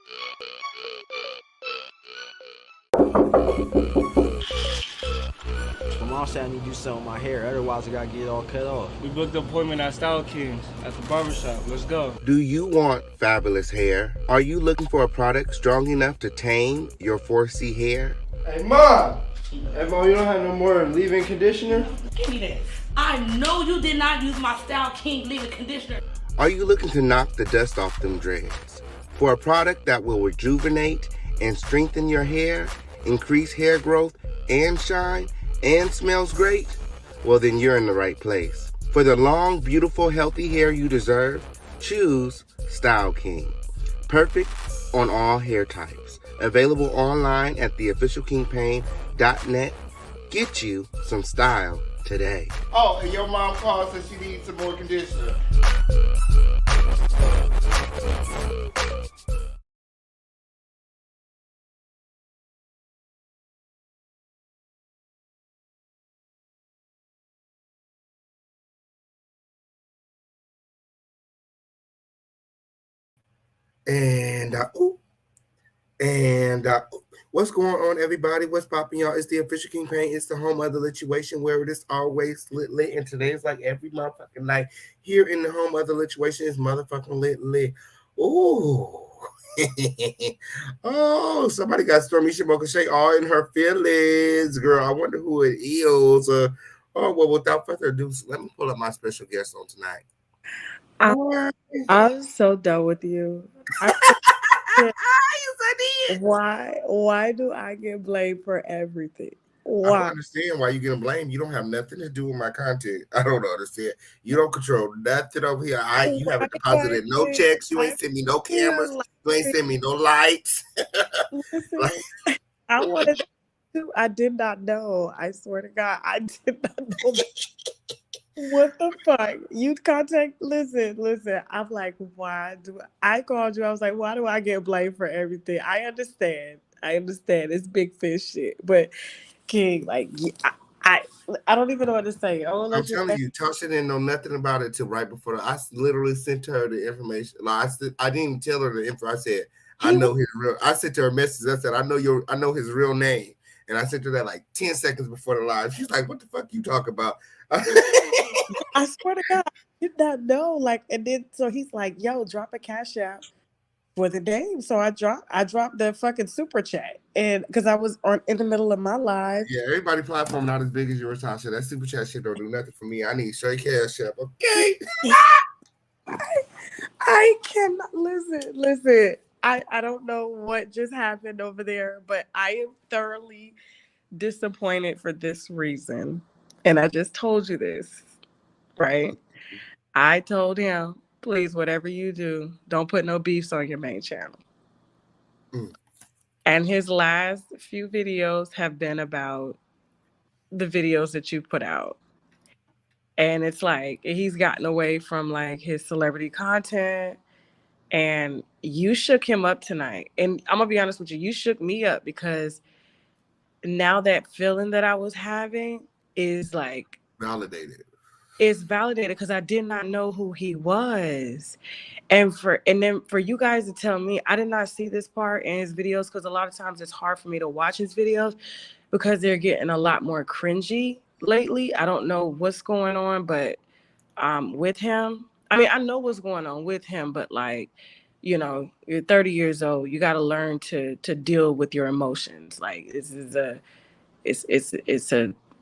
My mom said I need to do something with my hair, otherwise I gotta get it all cut off. We booked an appointment at Style Kings at the barbershop. Let's go. Do you want fabulous hair? Are you looking for a product strong enough to tame your 4C hair? Hey, Mom! Hey, Mom, you don't have no more leave-in conditioner? Give me that. I know you did not use my Style King leave-in conditioner. Are you looking to knock the dust off them dreads? For a product that will rejuvenate and strengthen your hair, increase hair growth and shine, and smells great? Well, then you're in the right place. For the long, beautiful, healthy hair you deserve, choose Style King. Perfect on all hair types. Available online at theofficialkingpain.net. Get you some style today. Oh, and your mom called said she needs some more conditioner. What's going on, everybody? What's popping, y'all? It's the official King Pain. It's the home of the lituation where it is always lit. And today is like every motherfucking night here in the home of the lituation is motherfucking lit. Ooh. Oh, somebody got Stormy Shamoka Shay all in her feelings, girl. I wonder who it is. Well, without further ado, let me pull up my special guest on tonight. I'm so done with you. Why do I get blamed for everything? Why? I don't understand why you getting blamed. You don't have nothing to do with my content. I don't understand. You don't control nothing over here. You haven't deposited no checks. You ain't sent me no cameras. You ain't sent me no lights. Listen, I wanted to. I did not know. I swear to God, I did not know. What the fuck? You listen. I'm like, why do I called you? I was like, why do I get blamed for everything? I understand. It's big fish shit. But King, like, I don't even know what to say. I'm telling you, Tasha didn't know nothing about it till right before. I literally sent her the information. Like I didn't even tell her the info. I said, I know his real. I sent her a message. I said, I know his real name. And I sent her that like 10 seconds before the live. She's like, what the fuck you talking about? I swear to God, I did not know. Like, and then so he's like, yo, drop a cash app for the name. So I dropped the fucking super chat. And because I was in the middle of my live. Yeah, everybody platform not as big as yours, Tasha. That super chat shit don't do nothing for me. I need straight cash app. Okay. I cannot listen. I don't know what just happened over there, but I am thoroughly disappointed for this reason. And I just told you this, right? I told him, please, whatever you do, don't put no beefs on your main channel. And his last few videos have been about the videos that you put out. And it's like he's gotten away from like his celebrity content. And you shook him up tonight. And I'm gonna be honest with you, you shook me up because now that feeling that I was having is like validated. It's validated because I did not know who he was. And then for you guys to tell me, I did not see this part in his videos because a lot of times it's hard for me to watch his videos because they're getting a lot more cringy lately. I don't know what's going on, but with him, I mean, I know what's going on with him, but like, you know, you're 30 years old. You got to learn to deal with your emotions. Like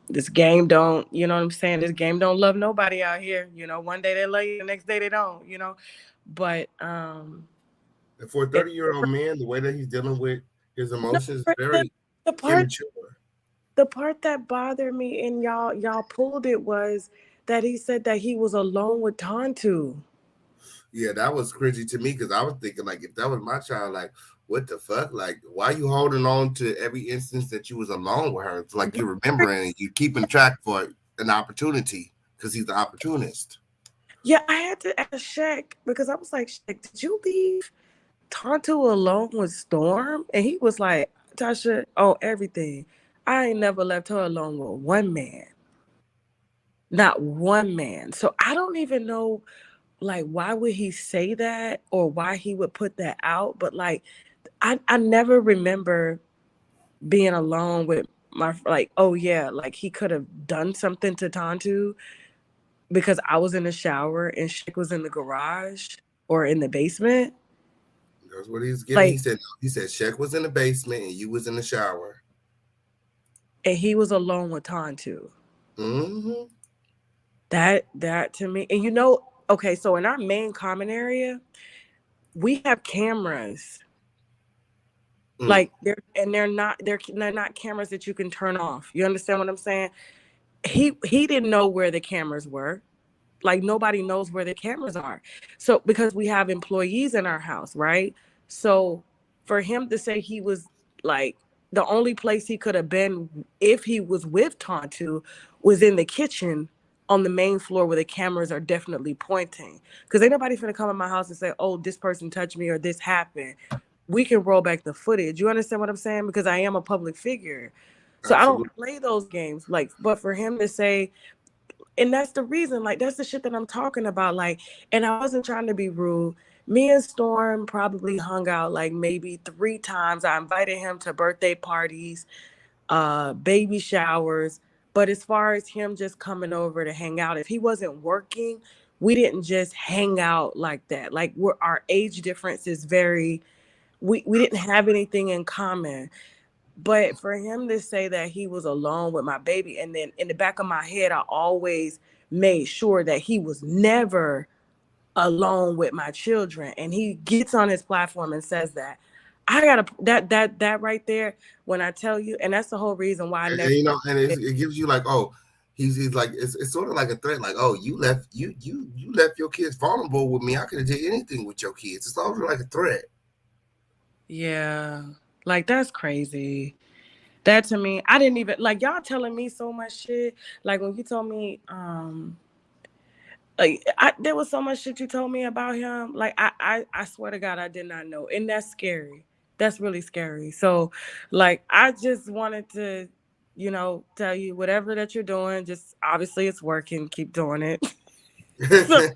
this game don't, you know what I'm saying? This game don't love nobody out here. You know, one day they love you, the next day they don't, you know. But for a 30-year-old man, the way that he's dealing with his emotions is very immature. The part that bothered me and y'all pulled it was that he said that he was alone with Tontu. Yeah, that was cringy to me because I was thinking, like, if that was my child, like, what the fuck? Like, why are you holding on to every instance that you was alone with her? It's like you're remembering and you're keeping track for an opportunity because he's the opportunist. Yeah, I had to ask Shaq because I was like, Shaq, did you leave Tontu alone with Storm? And he was like, Tasha, everything. I ain't never left her alone with one man. Not one man. So I don't even know, like, why would he say that or why he would put that out? But, like, I never remember being alone with my, like, oh yeah, like he could have done something to Tantu because I was in the shower and Shik was in the garage or in the basement. That's what he's getting. Like, He said Shaq was in the basement and you was in the shower. and he was alone with Tantu. Mm-hmm. That to me, and you know, okay, so in our main common area, we have cameras. Like they're not cameras that you can turn off. You understand what I'm saying? He didn't know where the cameras were. Like nobody knows where the cameras are. So because we have employees in our house, right? So for him to say he was like the only place he could have been if he was with Tontu was in the kitchen on the main floor where the cameras are definitely pointing. Because ain't nobody finna come in my house and say, oh, this person touched me or this happened. We can roll back the footage. You understand what I'm saying? Because I am a public figure. So I don't Absolutely. play those games. Like, but for him to say, and that's the reason, like, that's the shit that I'm talking about. Like, and I wasn't trying to be rude. Me and Storm probably hung out like maybe 3 times. I invited him to birthday parties, baby showers. But as far as him just coming over to hang out, if he wasn't working, we didn't just hang out like that. Like our age difference is very, we didn't have anything in common. But for him to say that he was alone with my baby, and then in the back of my head, I always made sure that he was never alone with my children. And he gets on his platform and says that. I gotta that right there. When I tell you, and that's the whole reason why I And never. you know, and it gives you like, oh, he's like, it's sort of like a threat, like, oh, you left your kids vulnerable with me. I could have did anything with your kids. It's sort of like a threat. Yeah, like that's crazy. That to me, I didn't even like y'all telling me so much shit. Like when you told me, like there was so much shit you told me about him. Like I swear to God, I did not know, and that's scary. That's really scary. So, like, I just wanted to, tell you whatever that you're doing. Just obviously it's working. Keep doing it. So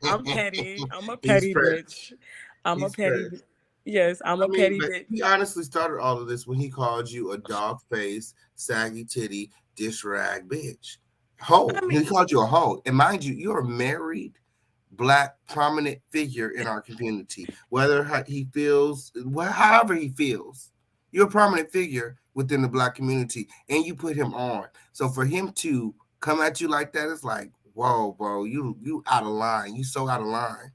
I'm petty. I'm a He's petty fresh. bitch. I'm a He's petty. fresh. Yes, I'm I a mean, petty but bitch. he honestly started all of this when he called you a dog face, saggy titty, dish rag bitch. Hoe. I mean, He called you a hoe. And mind you, you're a married black prominent figure in our community. Whether he feels, however he feels, you're a prominent figure within the black community, and you put him on. So for him to come at you like that, it's like, whoa, bro, you out of line. You so out of line.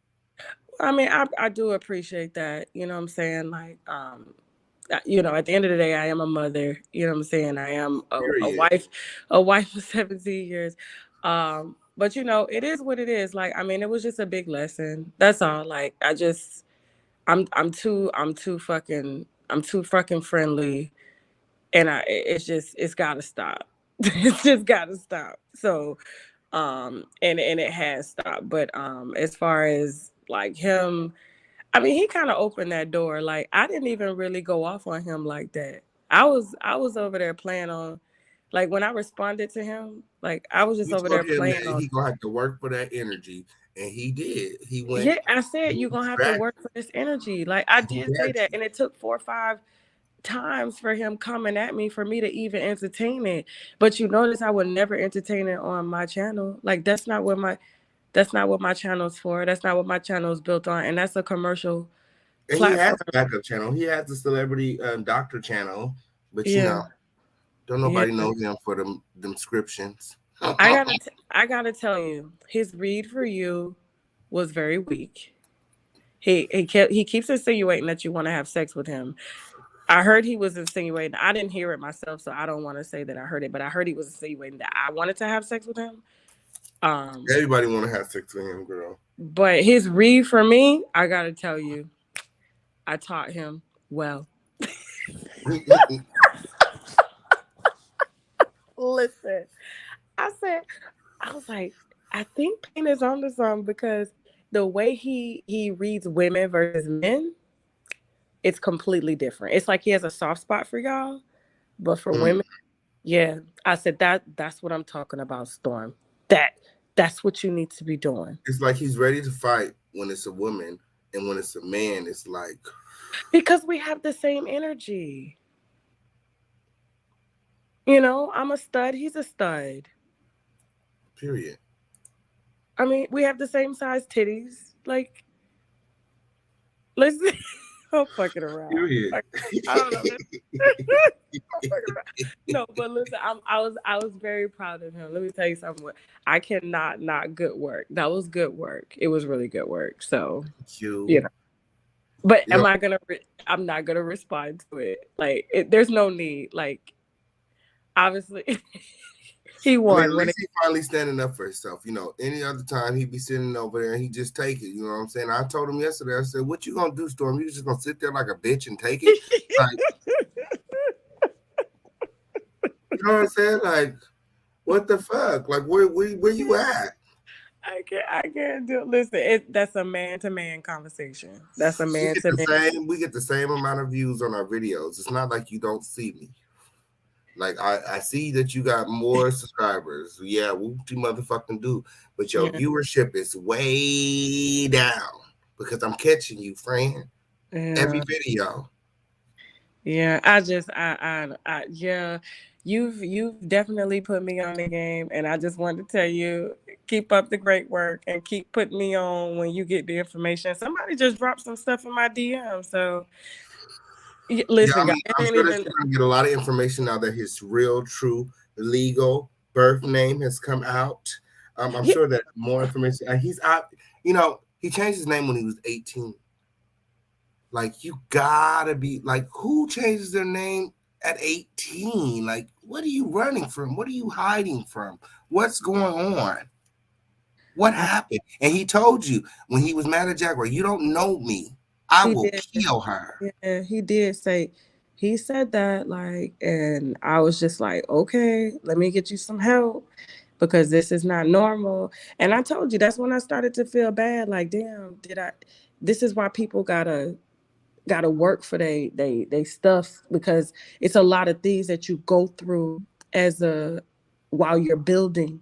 I do appreciate that. You know what I'm saying? Like, at the end of the day, I am a mother. You know what I'm saying? I am Period. a wife for 17 years. But it is what it is. Like, I mean, it was just a big lesson. That's all. Like, I'm too fucking friendly, and it's gotta stop. It's just gotta stop. So, and it has stopped. But as far as like him. I mean, he kind of opened that door. Like I didn't even really go off on him like that. I was over there playing on, like when I responded to him, like I was just You over told there him that playing on. he gonna have to work for that energy, and he did. He went. Yeah, I said you're gonna have to Back. work for this energy. Like I He did say had that, to. and it took 4 or 5 times for him coming at me for me to even entertain it. But you notice I would never entertain it on my channel. Like that's not what my channel's for. That's not what my channel is built on, and that's a commercial And he has platform. a backup channel. He has the celebrity doctor channel, but Yeah, don't yeah. nobody know him for them descriptions. I gotta tell you, his read for you was very weak. He keeps insinuating that you want to have sex with him. I heard he was insinuating. I didn't hear it myself, so I don't want to say that I heard it. But I heard he was insinuating that I wanted to have sex with him. Everybody want to have sex with him, girl. But his read for me, I gotta tell you, I taught him well. Listen, I was like, I think Payne is onto something because the way he reads women versus men, it's completely different. It's like he has a soft spot for y'all, but for women, yeah. I said that's what I'm talking about, Storm. That's what you need to be doing. It's like he's ready to fight when it's a woman, and when it's a man, it's like Because we have the same energy. You know, I'm a stud, he's a stud. Period. I mean, we have the same size titties. Like, let's I'm fucking around. Period. Like, I don't know. I'm fucking around. No, but listen, I was very proud of him. Let me tell you something. I cannot not good work. That was good work. It was really good work. So, you You. know. But You know, I'm not gonna respond to it. Like, there's no need. Like, obviously, he I mean, at won when least he finally standing up for himself. You know, any other time he'd be sitting over there and he just take it. You know what I'm saying? I told him yesterday, I said, what you gonna do, Storm? You just gonna sit there like a bitch and take it? Like, you know what I'm saying? Like, what the fuck? Like, where you at? I can't do it. Listen, that's a man to man conversation. That's a We man get to the man. same. We get the same amount of views on our videos. It's not like you don't see me. Like I see that you got more subscribers. Yeah, whoopty motherfucking do. But your Yeah. viewership is way down because I'm catching you, friend. Every Yeah. video. Yeah. Yeah. You've definitely put me on the game, and I just wanted to tell you, keep up the great work and keep putting me on when you get the information. Somebody just dropped some stuff in my DM, so Yeah, I listen, guys, mean, it I'm ain't sure that even. you're gonna get a lot of information now that his real, true, legal birth name has come out. I'm Yeah, sure that more information. He's out. You know, he changed his name when he was 18. Like, you gotta be like, who changes their name at 18? Like, what are you running from? What are you hiding from? What's going on? What I, happened? And he told you when he was mad at Jaguar, you don't know me. I he will did. kill her. Yeah, he did say he said that, like, and I was just like, okay, let me get you some help because this is not normal. And I told you that's when I started to feel bad. Like, damn, did I? This is why people gotta work for they stuff, because it's a lot of things that you go through as a while you're building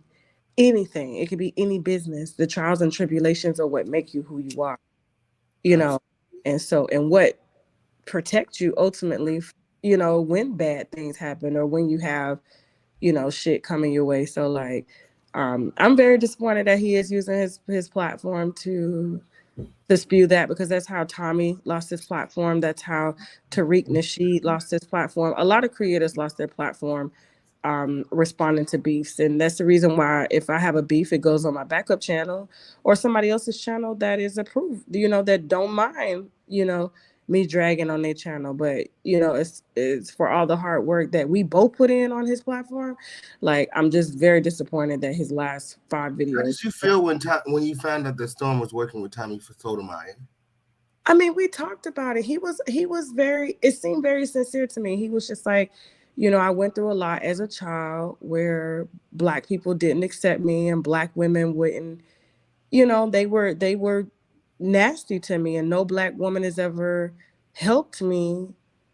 anything. It could be any business. The trials and tribulations are what make you who you are. You know, and so and what protect you ultimately, when bad things happen or when you have, shit coming your way. So, like, I'm very disappointed that he is using his platform to spew that, because that's how Tommy lost his platform. That's how Tariq Nasheed lost his platform. A lot of creators lost their platform responding to beefs. And that's the reason why if I have a beef, it goes on my backup channel or somebody else's channel that is approved, that don't mind, me dragging on their channel. But, it's for all the hard work that we both put in on his platform. Like, I'm just very disappointed that his last 5 How videos. did you feel when you found out that Storm was working with Tommy for Sotomayor? I mean, we talked about it. He was very, it seemed very sincere to me. He was just like, I went through a lot as a child where black people didn't accept me and black women wouldn't, they were nasty to me, and no black woman has ever helped me,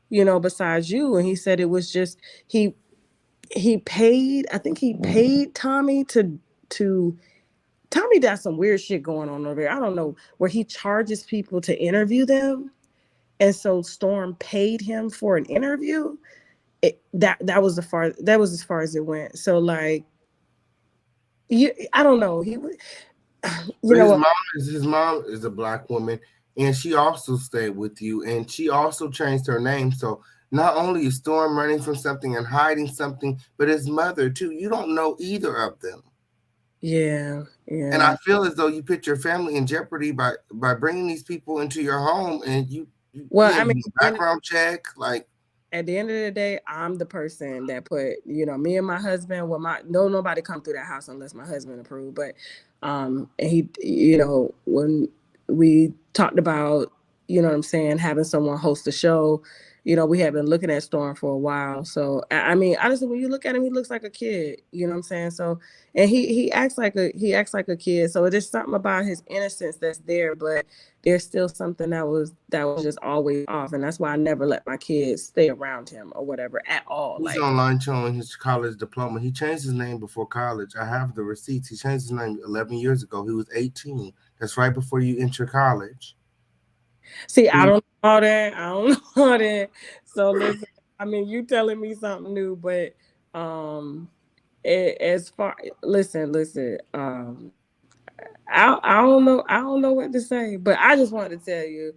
besides you. And he said it was just he paid, I think he paid Tommy to Tommy got some weird shit going on over there. I don't know, where he charges people to interview them, and so Storm paid him for an interview. That was as far as it went. So, like, I don't know. You But know what? his mom is a black woman, and she also stayed with you, and she also changed her name. So not only is Storm running from something and hiding something, but his mother too. You don't know either of them. Yeah, And yeah. I feel as though you put your family in jeopardy by bringing these people into your home, and you Well, I ain't mean, do a background check. Like, at the end of the day, I'm the person that put, me and my husband. Well, nobody come through that house unless my husband approved. But, and he, when we talked about, what I'm saying, having someone host the show, we have been looking at Storm for a while. So, I mean, honestly, when you look at him, he looks like a kid. You know what I'm saying? So, and he acts like a kid. So there's something about his innocence that's there, but there's still something that was just always off, and that's why I never let my kids stay around him or whatever at all. he's Like, online showing his college diploma. He changed his name before college. I have the receipts. He changed his name 11 years ago. He was 18. That's right before you enter college. See, I don't know all that. I don't know all that. So listen, I mean, you telling me something new, but um, as far listen, I don't know what to say, but I just wanted to tell you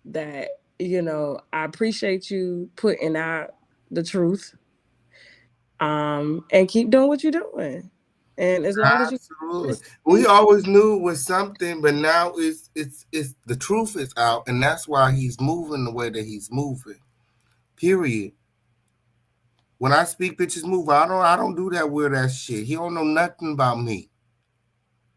that I appreciate you putting out the truth, and keep doing what you're doing, and as long as you Absolutely. We always knew it was something, but now it's the truth is out, and that's why he's moving the way that he's moving. Period. When I speak, bitches move. I don't do that weird ass shit. He don't know nothing about me.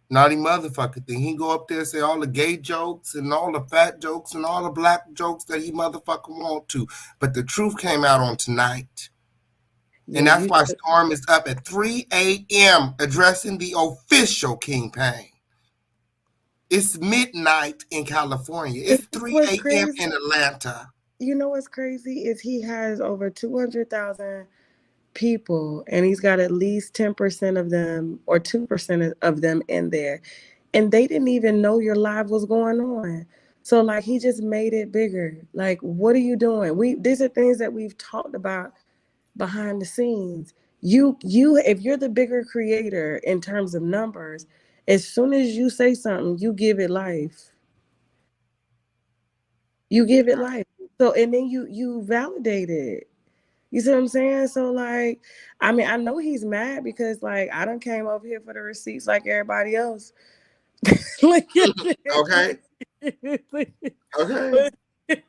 Naughty motherfucker thing. He go up there and say all the gay jokes and all the fat jokes and all the black jokes that he motherfucker want to. But the truth came out on tonight. yeah, And that's why Storm is up at 3 a.m. addressing the official King Pain. It's midnight in California. It's 3 what's a.m. crazy. in Atlanta. You know what's crazy is he has over 200,000 people, and he's got at least 10% of them or 2% of them in there, and they didn't even know your live was going on. So like he just made it bigger. Like, what are you doing? These are things that we've talked about behind the scenes. You if you're the bigger creator in terms of numbers, as soon as you say something, you give it life. You give it life. So and then you validate it. You see what I'm saying? So like, I mean, I know he's mad because like I done came over here for the receipts like everybody else. Like, Okay? Okay.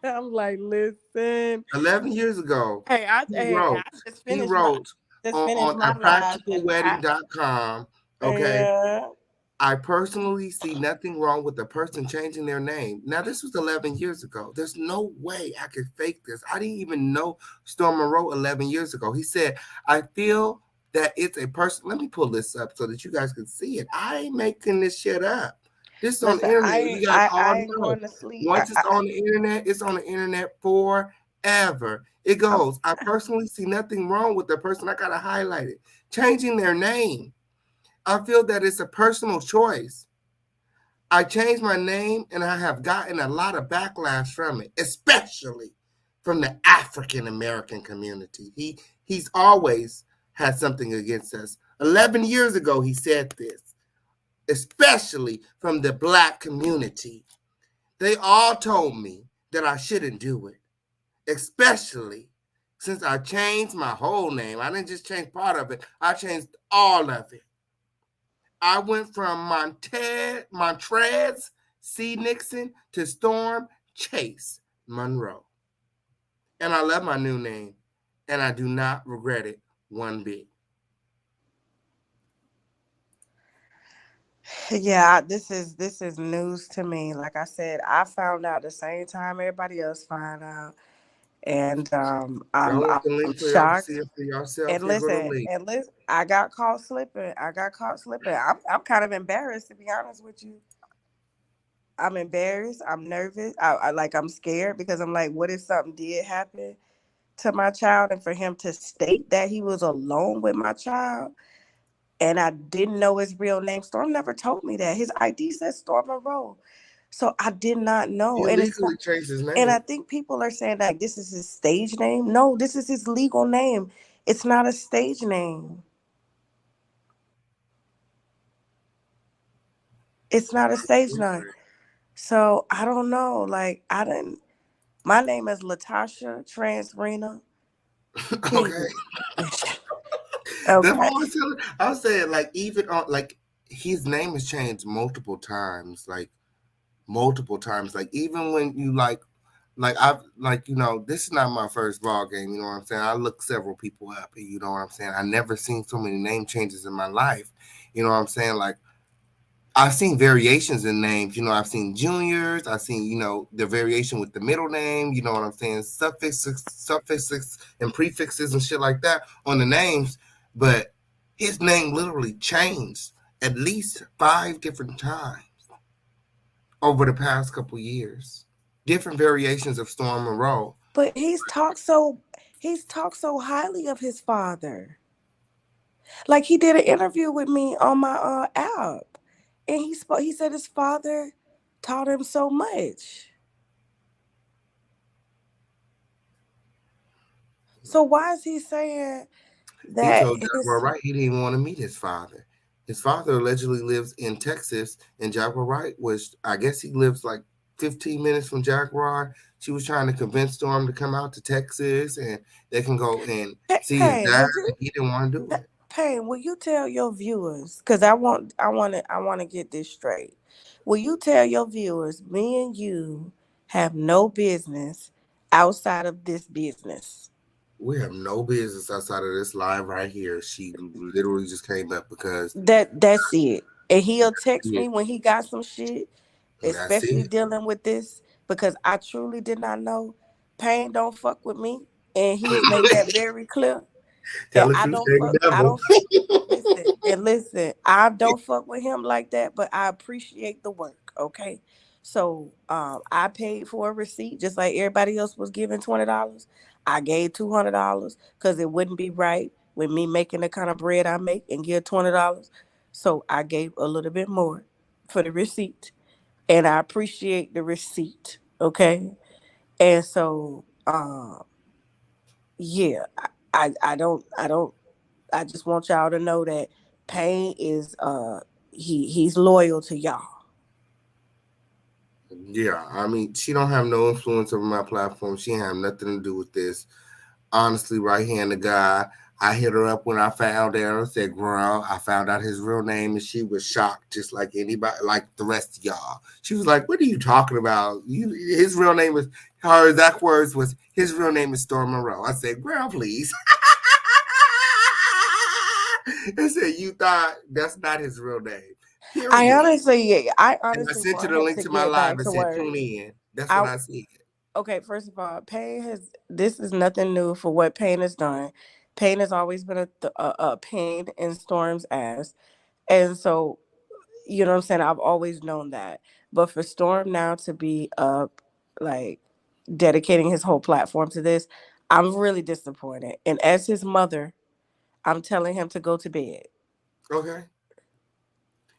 I'm like, listen. 11 years ago, he I wrote, just he finished my wrote on my live, and apracticalwedding.com, okay? yeah. I personally see nothing wrong with a person changing their name. Now, this was 11 years ago. There's no way I could fake this. I didn't even know Storm Monroe 11 years ago. He said, I feel that it's a person. Let me pull this up so that you guys can see it. I ain't making this shit up. This is on the Listen, internet. You guys all I ain't know. going to sleep. Once it's on the internet, it's on the internet forever. It goes, I personally see nothing wrong with the person. I got to highlight it. Changing their name. I feel that it's a personal choice. I changed my name and I have gotten a lot of backlash from it, especially from the African American community. He's always had something against us. 11 years ago, he said this, especially from the Black community. They all told me that I shouldn't do it, especially since I changed my whole name. I didn't just change part of it, I changed all of it. I went from Montrez C. Nixon to Storm Chase Monroe. And I love my new name, and I do not regret it one bit. Yeah, this is news to me. Like I said, I found out the same time everybody else found out, and Y'all want the I'm link so y'all can see shocked. it for yourself? Here go the link. And listen, I got caught slipping. I'm kind of embarrassed, to be honest with you. I'm embarrassed. I'm nervous. I'm scared because I'm like, what if something did happen to my child, and for him to state that he was alone with my child, and I didn't know his real name. Storm never told me that. His ID says Storm Monroe. So I did not know. He And it's not, legally changed his and I name. think people are saying like this is his stage name. No, this is his legal name. It's not a stage name. It's not a stage name. So I don't know. Like I didn't my name is Latasha Transrena. Okay. Period. That's Okay. what I was telling. I was saying, like, even on, like, his name has changed multiple times. Like, even when you, I've, this is not my first ball game, you know what I'm saying? I looked several people up, you know what I'm saying? I never seen so many name changes in my life, you know what I'm saying? Like, I've seen variations in names. I've seen juniors. I've seen, the variation with the middle name. You know what I'm saying? Suffixes, and prefixes and shit like that on the names. But his name literally changed at least 5 different times over the past couple years. Different variations of Storm Monroe. But he's talked so highly of his father. Like he did an interview with me on my app, and he said his father taught him so much. So why is he saying He that told Jaguar his Wright he didn't want to meet his father. His father allegedly lives in Texas, and Jaguar Wright was, I guess he lives like 15 minutes from Jaguar. She was trying to convince Storm to come out to Texas and they can go and see his Pain? dad, Would you and he didn't want to do it. Pain? Will you tell your viewers? Because I want to get this straight. Will you tell your viewers me and you have no business outside of this business? We have no business outside of this live right here. She literally just came up because That's it. And he'll text yeah, me when he got some shit, that's especially it. dealing with this, because I truly did not know. Pain don't fuck with me. And he's made that very clear. Tell And the I truth, don't shame fuck, the I devil. don't listen, I don't fuck with him like that, but I appreciate the work, okay? So I paid for a receipt just like everybody else was giving $20. I gave $200 because it wouldn't be right with me making the kind of bread I make and give $20. So I gave a little bit more for the receipt. And I appreciate the receipt, okay? And so yeah, I don't I just want y'all to know that Pain is he's loyal to y'all. Yeah, I mean, she don't have no influence over my platform. She ain't have nothing to do with this. Honestly, right hand to God. I hit her up when I found out. I said, "Girl, I found out his real name," and she was shocked, just like anybody, like the rest of y'all. She was like, "What are you talking about? His real name is." Her exact words was, "His real name is Storm Monroe." I said, "Girl, please." I said, "You thought that's not his real name." I Period. honestly I And I honestly sent you want the him link to to my get live back and to said, work. "Tune in." That's what I I said. Okay, first of all, Pain has this is nothing new for what Pain has done. Pain has always been a pain in Storm's ass. And so, you know what I'm saying? I've always known that. But for Storm now to be up, like dedicating his whole platform to this, I'm really disappointed. And as his mother, I'm telling him to go to bed. Okay.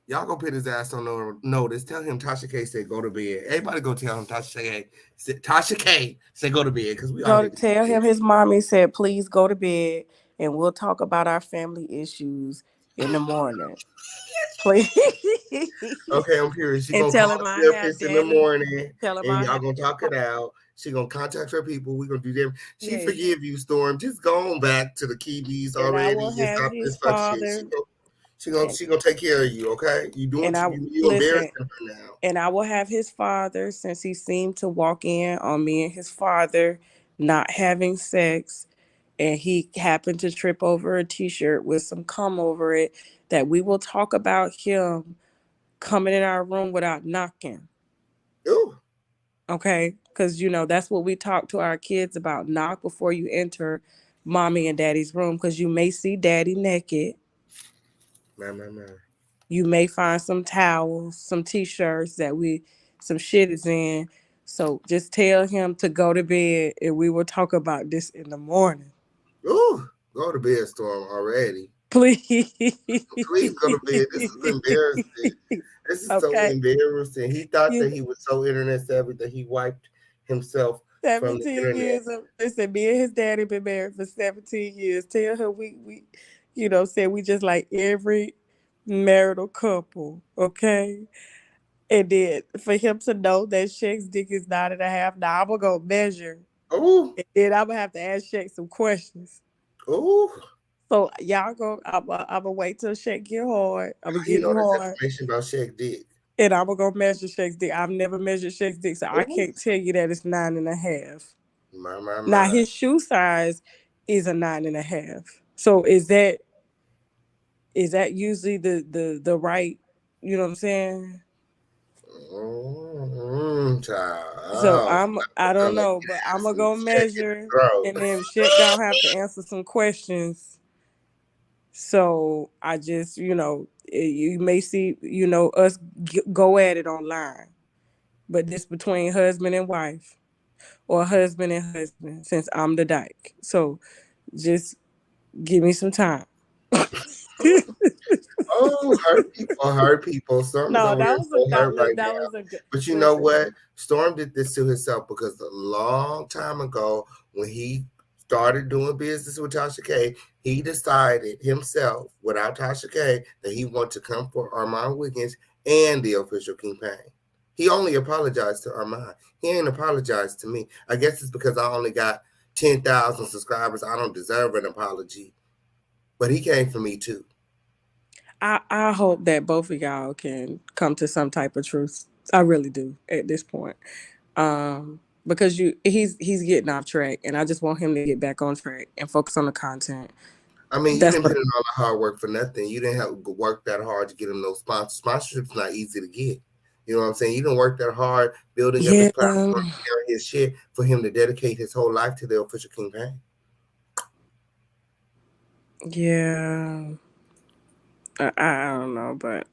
Y'all gonna put his ass on notice. Tell him Tasha K said go to bed. Everybody go tell him Tasha K said go to bed because we all Go to need to go tell to bed. him his mommy said, please go to bed and we'll talk about our family issues in the morning. Please. Okay, I'm curious. She And gonna tell call him the I have therapist in the daddy. morning Tell him and I y'all have gonna talk it out. She gonna contact her people. We gonna do them. She yes. forgive you, Storm. Just go on back to the Kiwis And I already will and have stop his this fuck shit. father She gonna take care of you. Okay, you doing and I you listen, embarrassing her now. and I will have his father since he seemed to walk in on me and his father not having sex and he happened to trip over a t-shirt with some cum over it that we will talk about him coming in our room without knocking. Ooh, Okay? Cuz that's what we talk to our kids about. Knock before you enter mommy and daddy's room cuz you may see daddy naked. man. You may find some towels, some t-shirts some shit is in. So just tell him to go to bed and we will talk about this in the morning. Ooh, go to bed, Storm already. Please. Please go to bed. This is embarrassing. This is so Okay. embarrassing. He thought that You he was so internet savvy that he wiped himself from the 17 internet. years of listen, me and his daddy been married for 17 years. Tell her we said we just like every marital couple. Okay. And then for him to know that Shaq's dick is 9.5, now I'm gonna go measure. Ooh, And then I'm gonna have to ask Shaq some questions. ooh. So y'all go. I'm gonna wait till Shaq get hard. I'm gonna How you get know him this hard, information about Shaq Dick? and I'm gonna go measure Shaq's dick. I've never measured Shaq's dick, so I Ooh, can't tell you that it's 9.5. Now my. his shoe size is a 9.5. So is that usually the right? You know what I'm saying? Child. So Oh, I sound don't like know, you but had I'm gonna some go Shaq in measure, the throat. and then Shaq gonna have to answer some questions. So I just, you may see, us go at it online, but this between husband and wife or husband and husband since I'm the dyke. So just give me some time. Oh, hurt people. Storm is No, over that here was a so hurt right that now. was a good. But you know Listen, what? Storm did this to himself because a long time ago, when he started doing business with Tasha K, he decided himself, without Tasha K, that he wanted to come for ARMON WIGGINS and the official campaign. He only apologized to ARMON. He ain't apologized to me. I guess it's because I only got 10,000 subscribers. I don't deserve an apology. But he came for me too. I hope that both of y'all can come to some type of truth. I really do at this point. Because he's getting off track, and I just want him to get back on track and focus on the content. I mean, you That's didn't put in all the hard work for nothing. You didn't have to work that hard to get him those sponsors. Sponsorship's not easy to get. You know what I'm saying? You didn't work that hard building up his platform, sharing his shit for him to dedicate his whole life to the official campaign. Yeah. I don't know, but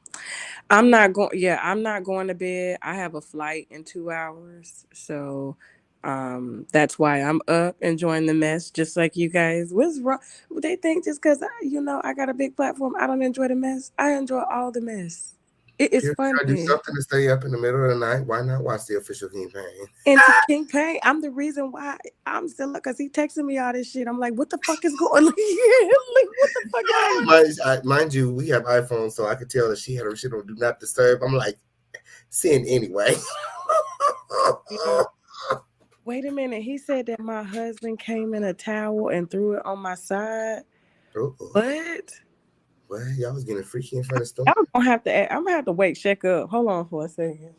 I'm not going. Yeah, I'm not going to bed. I have a flight in 2 hours, so that's why I'm up enjoying the mess, just like you guys. What's wrong? They think just because I got a big platform, I don't enjoy the mess. I enjoy all the mess. It is fun. Do something to stay up in the middle of the night. Why not watch the official campaign? And to King Payne, I'm the reason why I'm still up, because he texting me all this shit. I'm like, what the fuck is going on? Like, what the fuck? Mind you, we have iPhones, so I could tell that she had her shit on Do Not Disturb. I'm like, send anyway. Wait a minute. He said that my husband came in a towel and threw it on my side. What? Well, y'all was getting freaky in front of Storm. I'm gonna have to wake Shaq up. Hold on for a second.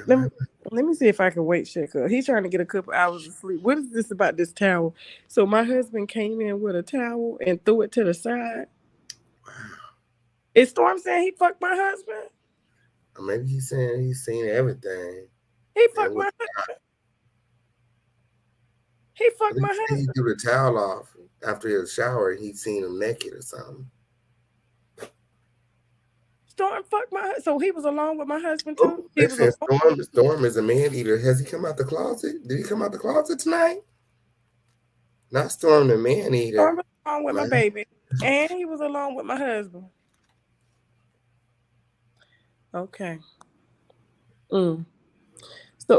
Let me see if I can wake Shaq up. He's trying to get a couple hours of sleep. What is this about this towel? So my husband came in with a towel and threw it to the side. Wow. Is Storm saying he fucked my husband? Or maybe he's saying he's seen everything. He fucked my husband. He fucked my husband. He threw the towel off after his shower and he seen him naked or something. Storm fucked my husband. So he was alone with my husband too? Storm is a man eater. Has he come out the closet? Did he come out the closet tonight? Not Storm the man eater. Storm was alone with my baby. And he was alone with my husband. Okay. So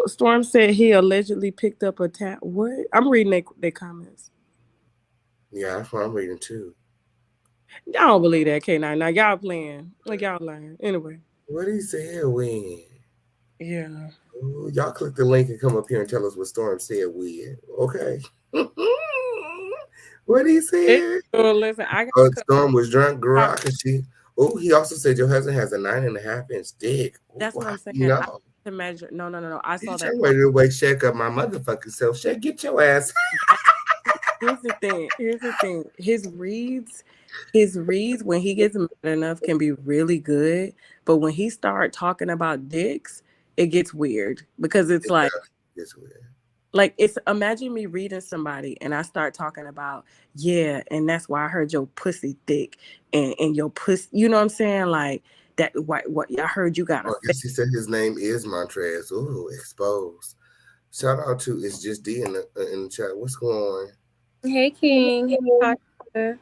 Storm said he allegedly picked up a towel. What? I'm reading their comments. Yeah, that's what I'm reading too. Y'all don't believe that, K9. Now y'all playing. Like y'all lying. Anyway. What did he say when? Yeah. Ooh, y'all click the link and come up here and tell us what Storm said when. Okay. What did he say? Listen, I got Storm was drunk, girl. He also said your husband has a 9.5-inch dick. That's what I'm saying. You know. To measure. No. I saw that. I'm ready to wake Shaq up my motherfucking self. Shaq, get your ass. Here's the thing. His reads, when he gets mad enough, can be really good. But when he starts talking about dicks, it gets weird. Because it's weird. Like, imagine me reading somebody and I start talking about, yeah, and that's why I heard your pussy thick and your pussy, you know what I'm saying? Like, that, what I heard you got. I guess he said his name is Montrez. Ooh, exposed. Shout out to It's Just D in the chat. What's going on? Hey, King. Hey, Tasha.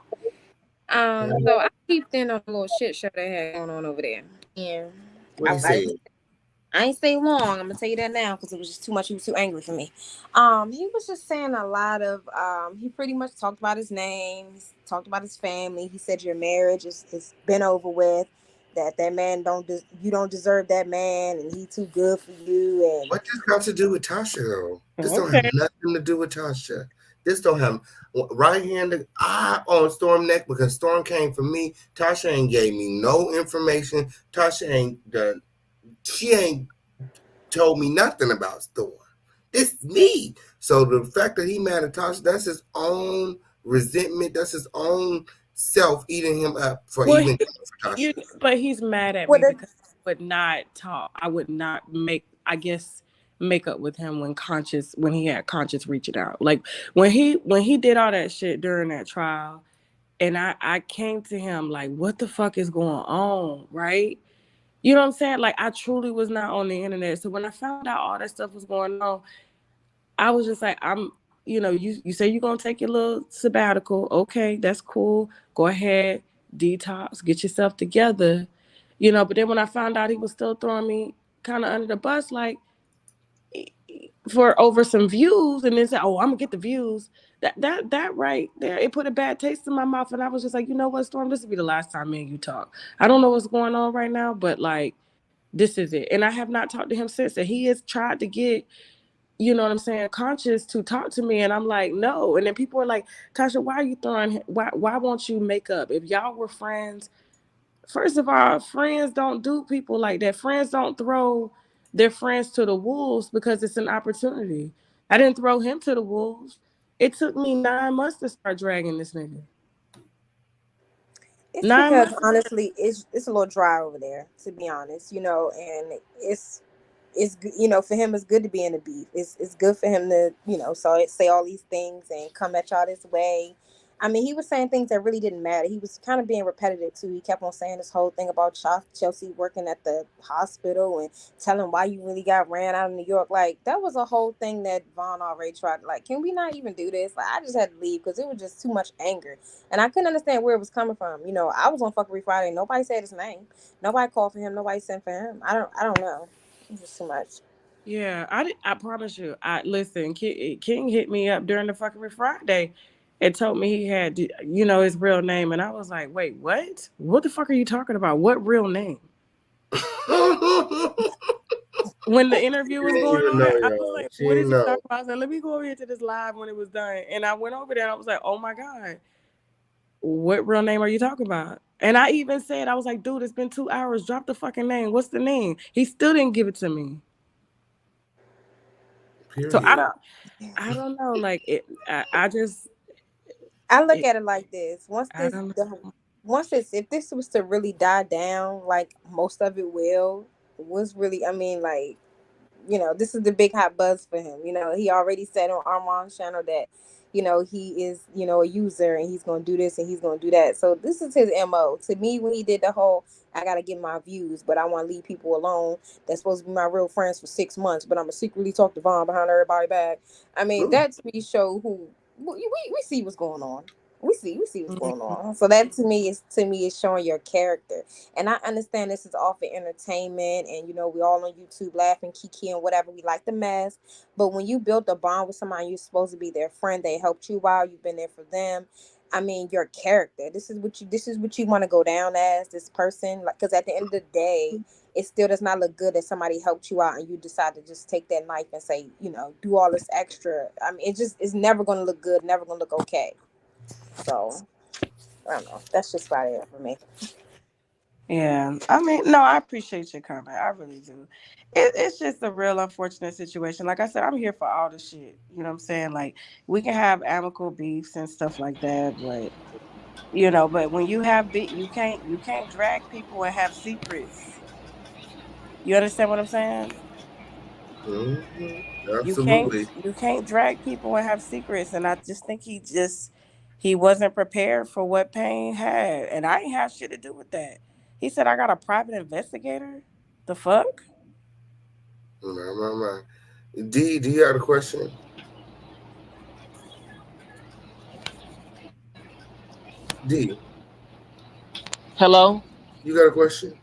So I peeped in on a little shit show they had going on over there. Yeah. I ain't say long. I'm gonna tell you that now because it was just too much. He was too angry for me. He was just saying a lot of. He pretty much talked about his name. He talked about his family. He said your marriage is been over with. That man you don't deserve that man, and he too good for you. And what this got to do with Tasha though? This don't have nothing to do with Tasha. This don't have right-handed eye on Storm neck because Storm came for me. Tasha ain't gave me no information. Tasha ain't done. She ain't told me nothing about Storm. It's me. So the fact that he mad at Tasha, that's his own resentment. That's his own self eating him up for even for Tasha. But he's mad at me because I would not talk. I would not make up with him when he had conscious reaching out. Like when he did all that shit during that trial, and I came to him like, what the fuck is going on, right? You know what I'm saying? Like, I truly was not on the internet. So when I found out all that stuff was going on, I was just like, you say you're going to take your little sabbatical. Okay, that's cool. Go ahead, detox, get yourself together. But then when I found out he was still throwing me kind of under the bus, like, for over some views and then say, "Oh, I'm gonna get the views." That right there, it put a bad taste in my mouth, and I was just like, you know what, Storm, this will be the last time me and you talk. I don't know what's going on right now, but like, this is it. And I have not talked to him since. And he has tried to get, you know what I'm saying, conscious to talk to me, and I'm like, no. And then people are like, Tasha, why are you throwing? Why won't you make up? If y'all were friends, first of all, friends don't do people like that. Friends don't throw their friends to the wolves because it's an opportunity. I didn't throw him to the wolves. It took me 9 months to start dragging this nigga. It's 9 months. because honestly, it's a little dry over there, to be honest, you know, and it's you know, for him it's good to be in the beef. It's good for him to, you know, say all these things and come at y'all this way. I mean, he was saying things that really didn't matter. He was kind of being repetitive too. He kept on saying this whole thing about Chelsea working at the hospital and telling why you really got ran out of New York. Like, that was a whole thing that Vaughn already tried. Like, can we not even do this? Like, I just had to leave because it was just too much anger, and I couldn't understand where it was coming from. You know, I was on Fuckery Friday. Nobody said his name. Nobody called for him. Nobody sent for him. I don't know. It's just too much. Yeah, I promise you. I listen. King hit me up during the fucking Friday, and told me he had, you know, his real name, and I was like, wait, what? What the fuck are you talking about? What real name? When the interview was She didn't going even on, know, I was y'all. like, She what didn't is he know. talking about? I said, let me go over here to this live when it was done, and I went over there. And I was like, oh my god, what real name are you talking about? And I even said, I was like, dude, it's been 2 hours. Drop the fucking name. What's the name? He still didn't give it to me. So Period. I don't know. Like I just, I look it, at it like this. I don't know. Once this, if this was to really die down, like most of it will, was really, I mean, like, you know, this is the big hot buzz for him. You know, he already said on Armon's channel that, you know, he is, you know, a user and he's going to do this and he's going to do that. So this is his MO. To me, when he did the whole, I got to get my views, but I want to leave people alone that's supposed to be my real friends for 6 months, but I'm going to secretly talk to Vaughn behind everybody's back. I mean, that to me show who, we see what's going on. We see what's going on. So that to me is showing your character. And I understand this is all for entertainment, and you know, we all on YouTube laughing, kiki and whatever. We like the mess. But when you build a bond with somebody, you're supposed to be their friend. They helped you out, you've been there for them. I mean, your character. This is what you want to go down as, this person. Like, because at the end of the day, it still does not look good that somebody helped you out and you decide to just take that knife and say, you know, do all this extra. I mean, it's never gonna look good, never gonna look okay. So I don't know. That's just about it for me. Yeah, I mean, no, I appreciate your comment. I really do. It's just a real unfortunate situation. Like I said, I'm here for all the shit. You know what I'm saying? Like, we can have amicable beefs and stuff like that, but you know, but when you have beef, you can't drag people and have secrets. You understand what I'm saying? You can't Absolutely. you can't drag people and have secrets. And I just think he wasn't prepared for what Payne had, and I ain't have shit to do with that. He said I got a private investigator. The fuck? My. D, do you have a question? D, Hello? you got a question?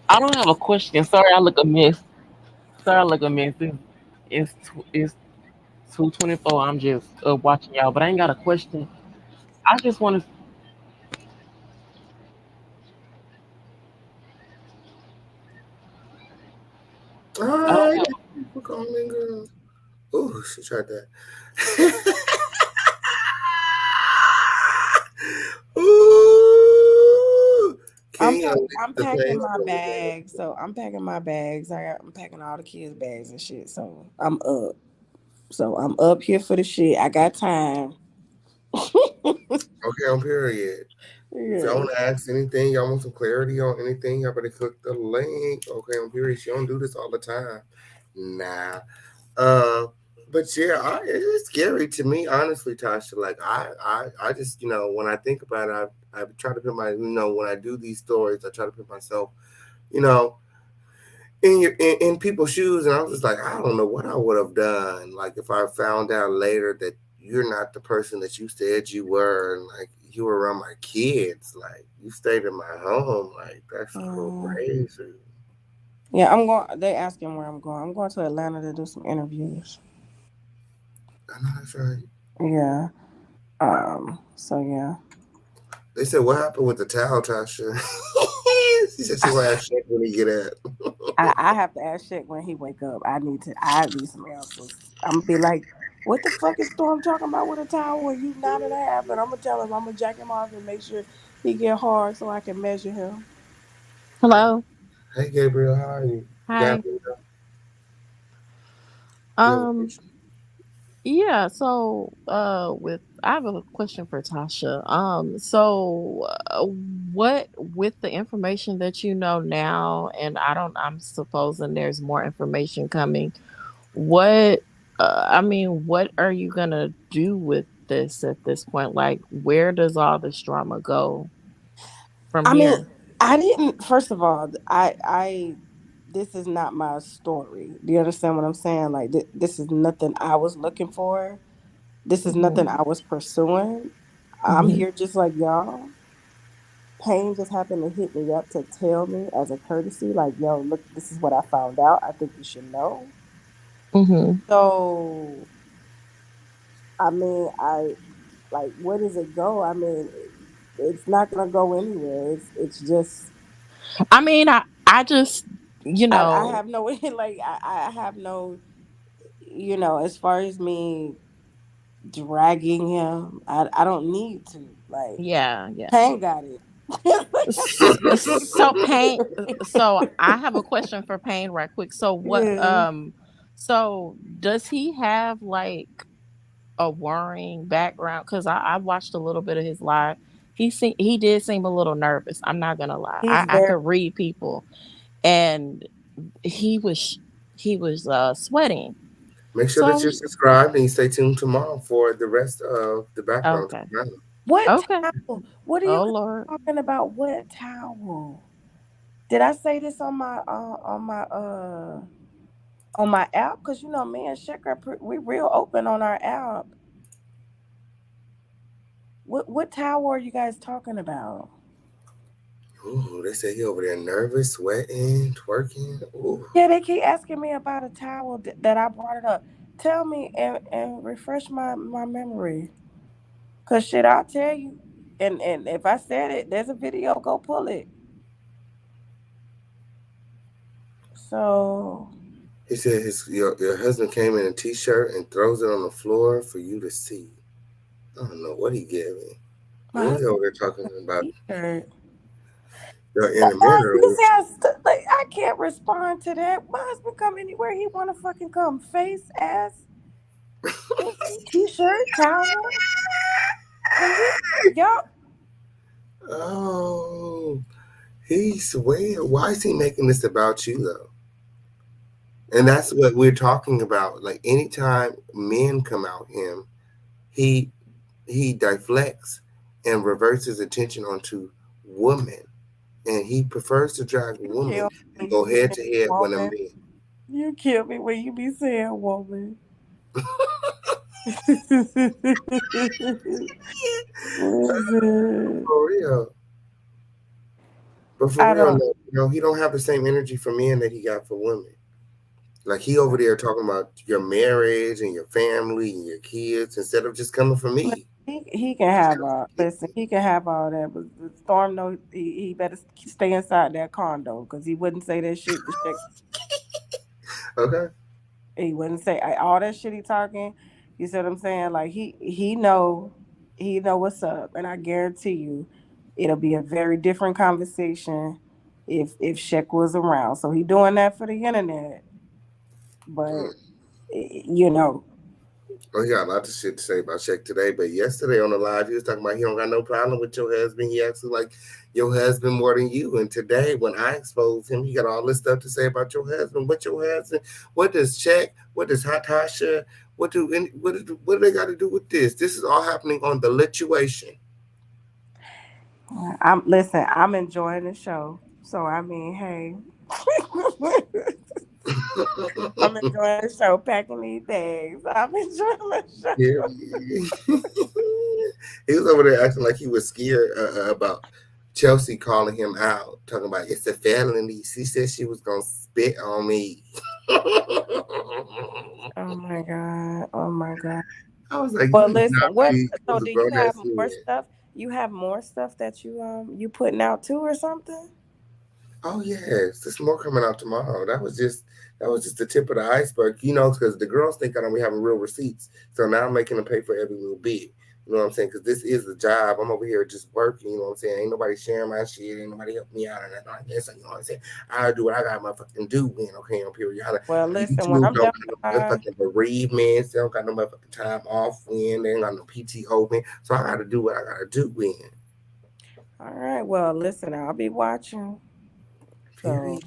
I don't have a question. Sorry, I look a mess. Sorry, I look a mess. It's 2:24. I'm just watching y'all, but I ain't got a question. I just want to. All I don't right. have. Thank you for calling, girl. Oh, she tried that. Ooh. King I'm unleashed the packing pain my from the game. bags. So I'm packing my bags. I'm packing all the kids' bags and shit. So I'm up. So I'm up here for the shit. I got time. Okay, on period. If y'all Yeah. want to ask anything, y'all want some clarity on anything, y'all better click the link. Okay, on period. She don't do this all the time. Nah. Uh, but yeah, it's scary to me, honestly, Tasha. Like I just, when I think about it, I try to put when I do these stories, I try to put myself, you know, in people's shoes, and I was just like, I don't know what I would have done. Like if I found out later that you're not the person that you said you were, and like you were around my kids, like you stayed in my home, like that's Um, crazy. Yeah, I'm going. They asking where I'm going. I'm going to Atlanta to do some interviews. I know that's right. Yeah. So yeah. They said, what happened with the towel, Tasha? She said she gonna ask Shaq when he get up. I have to ask Shaq when he wake up. I need some answers. I'm gonna be like, what the fuck is Storm talking about with a towel when you 9.5? And I'm gonna tell him I'm gonna jack him off and make sure he get hard so I can measure him. Hello. Hey, Gabriel, how are you? Hi. Gabriel, you have a Um. question? Yeah. So, with I have a question for Tasha. What with the information that you know now, and I'm supposing there's more information coming. What, what are you gonna do with this at this point? Like, where does all this drama go from I mean, here? I didn't. First of all, this is not my story. Do you understand what I'm saying? Like, this is nothing I was looking for. This is Hmm. nothing I was pursuing. I'm Hmm. here just like y'all. Pain just happened to hit me up to tell me as a courtesy, like, yo, look, this is what I found out. I think you should know. Hmm. So, I mean, like, where does it go? I mean, it's not gonna go anywhere. It's just I mean, I just, you I know, have no like I have no, as far as me dragging him, I don't need to. Like, yeah, yeah. Pain got it. So Pain, so I have a question for Pain right quick. Yeah. So does he have like a worrying background? Because I watched a little bit of his live. He did seem a little nervous. I'm not gonna lie. He's I very could read people, and he was sweating. Make sure So I that you're was subscribed and you stay tuned tomorrow for the rest of the background. okay. What Okay. towel? What are you Oh guys Lord. talking about? What towel? Did I say this on my app? Cause me and Shek we real open on our app. What towel are you guys talking about? Ooh, they say he over there nervous, sweating, twerking. Ooh. Yeah, they keep asking me about a towel that I brought it up. Tell me and refresh my memory. Cause shit, I'll tell you. And if I said it, there's a video. Go pull it. So He said your husband came in a t-shirt and throws it on the floor for you to see. I don't know what he gave me. my And we husband over there talking about t-shirt. the intermarriage. You see, like, I can't respond to that. My husband come anywhere he want to fucking come. Face, ass, t-shirt, towel. When y'all, Oh, he's weird. Why is he making this about you though? And that's what we're talking about. Like anytime men come out him, he he deflects and reverts his attention onto women. And he prefers to drag you women kill me and when you go be head saying to head when a woman. man. You kill me when you be saying woman. For real. But for I real, don't. no, he don't have the same energy for men that he got for women. Like he over there talking about your marriage and your family and your kids instead of just coming for me. He can have all. Listen, he can have all that, but the Storm know he better stay inside that condo because he wouldn't say that shit to check. Okay. He wouldn't say all that shit he talking. You see what I'm saying? Like he know what's up, and I guarantee you, it'll be a very different conversation if Shek was around. So he doing that for the internet, but you know, Oh, he got a lot of shit to say about Shaq today. But yesterday on the live, he was talking about he don't got no problem with your husband. He actually like your husband more than you. And today, when I exposed him, he got all this stuff to say about your husband. What your husband? What does Shaq? What does Tasha? What do they got to do with this? This is all happening on the lituation. I'm enjoying the show. So I mean, hey. I'm enjoying the show, packing these bags. I'm enjoying the Yeah. show. He was over there acting like he was scared about Chelsea calling him out, talking about it's a felony. She said she was gonna spit on me. Oh my god. Oh my god. I was like, Well, you do not listen. What? breathe. It So, was a do you grown have ass more man. stuff? You have more stuff that you putting out too, or something? Oh yes, there's more coming out tomorrow. That was just the tip of the iceberg, because the girls think I don't be having real receipts. So now I'm making them pay for every little bit. You know what I'm saying? Because this is the job. I'm over here just working. You know what I'm saying? Ain't nobody sharing my shit. Ain't nobody helping me out or nothing like that. So you know what I'm saying? I do what I got to motherfucking do. Okay, on period. Well, listen. When YouTube I'm don't done, got no motherfucking bereavements. They don't got no motherfucking time off when. They ain't got no PTO when. So I got to do what I got to do when. all right. Well, listen. I'll be watching. So Period.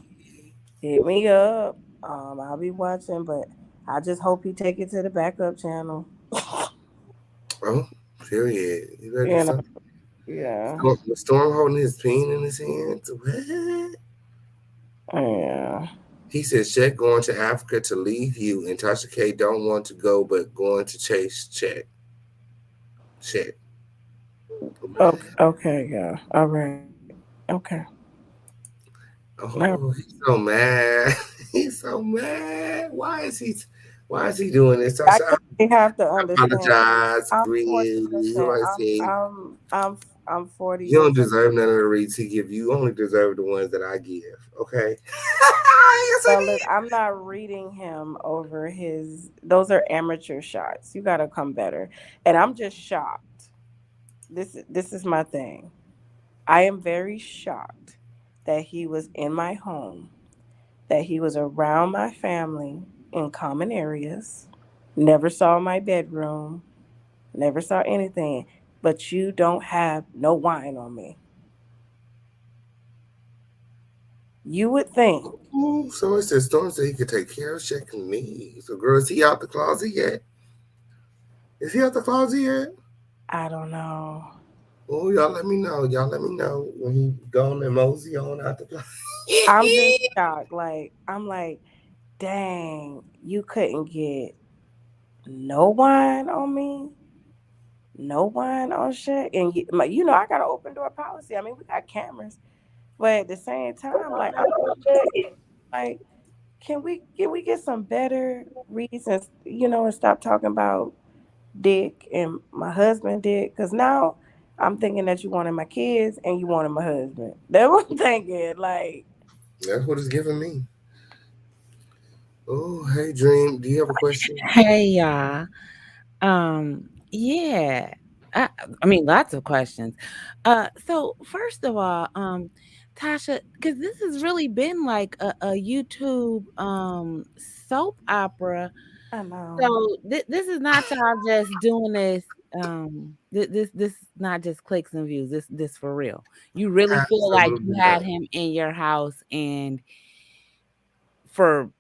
hit me up. I'll be watching, but I just hope he take it to the backup channel. Oh, period. You better do You know. something. Yeah. Was Storm holding his pen in his hands? What? Yeah. He said, Chet going to Africa to leave you, and Tasha K don't want to go, but going to chase Chet. Chet. Okay. Okay. Yeah. All right. Okay. Now, Oh, he's so mad. He's so mad. Why is he doing this? I Tasha, guess they have to I understand. apologize. I'm 40. Really. Listen, Somebody say I'm 40 you don't years old. deserve none of the reads he give you. You only deserve the ones that I give. Okay. Yes, I Well, look, did. I'm not reading him over his. Those are amateur shots. You got to come better. And I'm just shocked. This is my thing. I am very shocked that he was in my home, that he was around my family in common areas, never saw my bedroom, never saw anything, but you don't have no wine on me. You would think, Ooh, so it says Storm said he could take care of checking me. So, girl, is he out the closet yet? Is he out the closet yet? I don't know. Oh, y'all let me know. Y'all let me know when he gone and mosey on out the closet. I'm just shocked. Like, I'm like, dang, you couldn't get no wine on me, no wine on shit. And I got an open door policy. I mean, we got cameras, but at the same time, like, like, can we get some better reasons, and stop talking about dick and my husband dick? Because now I'm thinking that you wanted my kids and you wanted my husband. That's what I'm thinking. Like, That's what it's giving me. Oh, hey, Dream. Do you have a question? Hey y'all. Yeah. I mean lots of questions. So first of all, Tasha, because this has really been like a YouTube soap opera. I know. So this is not y'all just doing this. This is not just clicks and views. This for real. You really feel like you Absolutely had not. him in your house and for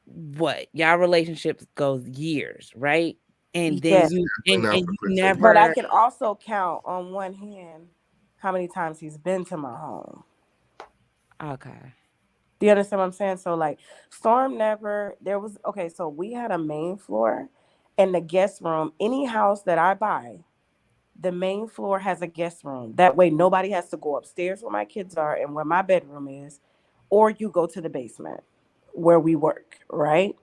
what y'all relationships goes years, right? And then Yes. you Definitely and not for you Christian. But I never. can also count on one hand how many times he's been to my home. Okay. Do you understand what I'm saying? So like Storm never there was okay, so we had a main floor and the guest room. Any house that I buy, the main floor has a guest room. That way nobody has to go upstairs where my kids are and where my bedroom is, or you go to the basement where we work, right?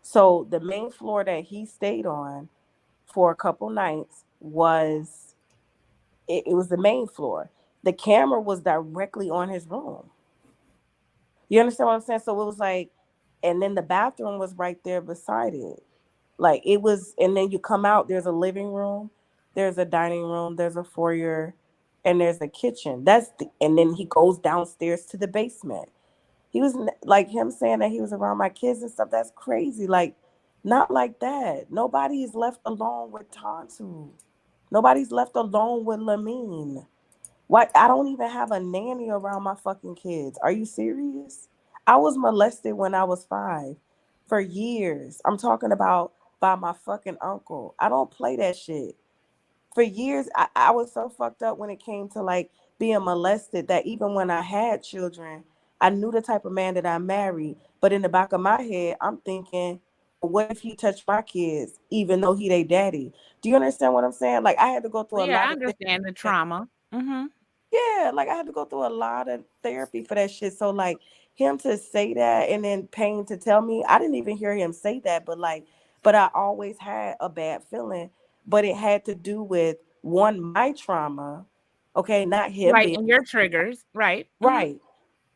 So the main floor that he stayed on for a couple nights was the main floor. The camera was directly on his room. You understand what I'm saying? So it was like, and then the bathroom was right there beside it. Like it was, and then you come out, there's a living room, there's a dining room, there's a foyer, and there's a kitchen. And then he goes downstairs to the basement. He was like him saying that he was around my kids and stuff. That's crazy. Like, not like that. Nobody is left alone with Tantu. Nobody's left alone with Lamine. Why? I don't even have a nanny around my fucking kids. Are you serious? I was molested when I was 5 for years. I'm talking about by my fucking uncle. I don't play that shit. For years, I was so fucked up when it came to like being molested that even when I had children, I knew the type of man that I married. But in the back of my head, I'm thinking, what if he touched my kids, even though he they daddy? Do you understand what I'm saying? Like I had to go through a Yeah, lot I of understand the trauma. Mm-hmm. yeah, like I had to go through a lot of therapy for that shit. So like him to say that and then Payne to tell me, I didn't even hear him say that, but I always had a bad feeling, but it had to do with one, my trauma, okay, not him Right, being and your triggers, right? right,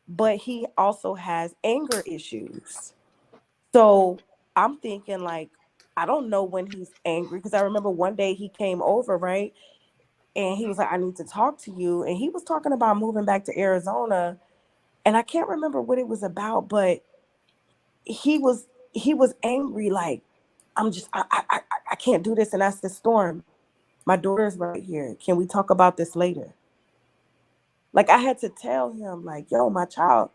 but he also has anger issues. So I'm thinking like, I don't know when he's angry because I remember one day he came over, right? And he was like, I need to talk to you. And he was talking about moving back to Arizona. And I can't remember what it was about, but he was angry, like, I can't do this. And I said, Storm, my daughter's right here. Can we talk about this later? Like I had to tell him, like, yo, my child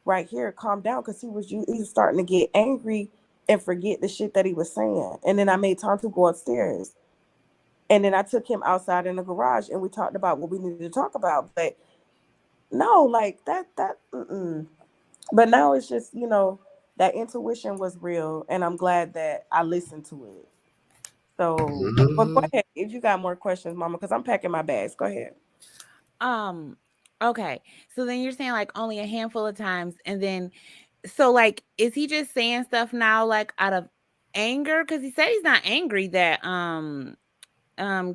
right here, calm down, because he was starting to get angry and forget the shit that he was saying. And then I made time to go upstairs. And then I took him outside in the garage and we talked about what we needed to talk about. But no, like mm-mm. But now it's just, that intuition was real. And I'm glad that I listened to it. So, but go ahead. If you got more questions, Mama, because I'm packing my bags. Go ahead. Okay. So then you're saying like only a handful of times. And then, so like, is he just saying stuff now, like out of anger? Because he said he's not angry that,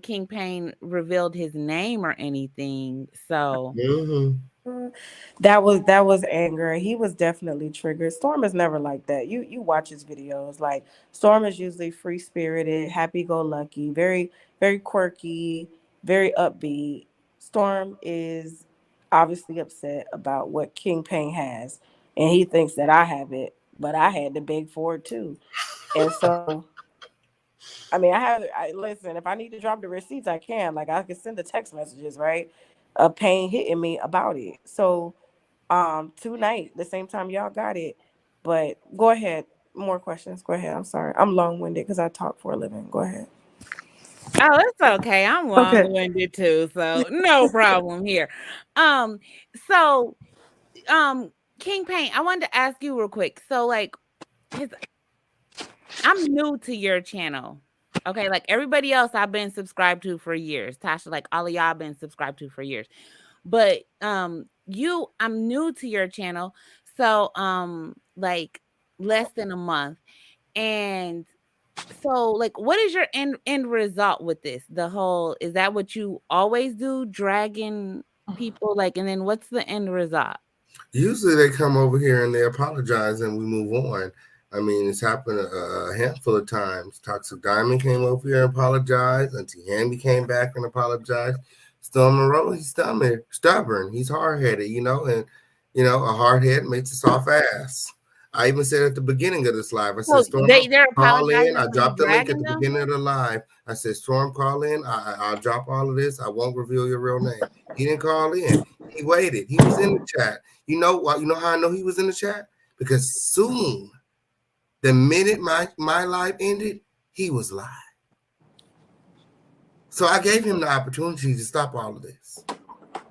King Payne revealed his name or anything. So That was anger. He was definitely triggered. Storm is never like that. You watch his videos. Like Storm is usually free spirited, happy go lucky, very very quirky, very upbeat. Storm is obviously upset about what King Payne has, and he thinks that I have it, but I had to beg for it too. And so I mean, listen. If I need to drop the receipts, I can. Like I can send the text messages, right? Pain hitting me about it. So, tonight, the same time y'all got it. But go ahead. More questions. Go ahead. I'm sorry. I'm long winded because I talk for a living. Go ahead. oh, it's okay. I'm Okay. long-winded too, so no problem here. Um, so King Payne, I wanted to ask you real quick. So like his I'm new to your channel. Okay, like everybody else I've been subscribed to for years. Tasha, like all of y'all been subscribed to for years. But I'm new to your channel. So like less than a month. And so like what is your end result with this? The whole, is that what you always do, dragging people, like, and then what's the end result? Usually they come over here and they apologize and we move on. I mean, it's happened a handful of times. Toxic Diamond came over here and apologized. Auntie Hammy came back and apologized. Storm MONROE, he's stubborn. He's hard-headed, and, a hard head makes a soft ass. I even said at the beginning of this live, I said, So Storm, they're call in. apologizing I for you dropped the link at dragging the them? beginning of the live. I said, Storm, call in. I'll drop all of this. I won't reveal your real name. He didn't call in. He waited. He was in the chat. You know what? You know how I know he was in the chat? Because soon, the minute my live ended, he was live. So I gave him the opportunity to stop all of this.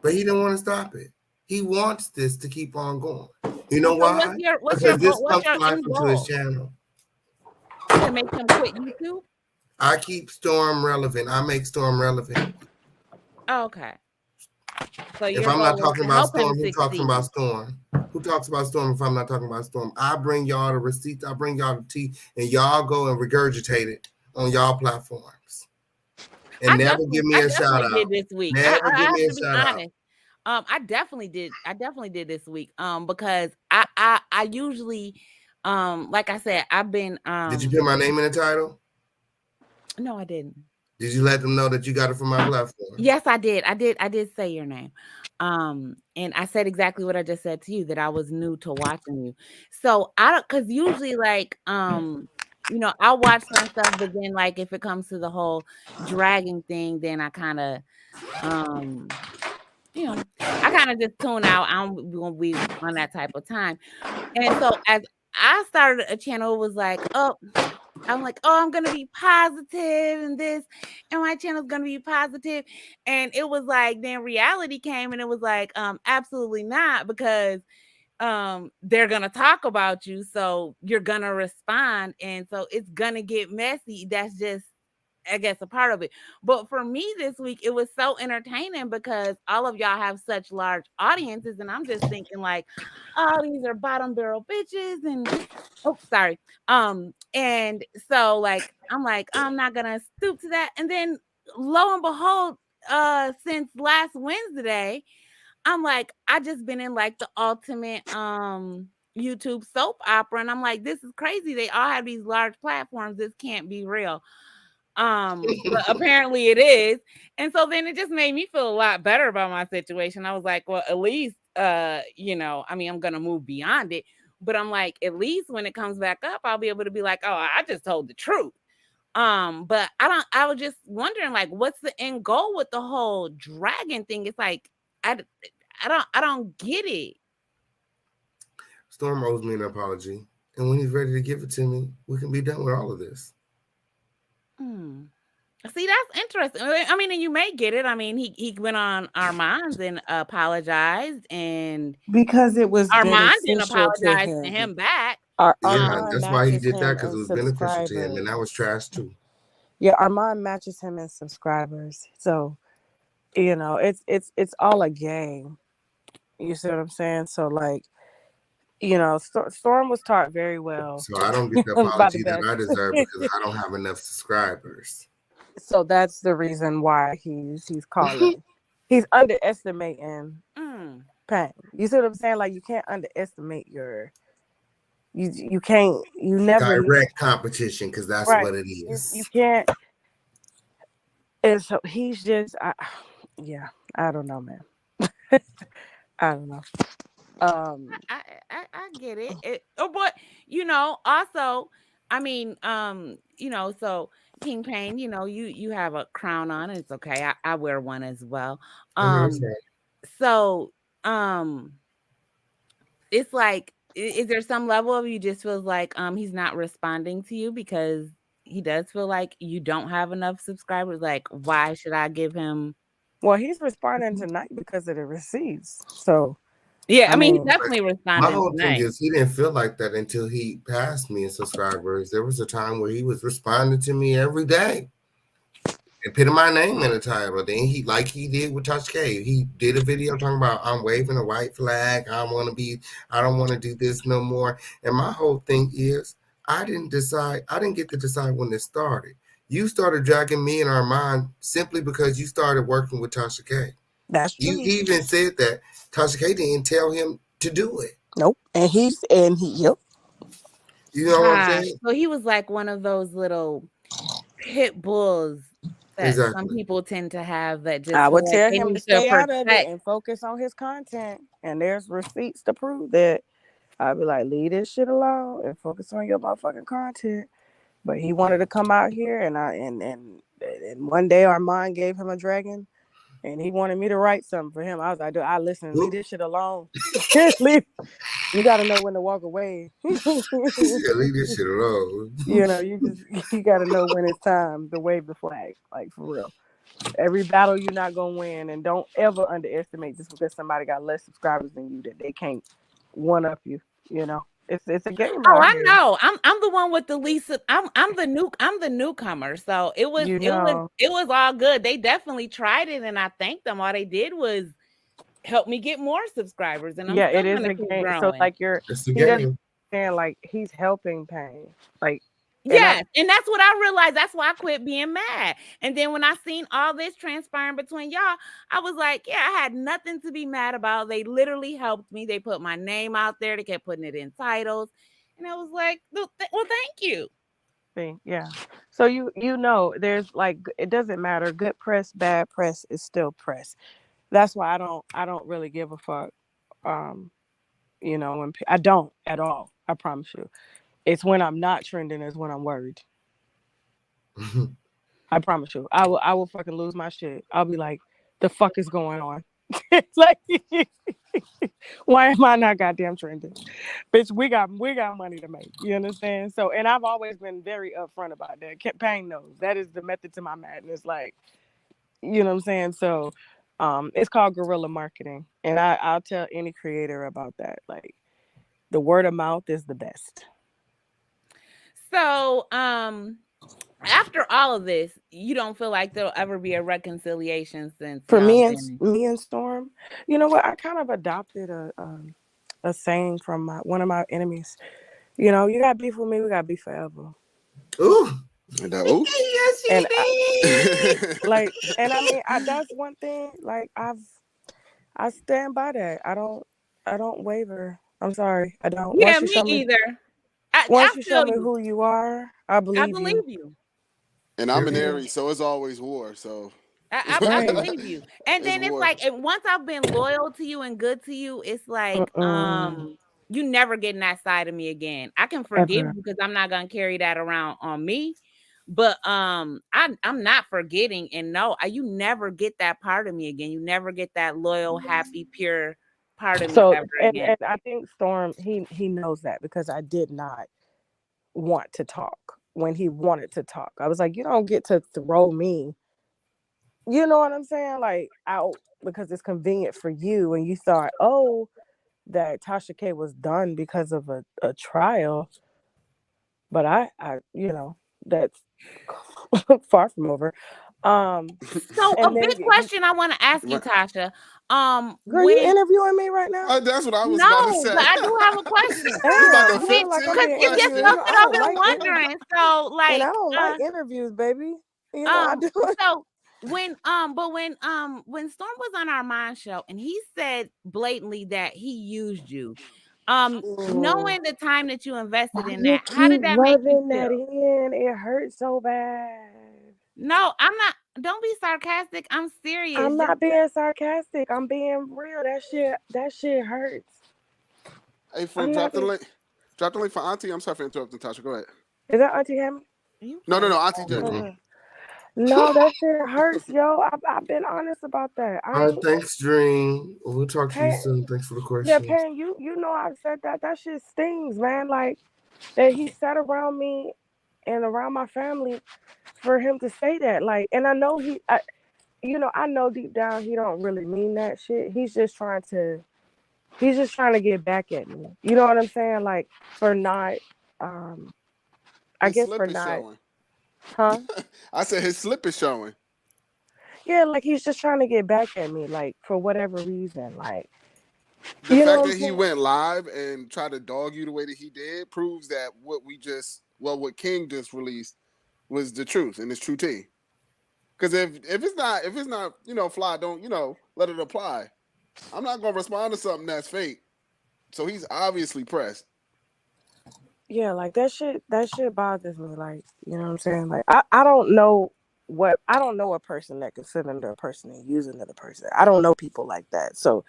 But he didn't want to stop it. He wants this to keep on going. You know So why? what's Because this your pumps life end into his goal? channel. To make him quit YouTube? I keep Storm relevant. I make Storm relevant. Oh, okay. So If your I'm not goal is talking to about help him Storm, who talks succeed. about Storm? Who talks about Storm if I'm not talking about Storm? I bring y'all the receipts. I bring y'all the tea, and y'all go and regurgitate it on y'all platforms. And never give me a shout out. Did this week. Never give I me have a to be shout out. honest. I definitely did this week. Because I usually, like I said, I've been Did you put my name in the title? No, I didn't. Did you let them know that you got it from my platform? Yes, I did. I did say your name. And I said exactly what I just said to you, that I was new to watching you. So I don't, because usually like I'll watch some stuff, but then like if it comes to the whole dragging thing, then I kind of I kind of just tune out. I don't gonna be on that type of time. And so as I started a channel, it was like, I'm like, I'm gonna be positive and this, and my channel's gonna be positive. And it was like, then reality came and it was like, absolutely not, because they're gonna talk about you, so you're gonna respond, and so it's gonna get messy. That's just I guess a part of it. But for me this week, it was so entertaining because all of y'all have such large audiences, and I'm just thinking like, oh, these are bottom barrel bitches, and oh, sorry. And so like I'm like, I'm not gonna stoop to that. And then lo and behold, since last Wednesday, I'm like, I just been in like the ultimate YouTube soap opera, and I'm like, this is crazy. They all have these large platforms. This can't be real. But apparently it is. And so then it just made me feel a lot better about my situation. I was like, well, at least you know, I mean, I'm gonna move beyond it. But I'm like, at least when it comes back up, I'll be able to be like, oh, I just told the truth. But I was just wondering, like, what's the end goal with the whole dragon thing? It's like I don't get it. Storm owes me an apology, and when he's ready to give it to me, we can be done with all of this. See, that's interesting. I mean, and you may get it. I mean, he went on Armand's and apologized, and because it was Armand didn't beneficial to apologize to him. him back. Yeah, Armand that's why he matches did that, him because it in was beneficial to him, and subscribers. that was trash too. Yeah, Armand matches him in subscribers. So, you know, it's all a game. You see what I'm saying? So, like, you know, Storm was taught very well So I don't get the by the apology that best. I deserve because I don't have enough subscribers. So that's the reason why he's calling. He's underestimating pain. You see what I'm saying? Like, you can't underestimate you can't, you never Direct competition, because that's right. what it is. You can't. And so he's just, yeah, I don't know, man. I don't know. I get it. But you know, also, I mean, you know, so King Pain, you know, you have a crown on, and it's okay. I wear one as well. So it's like, is there some level of you just feels like he's not responding to you because he does feel like you don't have enough subscribers? Like, why should I give him? Well, he's responding tonight because of the receipts. So yeah, I mean, he definitely responded. My whole tonight. thing is he didn't feel like that until he passed me in subscribers. There was a time where he was responding to me every day and putting my name in the title. Then he, like he did with Tasha K, he did a video talking about I'm waving a white flag. I don't want to do this no more. And my whole thing is I didn't get to decide when this started. You started dragging me and Armand simply because you started working with Tasha K. That's true. You even said that Tasha K didn't tell him to do it. Nope. And he yep. You know what I'm saying? So he was like one of those little pit bulls that some people tend to have that just I would like tell they him to need stay out of it protect. and focus on his content. And there's receipts to prove that. I'd be like, leave this shit alone and focus on your motherfucking content. But he wanted to come out here, and one day Armand gave him a dragon, and he wanted me to write something for him. I was like, I listen, leave this shit alone. You got to know when to walk away. Leave this shit alone. You know, you got to know when it's time to wave the flag, like for real. Every battle you're not gonna win, and don't ever underestimate just because somebody got less subscribers than you that they can't one up you. You know, it's a game. Oh, I know. I'm the one with the least. I'm the newcomer. So it was all good. They definitely tried it, and I thanked them. All they did was help me get more subscribers, and I'm still it is gonna a keep game. growing. So like he doesn't understand, like he's helping Pain, like. Yes, and that's what I realized. That's why I quit being mad. And then when I seen all this transpiring between y'all, I was like, yeah, I had nothing to be mad about. They literally helped me. They put my name out there. They kept putting it in titles. And I was like, well, thank you. Yeah. So you know, there's like, it doesn't matter. Good press, bad press is still press. That's why I don't really give a fuck. You know, when I don't at all. I promise you. It's when I'm not trending is when I'm worried. I promise you. I will fucking lose my shit. I'll be like, the fuck is going on? It's like, why am I not goddamn trending? Bitch, we got money to make. You understand? So, and I've always been very upfront about that. Pain knows that is the method to my madness. Like, you know what I'm saying? So, it's called guerrilla marketing, and I'll tell any creator about that. Like, the word of mouth is the best. So, After all of this, you don't feel like there'll ever be a reconciliation since For y'all me finished? and Storm, you know what? I kind of adopted a saying from one of my enemies. You know, you got beef with me, we got beef forever. Ooh. Ooh. Yes, And I, she did. and I mean, that's one thing. Like I stand by that. I don't waver. I'm sorry, I don't. Yeah, me either. I Once you show feel me you. who you are, I I believe you. believe you. And I'm an You know, Aries, so it's always war. So I right? believe you. And it's then it's war. like, and once I've been loyal to you and good to you, it's like, Mm-mm, you never getting that side of me again. I can forgive ever. you because I'm not gonna carry that around on me. But I'm not forgetting, and no, you never get that part of me again. You never get that loyal, happy, pure part of me So ever again. and I think Storm he knows that because I did not want to talk when he wanted to talk. I was like, you don't get to throw me. You know what I'm saying? Like out because it's convenient for you, and you thought, oh, that Tasha K was done because of a trial. But you know, that's far from over. Um, So a and then big question I want to ask you, Right. Tasha. girl, you When interviewing me right now? That's what I was about to No, but say. I do have a question. You about Damn, to I When, feel like I'm $15 cause being it's just interviewed. You know, something I I've don't been like interviews, wondering. So and I like, don't like interviews, baby. You know, I um, do. so when Storm was on our mind show and he said blatantly that he used you, Mm. knowing the time that you invested Why in you that, how keep did that make you rubbing feel? that in? It hurts so bad. No, I'm not. Don't be sarcastic. I'm serious. I'm Just not being sarcastic. I'm being real. That shit hurts. Hey, for I'm not drop the being. link. Drop the link for Auntie. I'm sorry for interrupting, Tasha. Go ahead. Is that Auntie Hammy? you No, no, play no, so Auntie J. much. Okay. No, that shit hurts, yo. I've been honest about that. I All right, ain't thanks, Dream. We'll talk to you paying. soon. Thanks for the Yeah, questions. paying you know I've said that. That shit stings, man. Like that he sat around me and around my family for him to say that. Like, and I know I know deep down he don't really mean that shit. He's just trying to get back at me. You know what I'm saying? Like for not um I His guess for slip is not showing. huh? I said his slip is showing. Yeah, like he's just trying to get back at me, like for whatever reason. Like The you know fact what I'm that he saying? went live and tried to dog you the way that he did proves that what King just released was the truth and it's true tea. Because if it's not fly, don't let it apply. I'm not gonna respond to something that's fake. So he's obviously pressed. Yeah, like that shit bothers me. Like, you know what I'm saying? Like I don't know a person that could sit under a person and use another person. I don't know people like that. So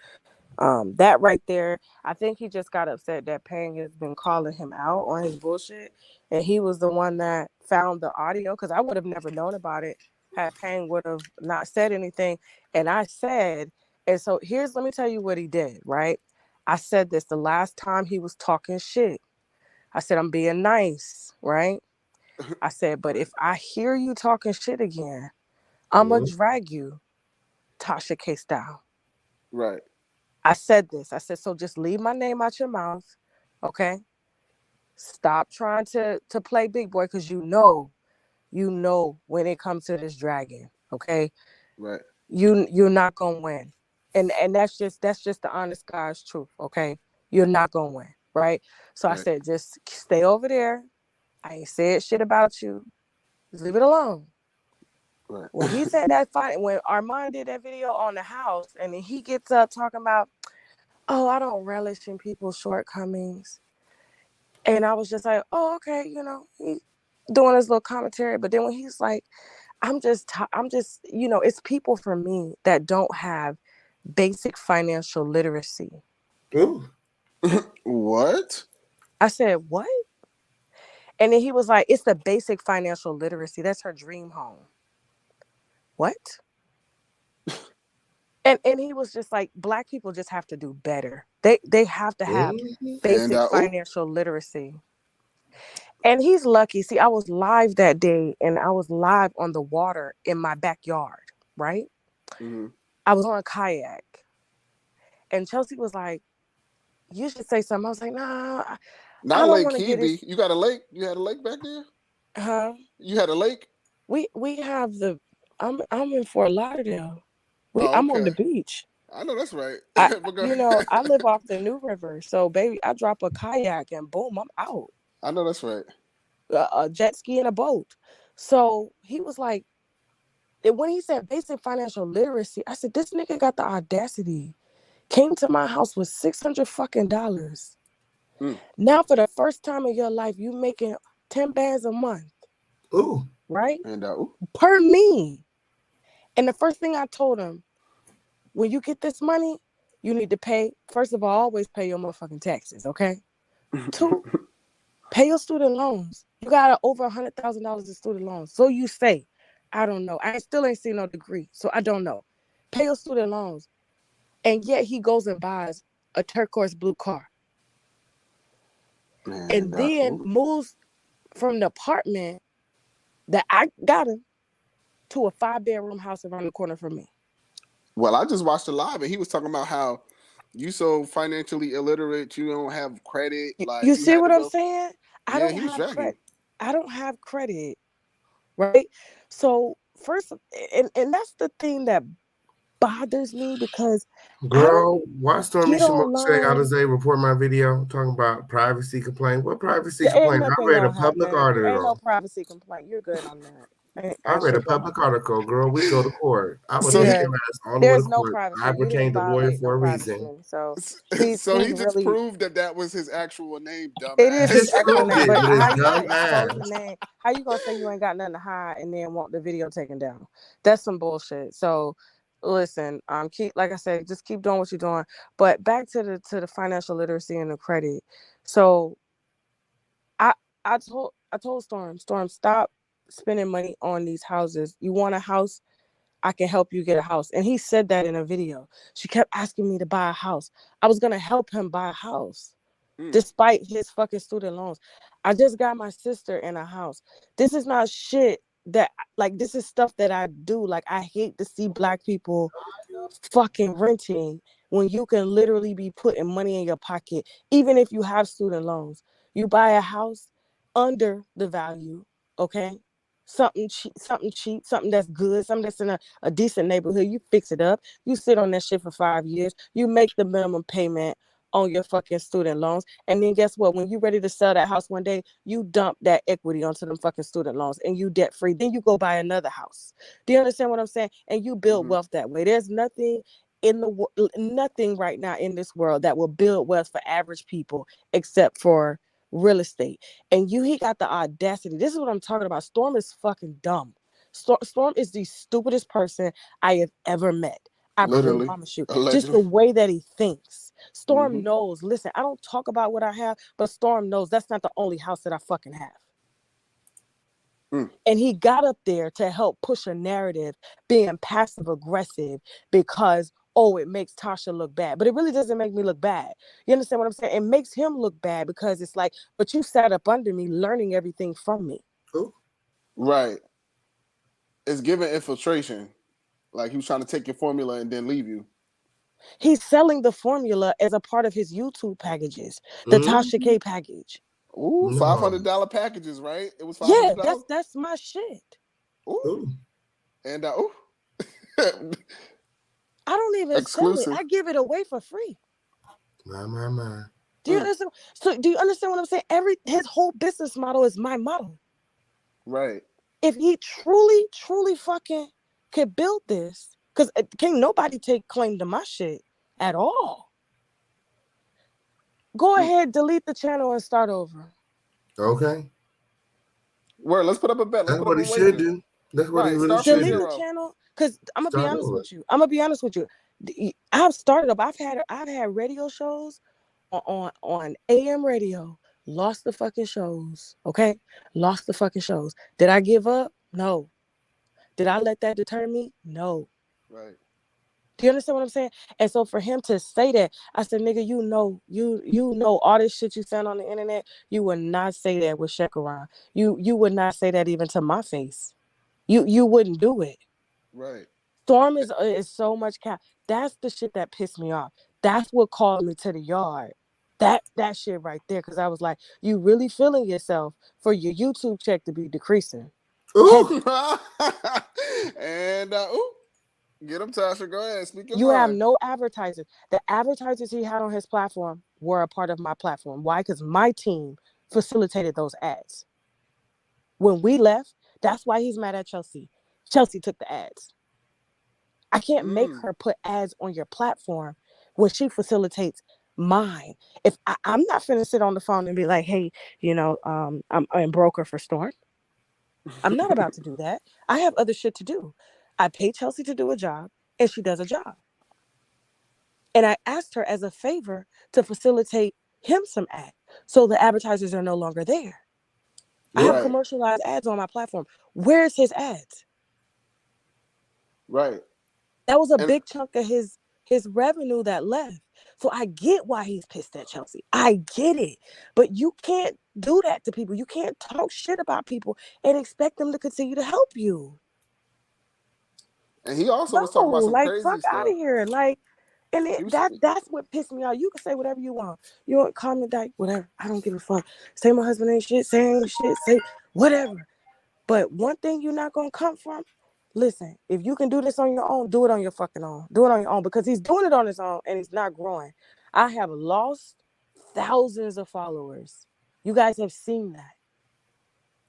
that right there, I think he just got upset that Pang has been calling him out on his bullshit. And he was the one that found the audio because I would have never known about it had Pang would have not said anything. And I said, and so let me tell you what he did, right? I said this the last time he was talking shit. I said, I'm being nice, right? I said, but Right. if I hear you talking shit again, I'm going to drag you, Tasha K style. Right. I said this. I said, so just leave my name out your mouth, okay? Stop trying to play big boy because you know when it comes to this dragon, okay? Right. You're not gonna win. And that's just the honest God's truth, okay? You're not gonna win, right? So I Right. said, just stay over there. I ain't said shit about you. Just leave it alone. Right. When he said that fight, when Armand did that video on the house, and then he gets up talking about, oh, I don't relish in people's shortcomings. And I was just like, oh, okay, he's doing his little commentary. But then when he's like, it's people for me that don't have basic financial literacy. Ooh. What? I said, what? And then he was like, it's the basic financial literacy. That's her dream home. What? And he was just like, black people just have to do better. They have to have Mhm. And basic financial literacy. And he's lucky. See, I was live that day and I was live on the water in my backyard, right? mm-hmm. I was on a kayak. And Chelsea was like, you should say something. I was like, nah, I Not don't Lake want to get Kibi. this. You got a lake? You had a lake back there? Huh? You had a lake? We have the. I'm in Fort Lauderdale. Oh, I'm on okay. the beach. I know that's right. But go I live off the New River, so baby, I drop a kayak and boom, I'm out. I know that's right. A jet ski and a boat. So he was like, and when he said basic financial literacy, I said, this nigga got the audacity. Came to my house with $600 fucking dollars. Mm. Now, for the first time in your life, you making 10 bands a month. Ooh. Right? And Per me. And the first thing I told him, when you get this money, you need to pay. First of all, always pay your motherfucking taxes, okay? 2, pay your student loans. You got over $100,000 in student loans. So you say, I don't know. I still ain't seen no degree, so I don't know. Pay your student loans. And yet he goes and buys a turquoise blue car. And then moves from the apartment that I got him to a 5-bedroom house around the corner from me. Well, I just watched it live, and he was talking about how you so financially illiterate, you don't have credit. Like you you see had what to I'm go. saying? I Yeah, don't he was have dragging. credit. I don't have credit, right? So first, and that's the thing that bothers me because Girl, why Stormy get Shimoshe online. Alizé report my video talking about privacy complaint? What privacy There ain't complaint? I nothing read a gonna public happen. There ain't no article. privacy complaint. You're good on that. I Ain't read a shit gonna public happen. article, girl. We go to court. I will So take he, Yeah, your ass all the way to there's no court. I privacy. You didn't became the lawyer violate no for a privacy. reason. So so he he's just really. proved that was his actual name, It is I dumbass. his just actual proved name, it but with his how you dumb gonna expose the ass. name? How you gonna say you ain't got nothing to hide and then want the video taken down? That's some bullshit. So, listen, keep like I said, just keep doing what you're doing. But back to the financial literacy and the credit. So, I I told Storm, stop spending money on these houses. You want a house? I can help you get a house. And he said that in a video. She kept asking me to buy a house. I was gonna help him buy a house despite his fucking student loans. I just got my sister in a house. This is not shit that like this is stuff that I do. Like I hate to see black people fucking renting when you can literally be putting money in your pocket, even if you have student loans. You buy a house under the value, okay? Something cheap, something that's good, something that's in a decent neighborhood. You fix it up. You sit on that shit for 5 years. You make the minimum payment on your fucking student loans. And then guess what? When you're ready to sell that house one day, you dump that equity onto them fucking student loans and you debt free. Then you go buy another house. Do you understand what I'm saying? And you build wealth that way. There's nothing nothing right now in this world that will build wealth for average people except for real estate. And he got the audacity. This is what I'm talking about. Storm is fucking dumb. Storm is the stupidest person I have ever met. I Literally, promise you. Just allegedly. the way that he thinks. Storm knows. Listen, I don't talk about what I have, but Storm knows that's not the only house that I fucking have. And he got up there to help push a narrative being passive aggressive because, oh, it makes Tasha look bad. But it really doesn't make me look bad. You understand what I'm saying? It makes him look bad because it's like, but you sat up under me learning everything from me. Right. It's giving infiltration. Like he was trying to take your formula and then leave you. He's selling the formula as a part of his YouTube packages, the Tasha K package. Ooh, $500 packages, right? It was $500. Yeah, that's my shit. Ooh. And I don't even exclusive. sell it. I give it away for free. My. Do you understand? So do you understand what I'm saying? His whole business model is my model. Right. If he truly fucking could build this, because can't nobody take claim to my shit at all. Go ahead, delete the channel and start over. Okay. Word, let's put up a bet. That's what he should do. That's what he really should do. Delete the channel, because I'm gonna be honest with you. I've started up. I've had radio shows on AM radio. Lost the fucking shows. Okay, lost the fucking shows. Did I give up? No. Did I let that deter me? No. Right. Do you understand what I'm saying? And so for him to say that, I said, nigga, you know all this shit you found on the internet, you would not say that with Shekaran. You would not say that even to my face. You wouldn't do it. Right. Storm is so much cap. That's the shit that pissed me off. That's what called me to the yard. That shit right there, because I was like, you really feeling yourself for your YouTube check to be decreasing. Ooh. And get him, Tasha. Go ahead, speak your You have mind. no advertisers. The advertisers he had on his platform were a part of my platform. Why? Because my team facilitated those ads. When we left, that's why he's mad at Chelsea. Chelsea took the ads. I can't make her put ads on your platform when she facilitates mine. If I'm not finna sit on the phone and be like, hey, I'm a broker for Storm. I'm not about to do that. I have other shit to do. I pay Chelsea to do a job, and she does a job. And I asked her as a favor to facilitate him some ads, so the advertisers are no longer there. I have commercialized ads on my platform. Where's his ads? Right. That was a big chunk of his revenue that left. So I get why he's pissed at Chelsea. I get it. But you can't do that to people. You can't talk shit about people and expect them to continue to help you. And he also was talking about some crazy fuck stuff. out of here. And that's what pissed me off. You can say whatever you want. You want comment that, whatever. I don't give a fuck. Say my husband ain't shit, saying shit, say whatever. But one thing you're not gonna come from, listen, if you can do this on your own, do it on your fucking own. Do it on your own, because he's doing it on his own and he's not growing. I have lost thousands of followers. You guys have seen that.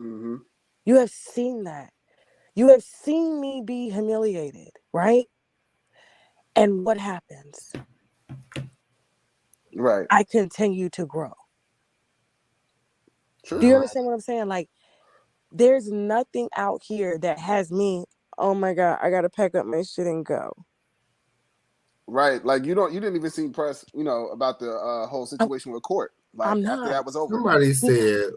Mm-hmm. You have seen that. You have seen me be humiliated, right? And what happens? Right. I continue to grow. True. Do you understand what I'm saying? Like, there's nothing out here that has me, oh my God, I gotta pack up my shit and go. Right. Like you didn't even see press, about the whole situation with court. Like after that was over. Somebody said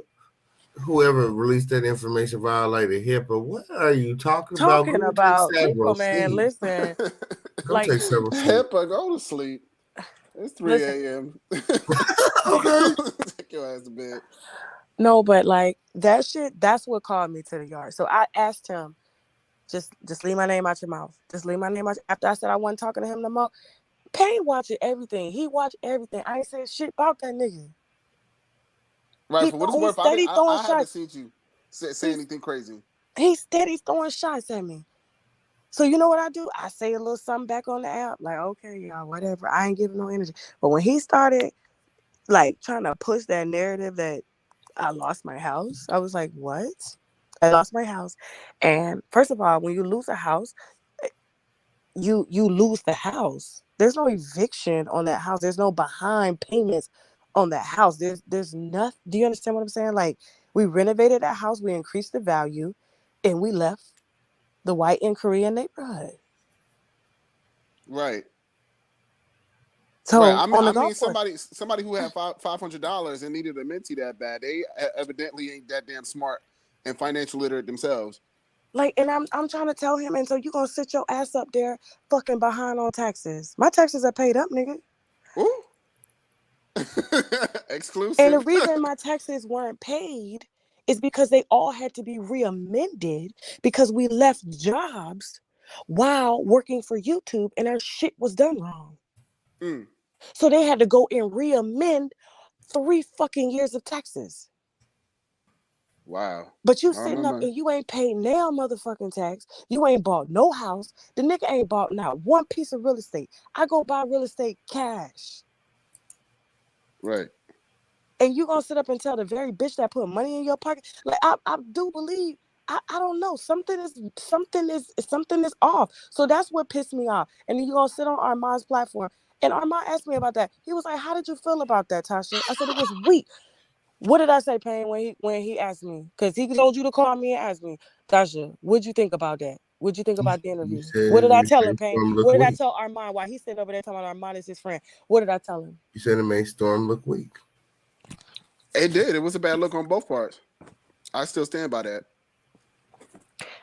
whoever released that information violated HIPAA. What are you talking about? Talking about people, man. Listen. Go take several sleep. HIPAA, go to sleep. It's 3 a.m. Okay. Take your ass to bed. No, but like that shit, that's what called me to the yard. So I asked him, just leave my name out your mouth. Just leave my name out. After I said I wasn't talking to him no more, Payne watching everything. He watched everything. I ain't said shit about that nigga. Right, for what it's worth, I haven't seen you say anything crazy. He's steady throwing shots at me. So you know what I do? I say a little something back on the app, like, okay, y'all, whatever. I ain't giving no energy. But when he started like trying to push that narrative that I lost my house, I was like, what? I lost my house. And first of all, when you lose a house, you lose the house. There's no eviction on that house. There's no behind payments on that house. There's nothing. Do you understand what I'm saying? Like, we renovated that house, we increased the value, and we left the white and Korean neighborhood. Right. So right. I mean somebody who had $500 and needed a mentee that bad, they evidently ain't that damn smart and financial literate themselves. Like, and I'm trying to tell him, and so you gonna sit your ass up there fucking behind on taxes. My taxes are paid up, nigga. Ooh. Exclusive. And the reason my taxes weren't paid is because they all had to be re-amended because we left jobs while working for YouTube and our shit was done wrong. So they had to go and re-amend 3 fucking years of taxes. Wow. But you sitting up and you ain't paid now motherfucking tax. You ain't bought no house. The nigga ain't bought not one piece of real estate. I go buy real estate cash. Right. And you gonna sit up and tell the very bitch that put money in your pocket? Like, I do believe, I don't know, something is off. So that's what pissed me off. And then you gonna sit on Armand's platform. And Armand asked me about that. He was like, how did you feel about that, Tasha? I said, it was weak. What did I say, Payne, when he asked me? Because he told you to call me and ask me, Tasha, what'd you think about that? What'd you think about the interview? What did I tell him, Payne? What did I tell Armand while he's sitting over there talking about Armand is his friend? What did I tell him? You said it made Storm look weak. It did. It was a bad look on both parts. I still stand by that.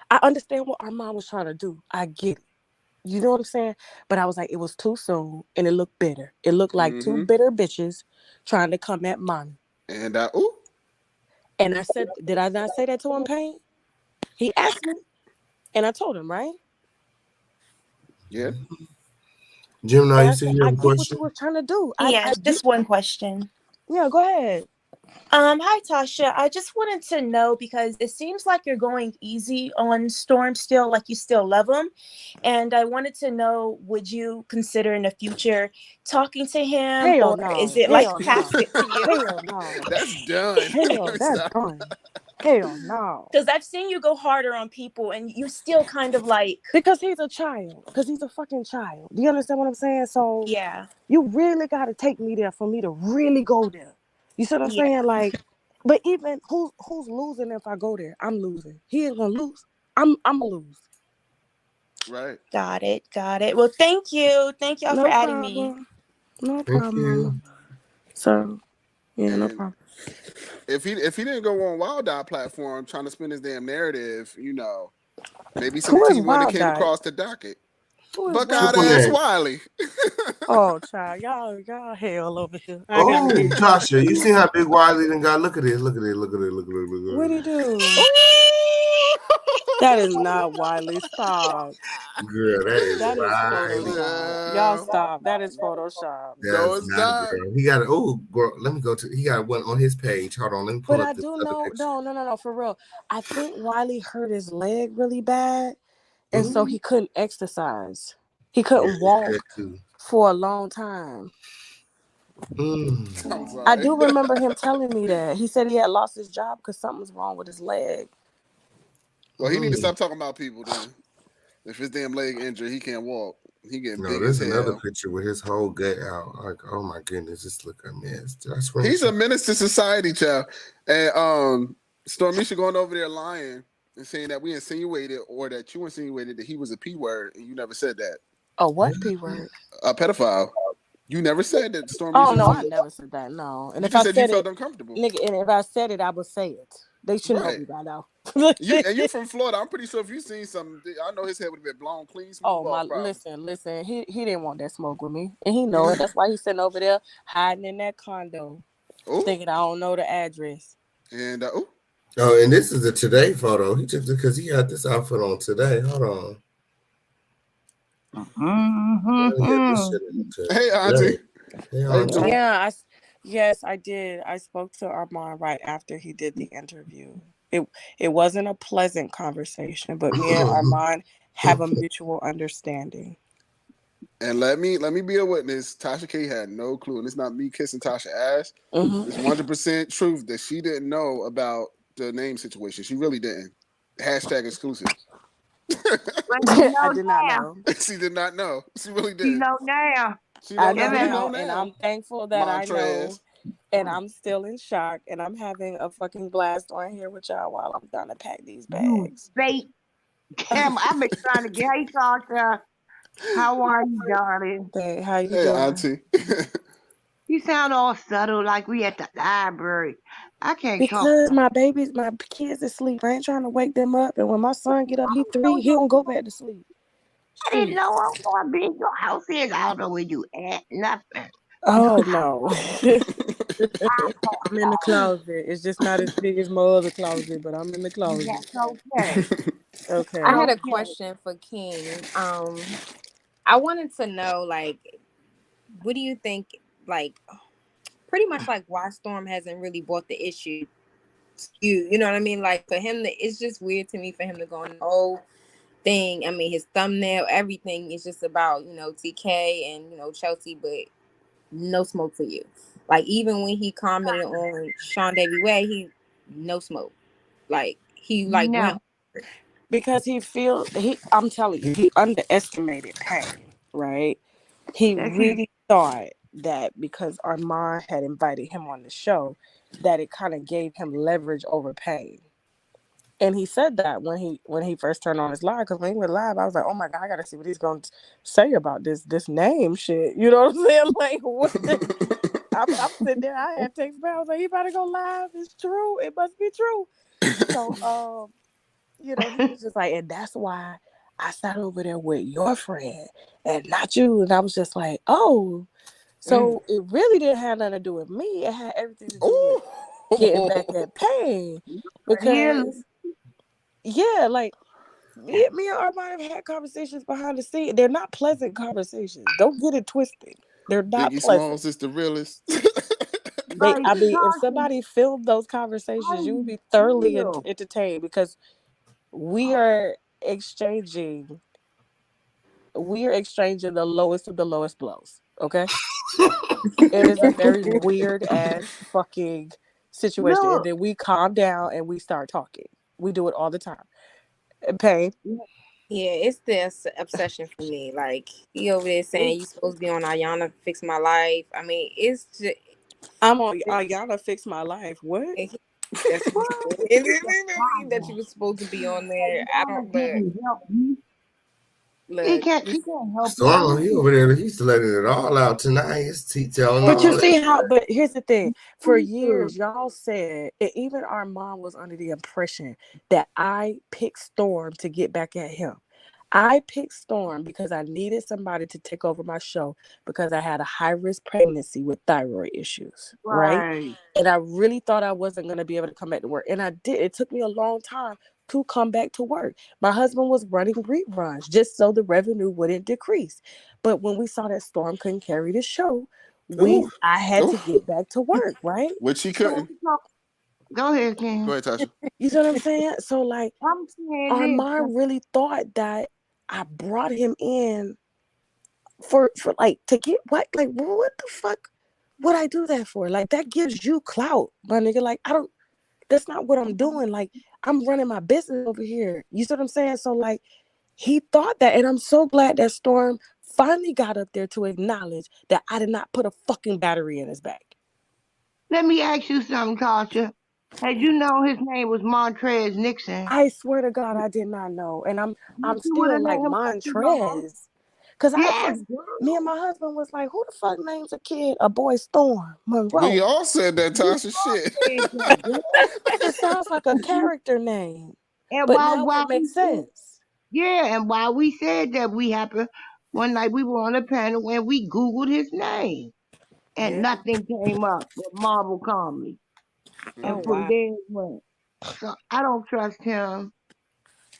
I understand what Armand was trying to do. I get it. You know what I'm saying? But I was like, it was too soon and it looked bitter. It looked like two bitter bitches trying to come at Monty. And And I said, did I not say that to him, Payne? He asked me. And I told him, right? Yeah. Jim, now you said you have a question? What you were trying to do. Just one question. Yeah, go ahead. Hi Tasha. I just wanted to know because it seems like you're going easy on Storm still, like you still love him. And I wanted to know, would you consider in the future talking to him, Hell or is no. it like Hell no. past it to you? Hell no. That's done. Hell, that's done. Hell no. Because I've seen you go harder on people and you still kind of like. Because he's a child. Because he's a fucking child. Do you understand what I'm saying? So Yeah. you really got to take me there for me to really go there. You see what I'm Yeah. saying? Like, but even who's losing if I go there? I'm losing. He ain't gonna lose. I'm gonna lose. Right. Got it. Well, thank you. Thank y'all for No adding me. problem. No Thank problem, you. mama. So yeah, no And problem. if he didn't go on Wild Eye platform trying to spin his damn narrative, maybe some Who is tea wouldn't have Wild came Eye? across the docket. Who is Buckeyed Wild ass Eye? Wiley. Oh, child, y'all hell over here. I gotta Oh, hear. Tasha, you see how big Wiley done got? Look at this. Look at it. Look at it. Look at it. Look at it. What'd he do? That is not Wiley. Stop. Girl, that is That is Wiley. Photoshop. Y'all Yeah. stop. That is Photoshop. No, That's it's not, not. girl. He got girl. Let me go to. He got one on his page. Hold on. Let me pull But up I this do other know, picture. no, for real. I think Wiley hurt his leg really bad, and so Mm-hmm. he couldn't exercise. He couldn't walk That too. for a long time. I'm Mm. I sorry. do remember him telling me that. He said he had lost his job because something was wrong with his leg. Well, he need to Mm. stop talking about people then. If his damn leg injured, he can't walk. He getting No, big as there's another hell. picture with his whole gut out. Like, oh my goodness, this look a mess. Did I He's a screenshot? menace to society, child. And Stormisha going over there lying and saying that we insinuated or that you insinuated that he was a P word and you never said that. Oh, what P word? A pedophile. You never said that, Oh Stormisha. no, I never said that. No, and You if just I said you said felt it, uncomfortable. nigga, and if I said it, I would say it. They should know Right. me by now. You're from Florida. I'm pretty sure if you seen something, I know his head would have been blown clean smooth Oh my, off probably. listen. He didn't want that smoke with me, and he know it. That's why he's sitting over there hiding in that condo, Ooh. thinking I don't know the address. And Oh, and this is a today photo. He took it because he had this outfit on today. Hold on. Let me get this shit into hey, Auntie. Hey, How you Auntie. doing? Yeah, yes, I did. I spoke to Armand right after he did the interview. It wasn't a pleasant conversation, but me and Armand have a mutual understanding. And let me be a witness. Tasha K had no clue, and it's not me kissing Tasha ass. Mm-hmm. It's 100% truth that she didn't know about the name situation. She really didn't. Hashtag exclusive. I did not know. She did not know. She really did. You know now. I know now, and I'm thankful that I know. And I'm still in shock, and I'm having a fucking blast on here with y'all while I'm trying to pack these bags. Bait. I've been trying to get. Hey, Tasha. How are you, darling? Hey, how you Hey, doing? Auntie. You sound all subtle like we at the library. I can't because talk. my kids asleep. I ain't trying to wake them up. And when my son get up, he 3, he don't go back to sleep. I didn't know I was going to be in your house here. I don't know where you at. Nothing. Oh no. I'm in the closet. It's just not as big as my other closet, but I'm in the closet. That's okay. Okay. I had a question for King. I wanted to know, like, what do you think, like, pretty much like why Storm hasn't really brought the issue to you? You know what I mean? Like, for him, it's just weird to me for him to go on the whole thing. I mean, his thumbnail, everything is just about, TK and, Chelsea, but no smoke for you. Like, even when he commented on Sean Davy Way, he no smoke. Like, he like went because I'm telling you, he underestimated pain, right? He really thought that because Armand had invited him on the show, that it kind of gave him leverage over pain. And he said that when he first turned on his live, because when he went live, I was like, oh my God, I gotta see what he's gonna say about this name shit. You know what I'm saying? Like, what? I'm sitting there, I had text back. I was like, he about to go live. It's true. It must be true. So, he was just like, and that's why I sat over there with your friend and not you. And I was just like, oh, so it really didn't have nothing to do with me. It had everything to do with getting back at pain. Because, like, me and Armand have had conversations behind the scenes. They're not pleasant conversations. Don't get it twisted. They're not Biggie pleasant. Smalls is the realest. Like, I mean, if Tasha, somebody filmed those how conversations, do you would you be thoroughly feel? entertained because we are exchanging the lowest of the lowest blows. Okay, it is a very weird ass fucking situation, and Look, then we calm down and we start talking. We do it all the time. And Pain. Yeah, it's this obsession for me. Like he over there saying you it's supposed to be on Ayana Fix My Life. I mean, it's just I'm on Ayana Fix My Life. What? that's what what? it is that you was supposed to be on there. I Ayana don't didn't help you. look. She can't help you. I Storm, don't he think over there, he's letting it all out tonight. He's telling But you all see that. how, but here's the thing. For either. years, y'all said, and even our mom was under the impression that I picked Storm to get back at him. I picked Storm because I needed somebody to take over my show because I had a high risk pregnancy with thyroid issues, right? Right. And I really thought I wasn't going to be able to come back to work. And I did. It took me a long time to come back to work. My husband was running reruns just so the revenue wouldn't decrease. But when we saw that Storm couldn't carry the show, Ooh, I had to ooh. get back to work, right? Which he So, couldn't. so go ahead, Go Ken. ahead, Tasha. You see what I'm saying? So like I'm saying our this. mom really thought that I brought him in for like to get what the fuck would I do that for? Like that gives you clout, my nigga. Like that's not what I'm doing. Like I'm running my business over here. You see what I'm saying? So like he thought that, and I'm so glad that Storm finally got up there to acknowledge that I did not put a fucking battery in his back. Let me ask you something, Tasha. Had you known his name was Montrez Nixon, I swear to God, I did not know, and I'm you would still have let like him come to your house? Montrez, because I Yes, first me and girl. my husband was like, who the fuck names a kid a boy Storm We Monroe? all said that, You Tasha. Shit. said that, girl. It sounds like a character name, And but now it we makes said, sense. yeah, and while we said that we happened, one night we were on a panel and we Googled his name and Yeah. nothing came up but Marvel Comedy. Oh And Mhm. from wow, there it went. So I don't trust him.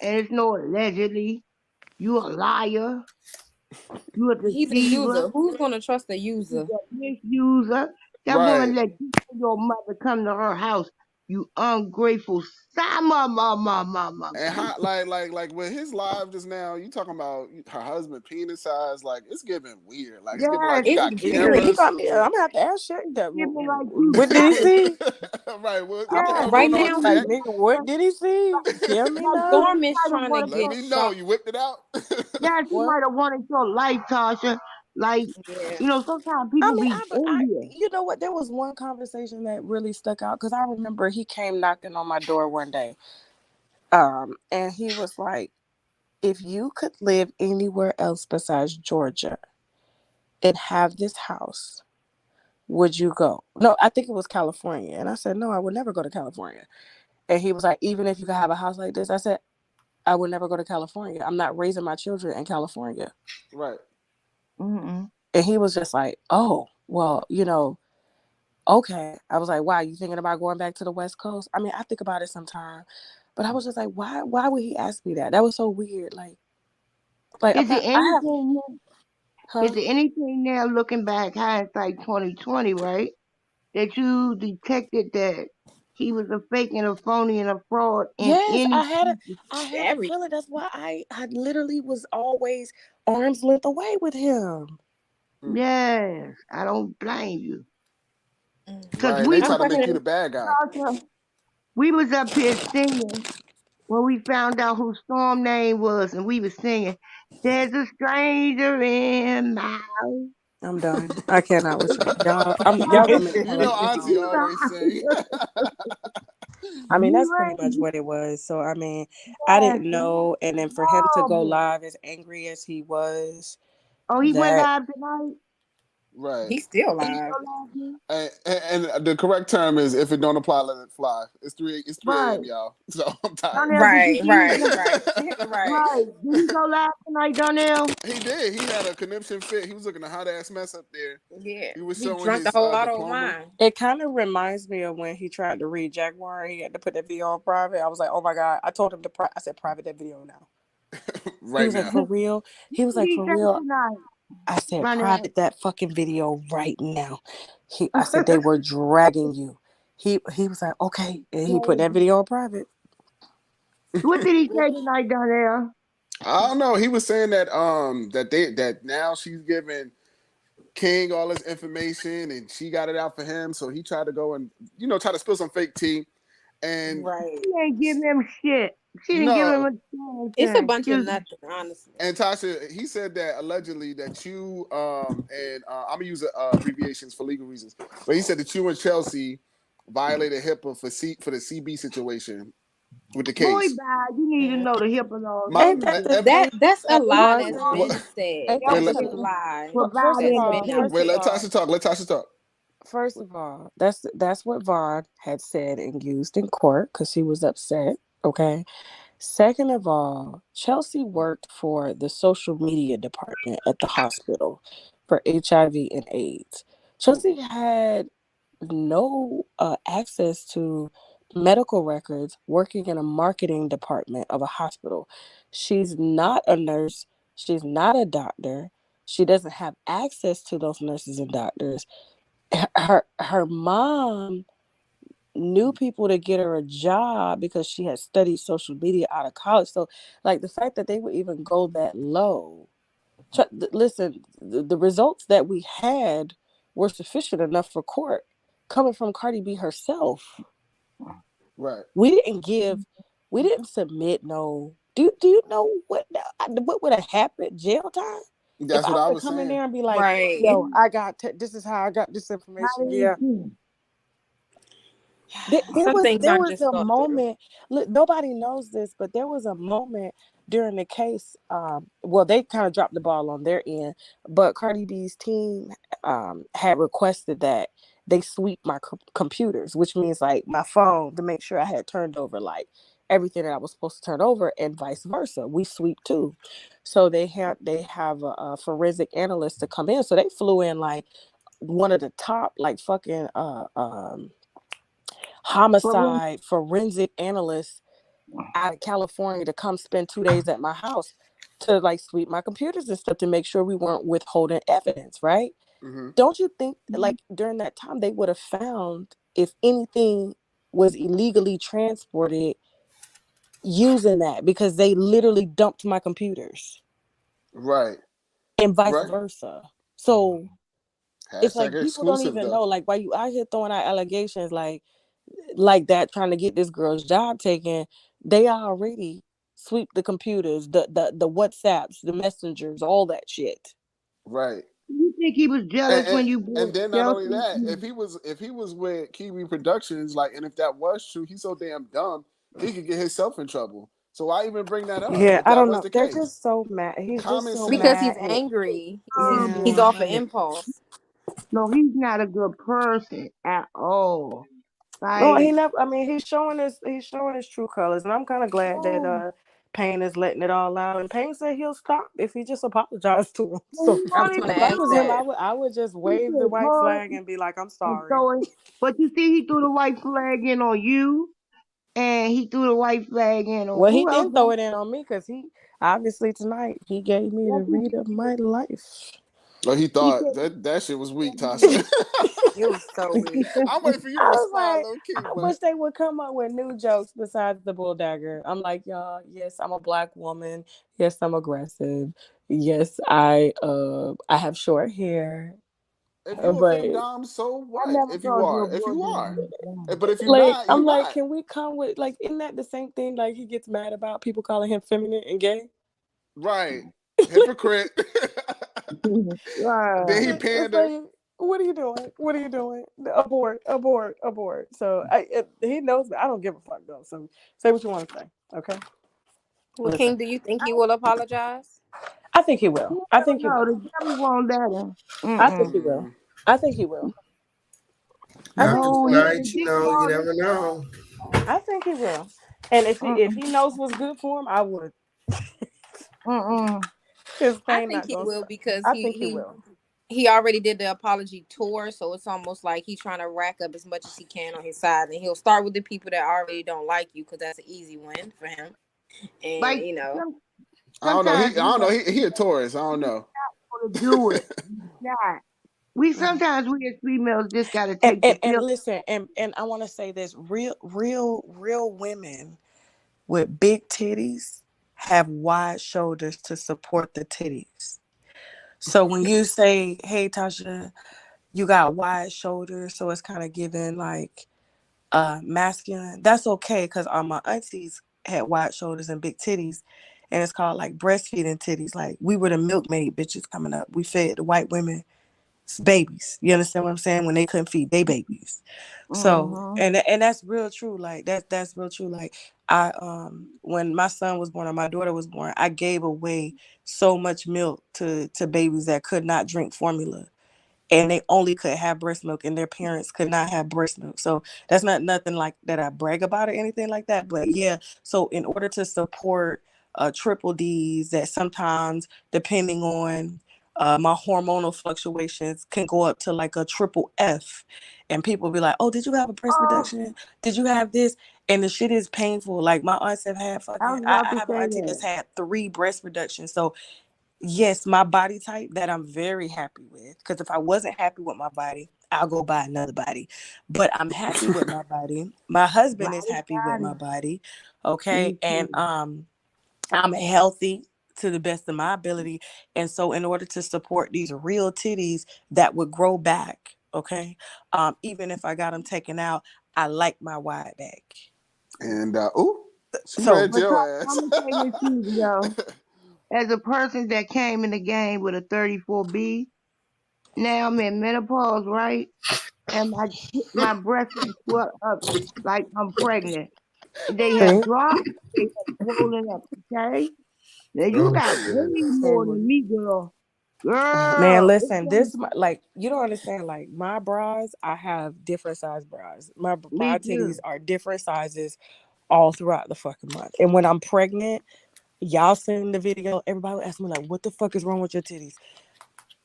And it's no allegedly. You a liar. You a he's a deceiver. user. Who's gonna trust a You user? a misuser. That woman Right. let you and your mother come to her house. You ungrateful son. Ma. And how, like with his live just now, you talking about her husband penis size? Like it's giving weird. Like it's giving Yes, like you It's got He very cameras. got me. I'm gonna have to ask Shaq that. give me like you What did he got see? Right. What the yes, hell right going you on, now. Like Shaq? nigga, what did he see? Tell me like now. Storm you is might have trying to wanted Let get your me know. shot. You whipped it out. yes, you What? might have wanted your life, Tasha. Like, Yeah, sometimes I people mean, be envious. you know what? There was one conversation that really stuck out because I remember he came knocking on my door one day, and he was like, "If you could live anywhere else besides Georgia and have this house, would you go?" No, I think it was California, and I said, "No, I would never go to California." And he was like, "Even if you could have a house like this," I said, "I would never go to California. I'm not raising my children in California." Right. Mm-mm. And he was just like, "Oh, well, okay." I was like, "Wow, you thinking about going back to the West Coast?" I mean, I think about it sometimes, but I was just like, why would he ask me that? That was so weird. Like I'm Is there not. I have, anything? Is huh? there anything now looking back, hindsight 2020, right? That you detected that he was a fake and a phony and a fraud in Yes, any? I had a very. feeling. That's why I literally was always arm's length away with him. Mm. Yes, I don't blame you. Cause Right. And we they I'm try to was make thinking, you the here, bad guy. Tasha, we was up here singing when we found out who Storm name was, and we was singing, "There's a stranger in my house." I'm done. I cannot with y'all. Y'all gonna make me You fall know, asleep on Auntie me. always sing. I mean, You that's pretty much ready? what it was. So, I mean, I Yes, didn't it was know. And then for him to go horrible. live as angry as he was, Oh, he went that live tonight. Right. He's still He alive. still laughing. And the correct term is if it don't apply, let it fly. It's 3 Right. a.m. y'all. So I'm tired. Donnell, did you Right, see right, him? right, right. Right. Did he go live tonight, Donnell? He did. He had a conniption fit. He was looking a hot ass mess up there. Yeah, He was he showing drank the his whole bottle of diploma. wine. it kind of reminds me of when he tried to read Jaguar. He had to put that video on private. I was like, oh my God. I told him I said, private that video now. He Right was like, now. for real? He was What did like, he for say real? tonight? I said, Run it. private that fucking video right now. I said they were dragging you. He was like, okay, and he put that video on private. What did he say tonight, Donnell? I don't know. He was saying that that now she's giving King all his information and she got it out for him. So he tried to go and try to spill some fake tea. And Right. She ain't give him shit. She didn't give him a chance. It's a bunch of nothing, honestly. And Tasha, he said that allegedly that you and I'm gonna use abbreviations for legal reasons, but he said that you and Chelsea violated HIPAA for the CB situation with the case. Boy, bad. You need to know the HIPAA laws. That's a lie that's Well, been said. ain't That's that a the truth? lie. First of all, Wait, let Tasha talk. Let Tasha talk. First of all, that's what Vaughn had said and used in court because she was upset. Okay. Second of all, Chelsea worked for the social media department at the hospital for HIV and AIDS. Chelsea had no access to medical records working in a marketing department of a hospital. She's not a nurse. She's not a doctor. She doesn't have access to those nurses and doctors. Her mom knew people to get her a job because she had studied social media out of college. So, like, the fact that they would even go that low. Listen, the results that we had were sufficient enough for court coming from Cardi B herself. Right. We didn't submit no. Do you know what would have happened? Jail time? That's if what I I was come in saying. there and be like, Right. yo, this is how I got this information. Yeah. There was a moment. Look, nobody knows this, but there was a moment during the case. Well, they kind of dropped the ball on their end, but Cardi B's team had requested that they sweep my computers, which means like my phone, to make sure I had turned over like everything that I was supposed to turn over, and vice versa. We sweep too. So they have a forensic analyst to come in. So they flew in like one of the top like fucking homicide forensic analysts out of California to come spend 2 days at my house to like sweep my computers and stuff to make sure we weren't withholding evidence, right? Mm-hmm. Don't you think like during that time they would have found if anything was illegally transported using that, because they literally dumped my computers. Right. And vice versa. So it's like people don't even though. know, like, why you out here throwing out allegations like that, trying to get this girl's job taken. They already sweep the computers, the WhatsApps, the messengers, all that shit. Right. You think he was jealous when you bought? And then not only that, if he was with Kiwi Productions, like, and if that was true, he's so damn dumb, he could get himself in trouble. So why even bring that up? Yeah, I don't know. The They're case? just so mad. He's just so because mad. he's angry. Yeah. He's off of impulse. No, he's not a good person at all. No, Like, he never. I mean, he's showing his true colors, and I'm kind of glad that Payne is letting it all out. And Payne said he'll stop if he just apologized to him. So if I was him, I would just wave the white flag and be like, I'm sorry. But you see, he threw the white flag in on you, and he threw the white flag in on. Well, he who else? didn't throw it in on me because he obviously tonight he gave me the read of my life. Oh, he thought that shit was weak, Tasha. It was so weak. I'm waiting for you to respond, low key. I wish they would come up with new jokes besides the bull dagger. I'm like, y'all, yes, I'm a black woman. Yes, I'm aggressive. Yes, I have short hair. If you a femdom, so what? If you are. But if you're like, not, I'm like, can we come with like, isn't that the same thing? Like he gets mad about people calling him feminine and gay. Right. Hypocrite. Right. Then he pandered. Like, what are you doing? What are you doing? Abort. So he knows me. I don't give a fuck though. So say what you want to say. Okay. Well, King, do you think he will apologize? I think he will. I think he will. The devil won't let him. I think he will. I think he will. You never know. I think he will. And if he knows what's good for him, I would. I think he will because he already did the apology tour, so it's almost like he's trying to rack up as much as he can on his side, and he'll start with the people that already don't like you because that's an easy win for him. And like, you know, I don't know. He a Taurus. I don't know. to do it. Not. We sometimes we as females just gotta take the pill. And listen, and I want to say this: real women with big titties have wide shoulders to support the titties. So when you say, "Hey, Tasha, you got wide shoulders," so it's kind of giving like masculine. That's okay because all my aunties had wide shoulders and big titties, and it's called like breastfeeding titties. Like we were the milkmaid bitches coming up. We fed the white women babies. You understand what I'm saying? When they couldn't feed their babies. So and that's real true. Like that's real true. Like I when my son was born or my daughter was born, I gave away so much milk to babies that could not drink formula, and they only could have breast milk and their parents could not have breast milk. So that's not nothing like that I brag about or anything like that. But yeah, so in order to support triple D's that sometimes depending on my hormonal fluctuations can go up to like a triple F, and people be like, oh, did you have a breast reduction? Did you have this? And the shit is painful. Like my aunts have had I fucking was I about to have an say auntie that. that's had 3 breast reductions. So yes, my body type that I'm very happy with. Because if I wasn't happy with my body, I'll go buy another body. But I'm happy with my body. My husband is happy with my body. Okay. Me And too. I'm healthy to the best of my ability. And so in order to support these real titties that would grow back, okay, even if I got them taken out, I like my wide back. And she So read But your ass. I'm gonna say this to you, though. As a person that came in the game with a 34B, now I'm in menopause, right? And my breasts have swelled up like I'm pregnant. They have see, dropped. They have swollen up. Okay. Now you Oh got shit. way more than me, girl. man, Girl, it's listen, gonna, like you don't understand. Like my bras, I have different size bras. My me titties too. are different sizes all throughout the fucking month. And when I'm pregnant, y'all send the video. Everybody will ask me like, "What the fuck is wrong with your titties?"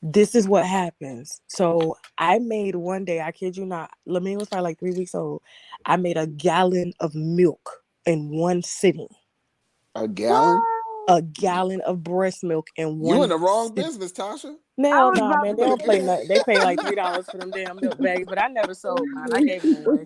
This is what happens. So I made one day. I kid you not. Lamine was probably like 3 weeks old. I made a gallon of milk in one sitting. A gallon? What? A gallon of breast milk in You in one the wrong sitting. business, Tasha. I Hell was no, about man. to They don't play say nothing. They pay like $3 for them damn milk bags, but I never sold mine. I gave them away.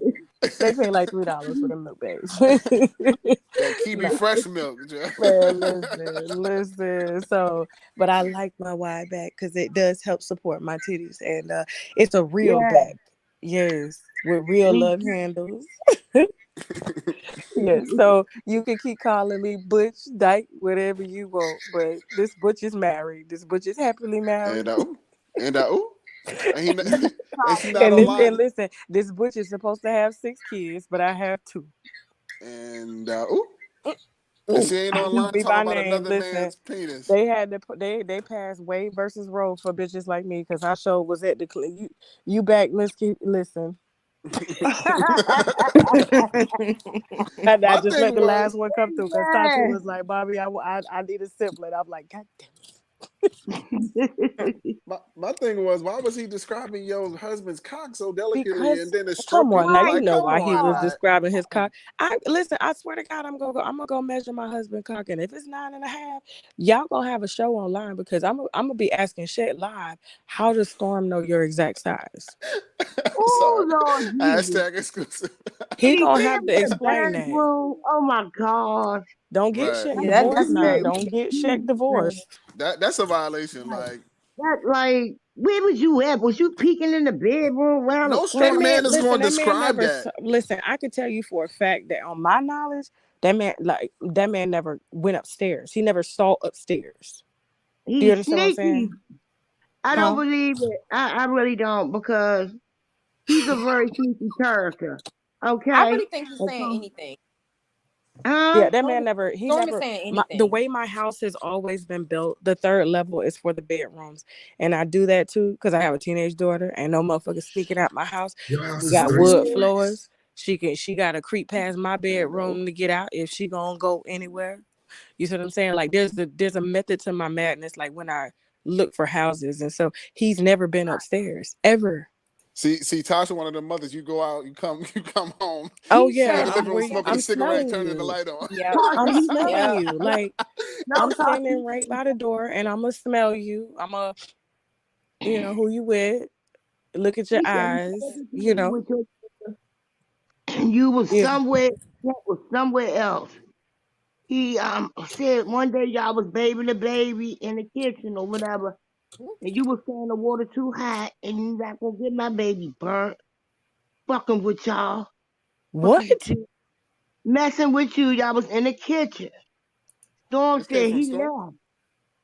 They pay like $3 for them milk bags. That Kiwi Nah, fresh milk. man, listen. So, but I like my wide back because it does help support my titties, and it's a real yeah, back. Yes, with real me love handles. Yes, so you can keep calling me Butch, Dyke, whatever you want, but this Butch is married. This Butch is happly married. and ooh. And, he, too. and she not And online. listen, this Butch is supposed to have 6 kids, but I have 2. And ooh. And Ooh, she ain't I just online be talking my about name. another Listen, man's penis. they passed Wade versus Roe for bitches like me because I show was at the you back, Miss Keith. Listen, and I My just let thing the was, last one come through because Tati Yeah. was like, Bobby, I need a sibling. I'm like, God damn. my thing was, why was he describing your husband's cock so delicately and Because then it's come stroking on you? now, you Like, know come why he on, was man. describing his cock. I listen. I swear to God, I'm gonna go measure my husband's cock, and if it's 9.5, y'all gonna have a show online because I'm gonna be asking shit live. How does Storm know your exact size? Oh, Sorry. Lord Jesus. Hashtag exclusive. And He he gonna said have to in the explain that. bedroom. Oh my gosh. Don't get Right. Shaq Yeah, divorced that's now. very Don't get Shaq Man, divorced. That's a violation. Like, that like, where was you at? Was you peeking in the bedroom around the no That straight corner? man, man is listen. going to That man describe never. that. Listen, I can tell you for a fact that on my knowledge, that man never went upstairs. He never saw upstairs. You He's understand what I'm sneaky. saying? I don't Huh? believe it. I really don't because he's a very sneaky character. I Okay. really think he's And saying so- anything. Huh? Yeah, that man never. He Storm is never. saying The anything. way my house has always been built, the third level is for the bedrooms, and I do that too because I have a teenage daughter, and no motherfucker sneaking out my house. Your house We is got three wood Okay. stories. floors. She got to creep past my And bedroom to get out if she gonna go anywhere. You see what I'm saying? Like there's a method to my madness. Like when I look for houses, and so he's never been upstairs ever. see, Tasha, one of the mothers. You go out, you come home. Oh He She in yeah, said the living room smoking a I'm cigarette, smelling turning the you. light on. Yep. I'm Tasha, he smelling Yep. you. Like no I'm Tasha. standing right by the door and I'm gonna smell you. who you with, look at your He said he eyes, said you with your you was yeah. somewhere else. He said one day y'all was babying the baby in the kitchen or whatever, and you was saying the water too hot, and you not gonna get my baby burnt. Fucking with y'all, fucking with What? you, messing with you. Y'all was in the kitchen. Storm This came said from he Storm. left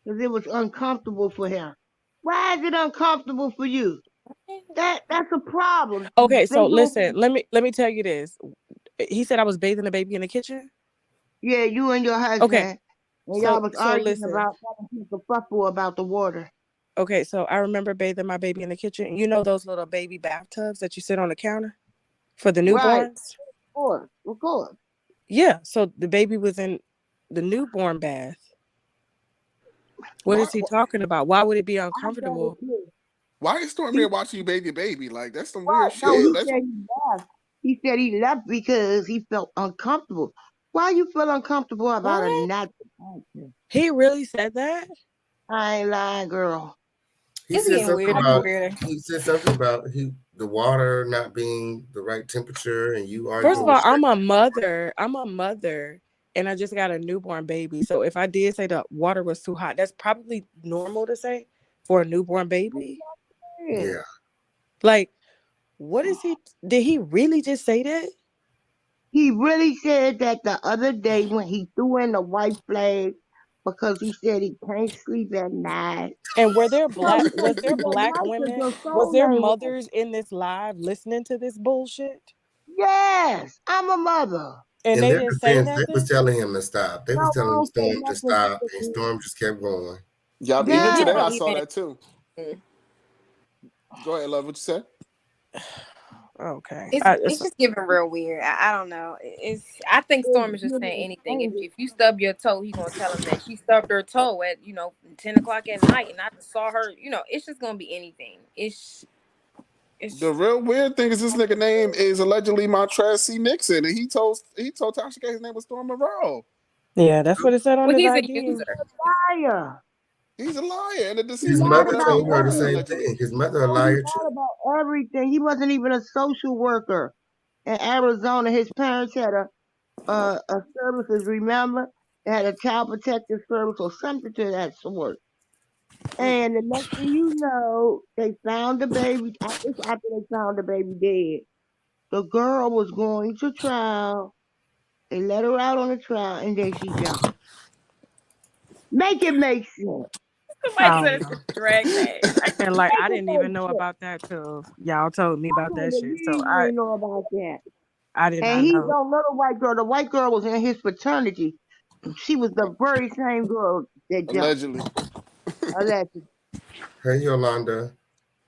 because it was uncomfortable for him. Why is it uncomfortable for you? That's a problem. Okay, so They go, listen, let me tell you this. He said I was bathing the baby in the kitchen. yeah, you and your Okay, husband, and so y'all was so arguing listen. about having to fuffle about the water. Okay, so I remember bathing my baby in the kitchen. You know those little baby bathtubs that you sit on the counter for the Right, newborns? of course. Yeah, so the baby was in the newborn bath. What Why? is he talking about? Why would it be I got it uncomfortable? too. Why is Storm He here watching you bathe your baby? Like that's some weird What? No, shit. he That's said he left. He said he left because he felt uncomfortable. Why you feel uncomfortable about a What? natural action? He really said that? I ain't lying, girl. He It's said getting something weirder and about weirder. the water not being the right temperature, and you First arguing of with all, Shay. I'm a mother. I'm a mother, and I just got a newborn baby. So if I did say the water was too hot, that's probably normal to say for a newborn baby. Yeah. Yeah, Like, what is he? Did he really just say that? He really said that the other day when he threw in the white flag because he said he can't sleep at night. And were there No, black? he said Was there your black wife is women? your Was there soulmate wife. mothers in this live listening to this bullshit? Yes, I'm a mother. And in they their didn't say defense, they was nothing. telling him to stop. They No, was I telling don't say Storm to nothing stop, to and you. Storm just kept going. y'all. Yeah, Even he today, Yes. I don't saw even. that too. Mm. Go ahead, love. What you said? Okay. It's just giving real weird. I don't know. I think Storm is just saying anything. If you stub your toe, he gonna tell him that she stubbed her toe at 10 o'clock at night, and I just saw her. It's just gonna be anything. The It's real weird thing is this nigga name is allegedly Montrez C. Nixon, and he told Tasha K his name was Storm Monroe. Yeah, that's what it said on well, his he's a ID. user. Liar. He's a liar and a He His deceiver. lied mother Whatever about he told her the was same everything. allegedly. thing. His mother a No, he liar too. lied about everything. He wasn't even a social worker in Arizona. His parents had a services, remember? They had a child protective service or something to that sort. And the next thing you know, they found the baby. It's after they found the baby dead. The girl was going to trial. They let her out on the trial, and then she jumped. Make it make sense. Somebody I said don't it's know. a drag name. And like Make I it didn't even make know sense. about that till y'all told me I about can't that shit. So believe you ain't know about that. I did And not he know. don't know the white girl. The white girl was in his fraternity. She was the very same girl that jumped. Allegedly. Allegedly. Hey, Yolanda.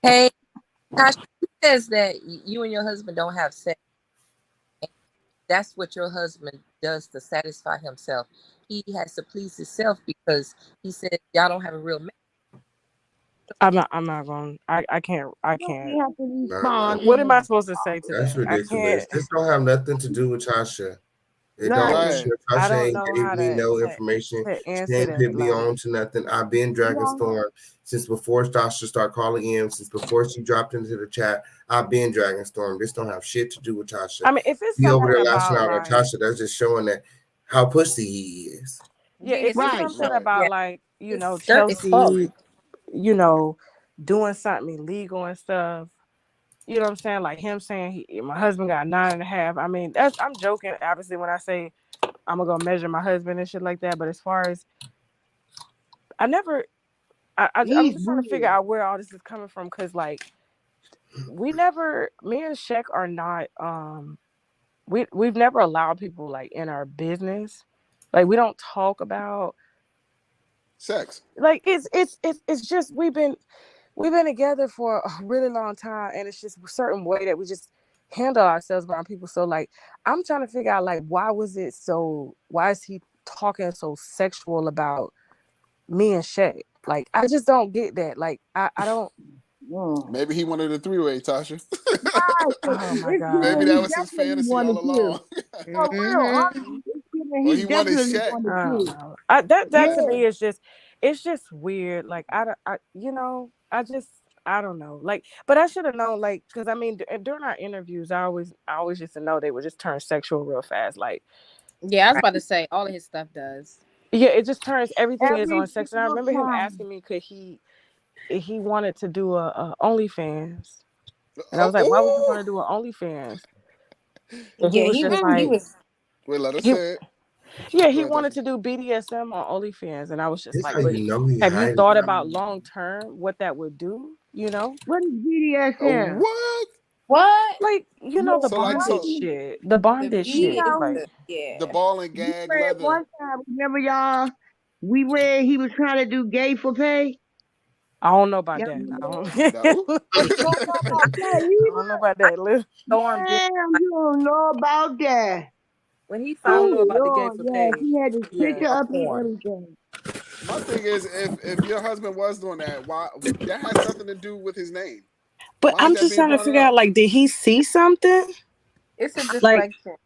Hey, Tasha, he says that you and your husband don't have sex. That's what your husband does to satisfy himself. He has to please himself because he said y'all don't have a real man. I'm not going. I can't. I Don't can't. we have to Nah, respond to What am I him? supposed to say to that's that? I ridiculous. can't. This don't have nothing to do with Tasha. It don't. Nothing. Right. I Tasha don't ain't know gave how me no to information. to She answer ain't that. put me Like, on to nothing. I've been dragging No. Storm since before Tasha started calling in. Since before she dropped into the chat, I've been dragging Storm. This don't have shit to do with Tasha. I mean, if it's He over something there lashing about out on like, Tasha. That's just showing that how pussy he is. yeah, if It's it's Right. something Right. about yeah. like, His skirt is Chelsea, falling. you know, doing something illegal and stuff. You know what I'm saying? Like him saying my husband got 9.5. I mean, I'm joking, obviously, when I say I'm gonna go measure my husband and shit like that. But as far as I never, I'm He's just trying to figure weird. out where all this is coming from because like me and Shaq are not we've never allowed people like in our business. Like we don't talk about Sex. like it's just we've been together for a really long time, and it's just a certain way that we just handle ourselves around people. So like I'm trying to figure out like why is he talking so sexual about me and Shay? Like I just don't get that. Like I don't. Mm. Maybe he wanted a three-way, Tasha. Right. Oh my It's Maybe god. giving that he was his definitely fantasy all wanted to. along. For real, Mm-hmm. honestly, it's giving Or he he wanted definitely Shaq. wanted I don't to. know. That Yeah. to me is just it's just weird. Like I don't I you know I just I don't know. Like, but I should have known, like, because I mean, during our interviews, I always used to know they would just turn sexual real fast. Like, Yeah, I was about to say all of his stuff does. yeah, it just turns everything is Every on sex. And I single remember him time. asking me, could he wanted to do a OnlyFans, and I was like, why would you Oh, want to do an OnlyFans? And he Yeah, was just he like, was. wait, let us he, say it. yeah, Go he ahead, wanted Tasha. to do BDSM on OnlyFans, and I was just This like, how but you know he have you hiding. thought about long term what that would do? You know, What is BDSM? What? What? like Yeah, the So like bondage so shit, the The bondage you shit, V is know, like. the the yeah. ball and we gag read leather. one time. Remember, y'all? We read he was trying to do gay for pay. I don't know about Y'all that. I remember don't. that? No. You don't know about that I either? don't know about that. Storm did Damn, you don't know about that. when he I don't found know Oh about the gay Lord, for yes, pay. he had his Yeah. picture a up and porn. everything. My thing is, if your husband was doing that, why that has nothing to do with his name? But Why is I'm that just being trying to brought figure out, up? like, did he see something? It's a Like, deflection.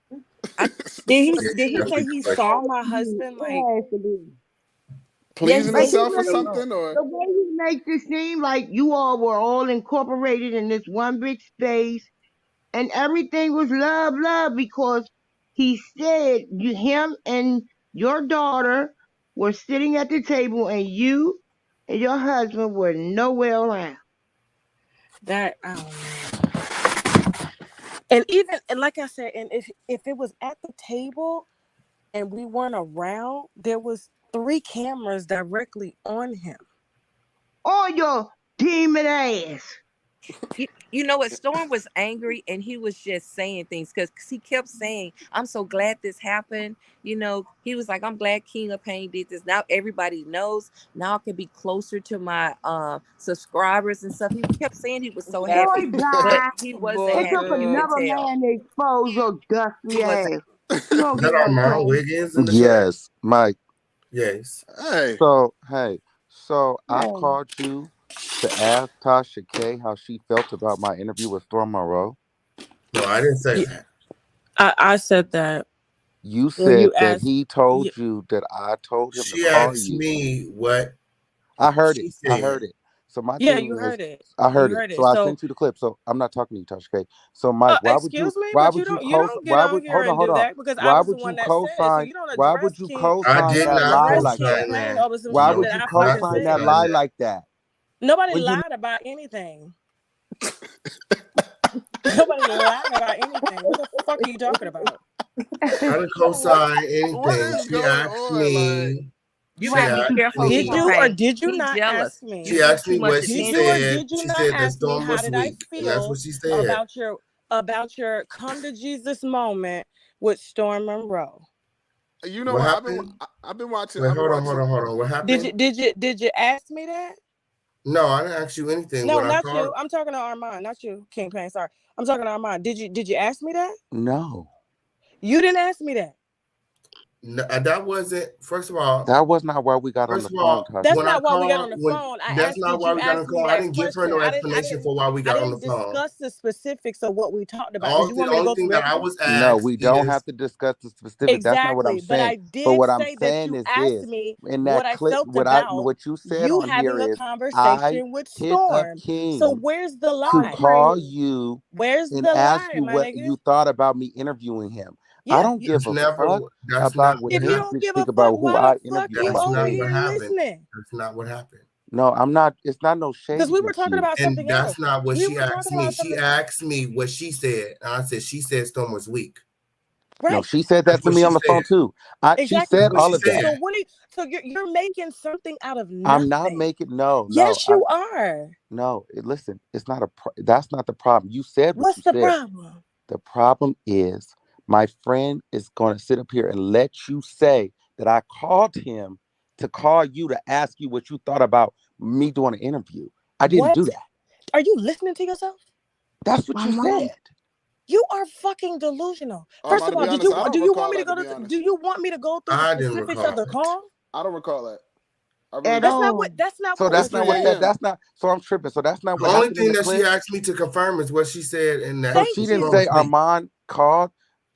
I did he say Definitely he like saw my husband? Like, It has to be. yeah, he Pleasing said But he he himself or was really, alone. something, or the way he makes it seem like you all were all incorporated in this one big space, and everything was love, love, because he said him and your daughter were sitting at the table, and you and your husband were nowhere around. that, I don't know. And even, and like I said, and if it was at the table and we weren't around, there was 3 cameras directly on him. Oh, your demon ass. You know what? Storm was angry and he was just saying things because he kept saying, I'm so glad this happened. You know, he was like, I'm glad King of Pain did this. Now everybody knows. Now I can be closer to my subscribers and stuff. He kept saying he was so Boy, happy, but bye. he wasn't It happy. took You bullshit. could another tell. man to expose your He dusty wasn't. ass. You don't Is that get no Armon credit. Wiggins in the chat? Yes, Mike. Yes. Hey, So, hey, so I Hey. called you to ask Tasha K how she felt about my interview with Storm Monroe. No, I didn't say Yeah, that. I said that You when said you that asked. he told you that I told him to She call asked you. me what I heard it. she I heard said. it. So my Yeah, thing you is, heard it. I heard You it. heard So it. I So, sent you the clip. So I'm not talking to you, Tasha K. So Mike, excuse me, why but would you you don't get why on would here and do hold on. that because I Why was the would one you that said it. So co-sign you don't why address would you King. I You co-sign did don't that not lie address like King co-sign that? Pain that. over some Why shit I would that you I did not fucking co-sign that said. lie co-sign that. like that? Nobody When you lied about anything. Nobody lied about anything. What the fuck are you talking about? I didn't co-sign what anything. is going on? Like, You She gotta be asked careful, Did King me, you or Pain. did you He not jealous. ask You she me? give asked too me much what she Did you or attention. said. did you She not said that ask me Storm how was did I weak. And that's feel what she said. about your come to Jesus moment with Storm Monroe? you know What what? happened? I've been watching. Wait, I've been hold on, watching hold some. on, hold on. What Did you happened? ask me that? No, I didn't ask you anything. No, What I not called? you. I'm talking to Armand, not you, King Pain. Sorry. I'm talking to Armand. Did you ask me that? no. You didn't ask me that. No, that wasn't. First of all, That was not why we got on the phone, That's when Tasha. I not why we got on called, the when phone. I that's asked, not did why you we got on ask the me phone. I that didn't give her question? no explanation for why we I got on the didn't phone. discuss the specifics of what we talked about. Did you want The me to only go thing through that I everything? was No, asked we don't is have to discuss the specifics. That's not what I'm Exactly. But saying. I But did what I'm say that saying you is asked this. me In what that I clip, felt about what you said you on here having a is I conversation with hit up Storm. So King where's the to lie? call you Where's and the ask lie, you my what nigga? you thought about me interviewing him. I Yeah. don't give a fuck that's not about what what If you his happened. don't bitch give a think fuck, about who why I the fuck interview you on my That's over not stage. what here happened. listening? That's not what happened. No, I'm not. It's not no Because shade we were with talking you. about And something that's else. not what We she were talking asked me. about She something. asked me what she said. And I said, she said Storm was weak. No, Right. she said that That's to what me she on the phone said. too. She Exactly. That's said what all she of that. said. So so you're making something out of I'm not nothing. making no. Yes, you are. No. Listen, it's not that's not the problem. You said what you What's the said. problem? The problem is my friend is going to sit up here and let you say that I called him to call you to ask you what you thought about me doing an interview. I didn't do that. Are you listening to yourself? That's what you said. You are fucking delusional. First To of all, be honest, I don't do you recall want me to that. To go be to honest, do you want me to go through the I didn't specifics of recall the it. call? I don't recall that. I really At That's don't. not all. what that's not So what that's was not what said. that's not. So I'm tripping. So that's not The what only happened in thing the that she clip. asked me to confirm is what she said in that. So she didn't you. say Armand called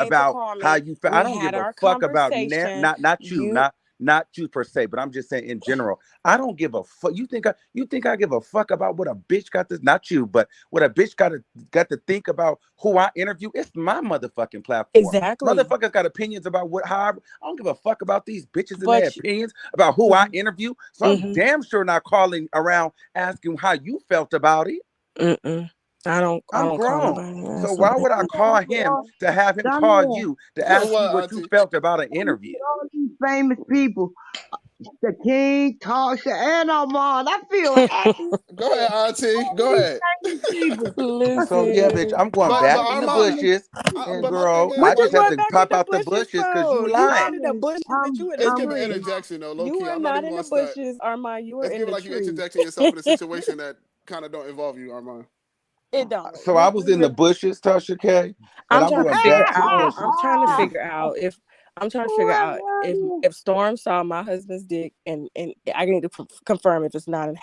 came about to call how me. you felt. I We don't had give a our fuck about conversation. not you, not you per se, but I'm just saying in general. I don't give a fuck. You think I give a fuck about what a bitch got this? Not you, but what a bitch got to think about who I interview? It's my motherfucking platform. Exactly. Motherfuckers got opinions about I don't give a fuck about these bitches and their But opinions about who I interview. So I'm Mhm. damn sure not calling around asking how you felt about it. I don't I'm call grown. nobody. So why would I call him to have him call you to For ask you what, what you Auntie? felt about an interview? All these famous people, the King, Tasha, and Armand. I feel happy. Go ahead, Auntie. Go ahead. Famous people. So yeah, bitch, I'm going But back in the Armand, bushes, and but my thing girl, is I What you just have going to back in pop the out the bushes bushes because you for? You not lying. in the bushes, bitch. You in it's a giving tree. interjection though, low You key. are I'm not not even in the gonna start. bushes, Armand. You are It's in giving the like you tree. interjecting yourself in a situation that kind of don't involve you, Armand. It don't. So I was in the bushes, Tasha K, and I'm I'm trying to going figure back to the out. I'm bushes. trying to figure out if Storm saw my husband's dick, and I need to confirm if it's 9.5.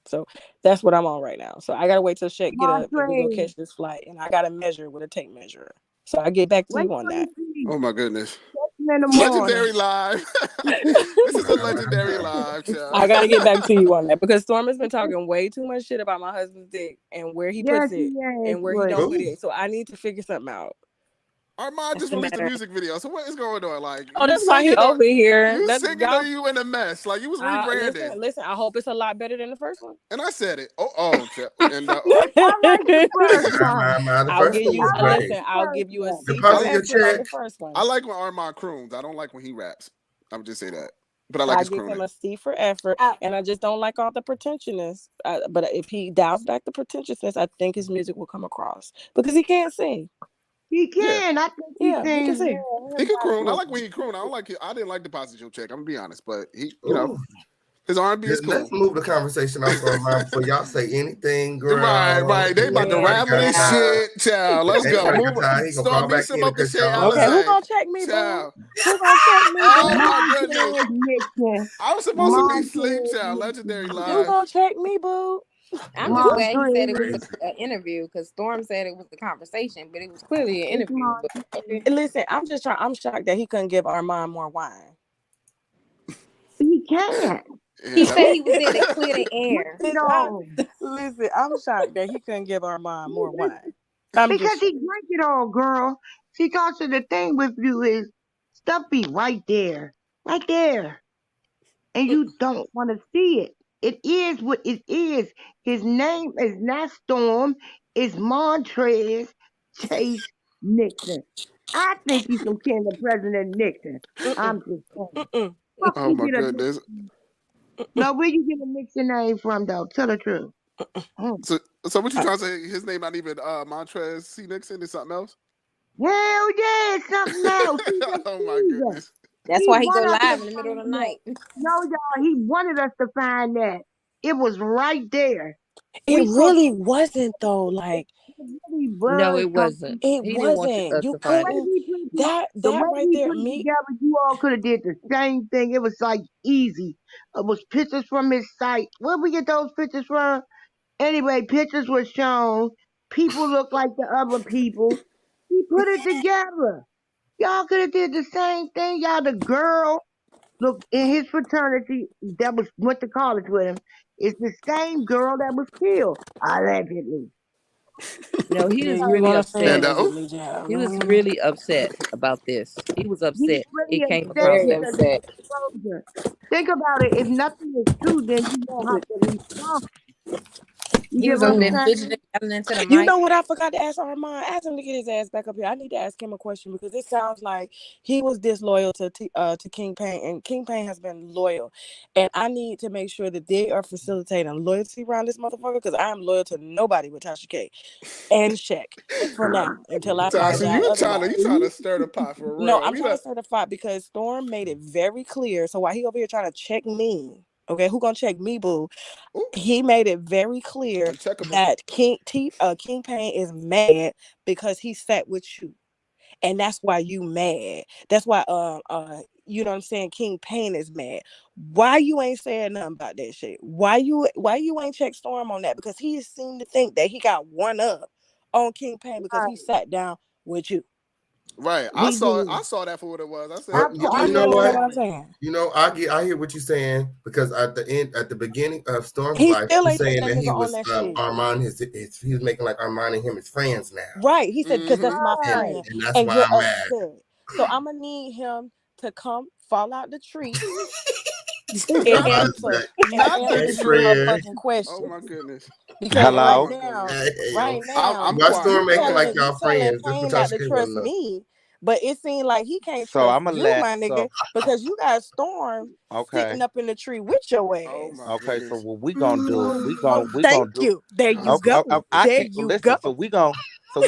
So that's what I'm on right now. So I gotta wait till Shaq get up and we go catch this flight, and I gotta measure with a tape measure. So I get back to you on that. Oh my goodness. In the Legendary morning. live. This is a legendary live, child. I gotta get back to you on that because Storm has been talking way too much shit about my husband's dick and where he Yes, puts it yes, and where he but don't put it. So I need to figure something out. Armand just released a music video. So what is going on? Like, Oh, you that's why he singing or over here. you That's singing y'all. or you in a mess? Like you was rebranded. Listen. I hope it's a lot better than the first one. And I said it. And I like the first one. The I'll first give one you was great. listen. I'll give you a C for Deposit your effort on the check. first one. I like when Armand croons. I don't like when he raps. I would just say that. But I like I his give crooning. him a C for effort, and I just don't like all the pretentiousness. But if he dials back the pretentiousness, I think his music will come across because he can't sing. He can. I think he He can sings sing. well. He can croon. I like when he croon. I don't like it. I didn't like Deposit Your Check. I'm gonna be honest, but he, his R&B is cool. Let's move the conversation off Armand before y'all say anything, girl. Right. They about to ravel this shit, child. Let's go. He gonna call back in up the shit. Okay, who gonna check me, boo? Who gonna check me? Oh my goodness! Nixon. I was supposed to be sleep, child. Legendary live. Who gonna check me, boo? I'm just glad he said it was an interview because Storm said it was the conversation, but it was clearly an interview. But listen, I'm shocked that he couldn't give Armand more wine. He can't. He said he was there to clear the air. Listen, I'm shocked that he couldn't give Armand more wine. Because he drank it all, girl. See, Tasha, the thing with you is stuff be right there. And you don't want to see it. It is what it is. His name is not Storm. It's Montrez Chase Nixon. I think he's some kin of President Nixon. I'm just saying. Oh my goodness. No, where you get a Nixon name from, though? Tell the truth. So what you trying to say? His name not even Montrez C. Nixon? Is something else? Hell yeah, it's something else. Oh my goodness. That's why he go live in the middle of the night. No, y'all, he wanted us to find that. It was right there. It really wasn't though. Like no, it wasn't. It he wasn't. Didn't want You couldn't. That right there. Together, you all could have did the same thing. It was like easy. It was pictures from his site. Where we get those pictures from? Anyway, pictures were shown. People look like the other people. He put it together. Y'all could have did the same thing. Y'all, the girl, look, in his fraternity that went to college with him, is the same girl that was killed. Allegedly. No, he was really upset. He was Mm-hmm. really upset about this. He was upset. Really it came across upset. Think about it. If nothing is true, then you don't have to respond. He was up there fidgeting into the mic. You know what I forgot to ask Armand? Ask him to get his ass back up here. I need to ask him a question because it sounds like he was disloyal to King Payne, and King Payne has been loyal. And I need to make sure that they are facilitating loyalty around this motherfucker because I am loyal to nobody with Tasha K and Shaq for now until I find Tasha, out you otherwise. trying to stir the pot for real. No, I'm trying to stir the pot because Storm made it very clear. So while he over here trying to check me, okay, who gonna check me, boo? Ooh. He made it very clear that King Payne is mad because he sat with you, and that's why you mad. That's why you know what I'm saying. King Payne is mad. Why you ain't saying nothing about that shit? Why you ain't check Storm on that? Because he seemed to think that he got one up on King Payne because he sat down with you. Right, I saw that for what it was. I said, you know what? You know, I hear what you're saying because at the beginning of Storm's life, he's saying that he was Armand. He was making like Armand and him as friends now. Right, he said because that's my friend, and that's why I'm mad. So I'm gonna need him to come fall out the tree. Not the tree. Question. Oh my goodness. Because Hello. right now, I'm Why quiet. Storm you acting like telling y'all friends? That's what Payne not Tasha to K wanna trust know. me, but it seemed like he can't So trust I'ma you, let my nigga, because you got Storm okay. sitting up in the tree with your Oh ass. my Okay, so goodness. what we gonna do? Oh, We gonna thank do. you. There you Okay, go. I There can't you listen. go. So we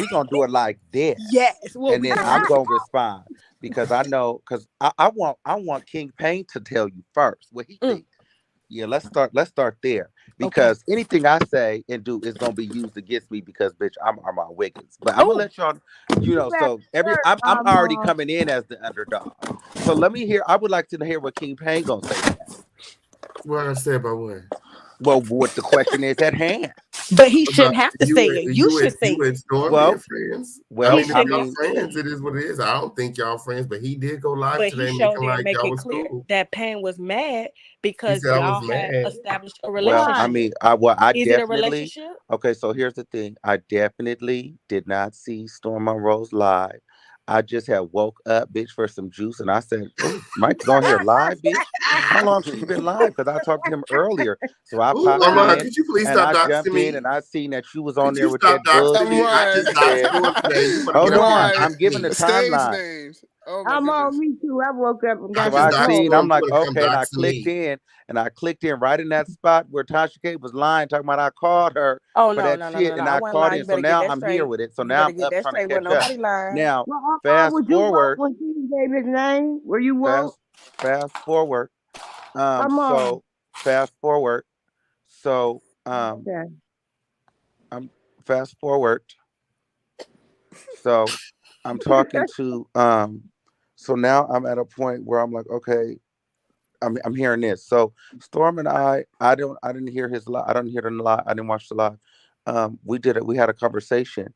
gonna do it like this, Yes, what and we then gonna I'm do? gonna respond because I know because I want King Payne to tell you first what he Mm, thinks. Yeah, let's start there okay. because anything I say and do is gonna be used against me because bitch I'm Armon Wiggins. But I'm gonna Oh, let y'all You better so every work, I'm already Armand. coming in as the underdog. So let me hear. I would like to hear what King Payne gonna say to that. What I say about what? Well, what the question is at hand. but he About shouldn't have to say it. You should say you it. and Storm being friends. Well, He I shouldn't mean, have to say friends. it. It is what it is. I don't think y'all friends, but he did go live But he today showed making didn't like make y'all it was clear cool. that Payne was mad He because said I was y'all had mad. established a Well, I relationship. mean, I Is it a definitely. relationship? Okay, so here's the thing. I definitely did not see Storm Monroe's live. I just had woke up, bitch, for some juice, and I said, "Oh, Mike's on here live, bitch. How long she been live? Because I talked to him earlier, so I Ooh, popped Armand, in could you please and stop I jumped doxing in me? and I seen that you was on Could there you with stop that doxing bullshit. me? I Right. just doxed Storm today. You better Hold go ahead and on, Right. I'm dox giving the me. Stage timeline. names. Oh my I'm goodness. on me too. I woke up and I got So just some I doxed seen, clothes. I'm Storm. You like, better come okay, and I doxing clicked me. in, right in that spot where Tasha K was lying, talking about I called her Oh for no, that no, no, no, shit, no. and I I wasn't called lying. in. You So better get now that I'm here straight. with it. So You now better I'm get up that trying to straight. Wasn't catch up. nobody lying. Now, Well, Armand, fast was you woke forward, when he gave his name? Were you woke? fast, fast forward. Armand. So fast forward. So Okay. I'm fast forward. So I'm talking to So now I'm at a point where I'm like, okay, I'm hearing this. So Storm and I didn't hear his live. I didn't hear the live. I didn't watch the live. We did it. We had a conversation.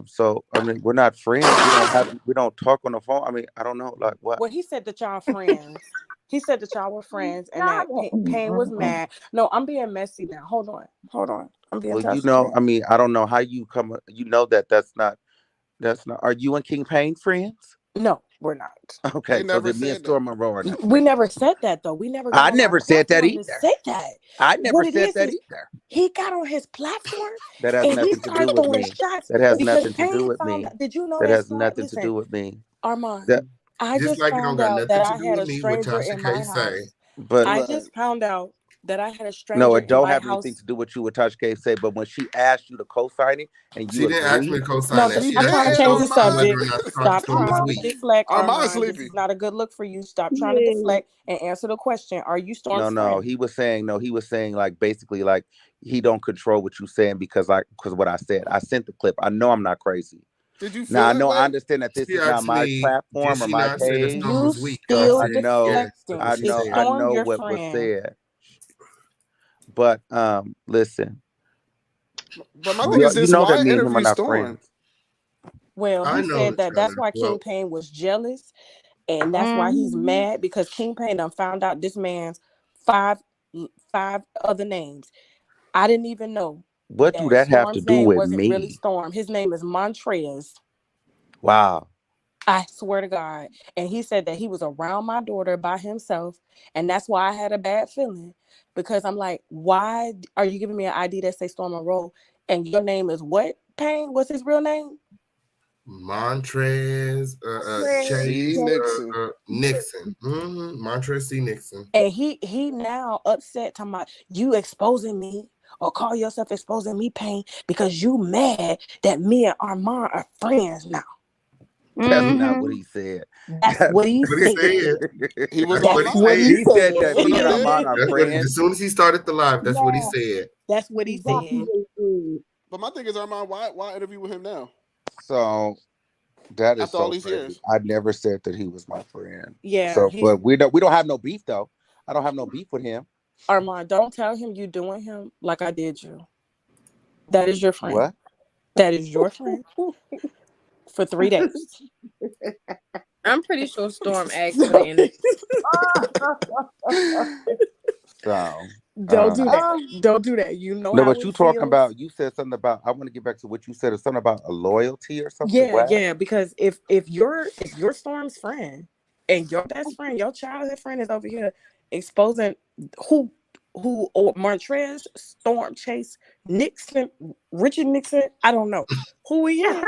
So I mean, we're not friends. We don't talk on the phone. I mean, I don't know, like what. Well, he said that y'all friends. He said that y'all were friends and Got that Payne was it. mad. No, I'm being messy now. Hold on. Hold on. I'm being Well, touchy. I mean, I don't know how you come. You know that that's not. Are you and King Payne friends? No, we're not. Okay, They so never then me and said that. Storm Monroe are not We friends. never said that though. We never got I on our never said that platform to either. say that. I never What it said that is either. he got on his platform That has and he nothing to do started with throwing me. shots That has because nothing to do Payne with found me. out. Did you know That they has started? nothing to Listen, do with me. Armand, That, I Just just like it don't found got out that nothing to I do had with a me, what stranger Tasha in K my say. house. but I Right. just found out that I had a no, stranger it in don't my have anything house. to do with you what Tasha K say. But when she asked you to co-sign it and She you didn't ask me agreed, to co-sign No, that. We She stop asked trying me to to change did, the co-sign Armand. whether or subject. not Stop Storm was trying to Armand, weak. deflect, Armand's Armand. This is sleepy. not a good look for you. Stop trying to yeah. deflect and answer the question. Are you no, Storm's no, friend? he was saying no. He was saying like basically like he don't control what you saying because what I said. I sent the clip. I know I'm not crazy. Did you Now feel I that know I way? understand that this She is not asked my me, did platform or she my not say that page. Storm You was weak? And I So still said, yes, that's what deflecting. she Is said. I Storm know your what was friend? said. But listen, But my thing is you this: know that why me and him are interview not Storm? friends. Well, I he know, said that that's Charlie. why King Well, Payne was jealous, and that's why he's Mm-hmm. mad because King Payne done found out this man's five five other names. I didn't even know What do that that have to Storm's do name with wasn't really me? Storm. His name is Montrez. Wow. I swear to God. And he said that he was around my daughter by himself. And that's why I had a bad feeling. Because I'm like, why are you giving me an ID that says Storm Monroe? And your name is what? Payne? What's his real name? Montrez, C. Chase, Nixon. Nixon. Montrez C. Nixon. And he now upset talking about you exposing me or call yourself exposing me, Payne, because you mad that me and Armand are friends now. That's not what Mm-hmm. he said. That's That's what he What he said. said. He was That's on what he That's what he said. he said that on me the and said. Armand stage. are That's what friends. as soon as he started the live, that's what he Yeah, said. That's what he exactly said. what he But my thing is, Armand, why interview with him now? So that is After all so these crazy. years. I never said that he was my friend. Yeah, So, he's but we don't have no beef though. I don't have no beef with him. Armand. Don't tell him you doing him like I did you. That is your friend. What? That is your friend for 3 days. I'm pretty sure Storm asked for the interview. So, Don't do that. is. Don't do that. You know no, how but you it talking feels. about? You said something about. I want to get back to what you said. It's something about a loyalty or something. Yeah, What? yeah. Because if you're Storm's friend and your best friend, your childhood friend is over here exposing who who or Montrez, Storm, Chase, Nixon, Richard Nixon. I don't know who he is.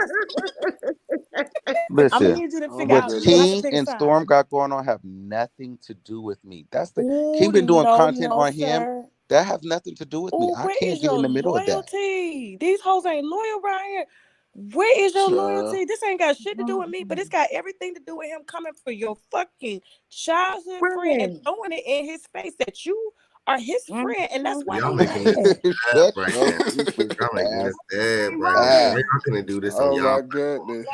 I'm gonna Listen, need you to Oh figure my what out. You have goodness. to King pick a and side. Storm got going on have nothing to do with me. That's the Oh King been doing no, content no, on him. sir. That has nothing to do with me. Oh, I where can't is get your in the middle of that. loyalty? These hoes ain't loyal right here. Where is your Child. loyalty? This ain't got shit to do with me, but it's got everything to do with him coming for your fucking childhood friend and throwing it in his face that you are his friend, and that's why Y'all he making me mad. Shut right your now. stupid Y'all making me ass sad Hey, right now. Roger. We're not gonna do this on Oh y'all my platform. goodness.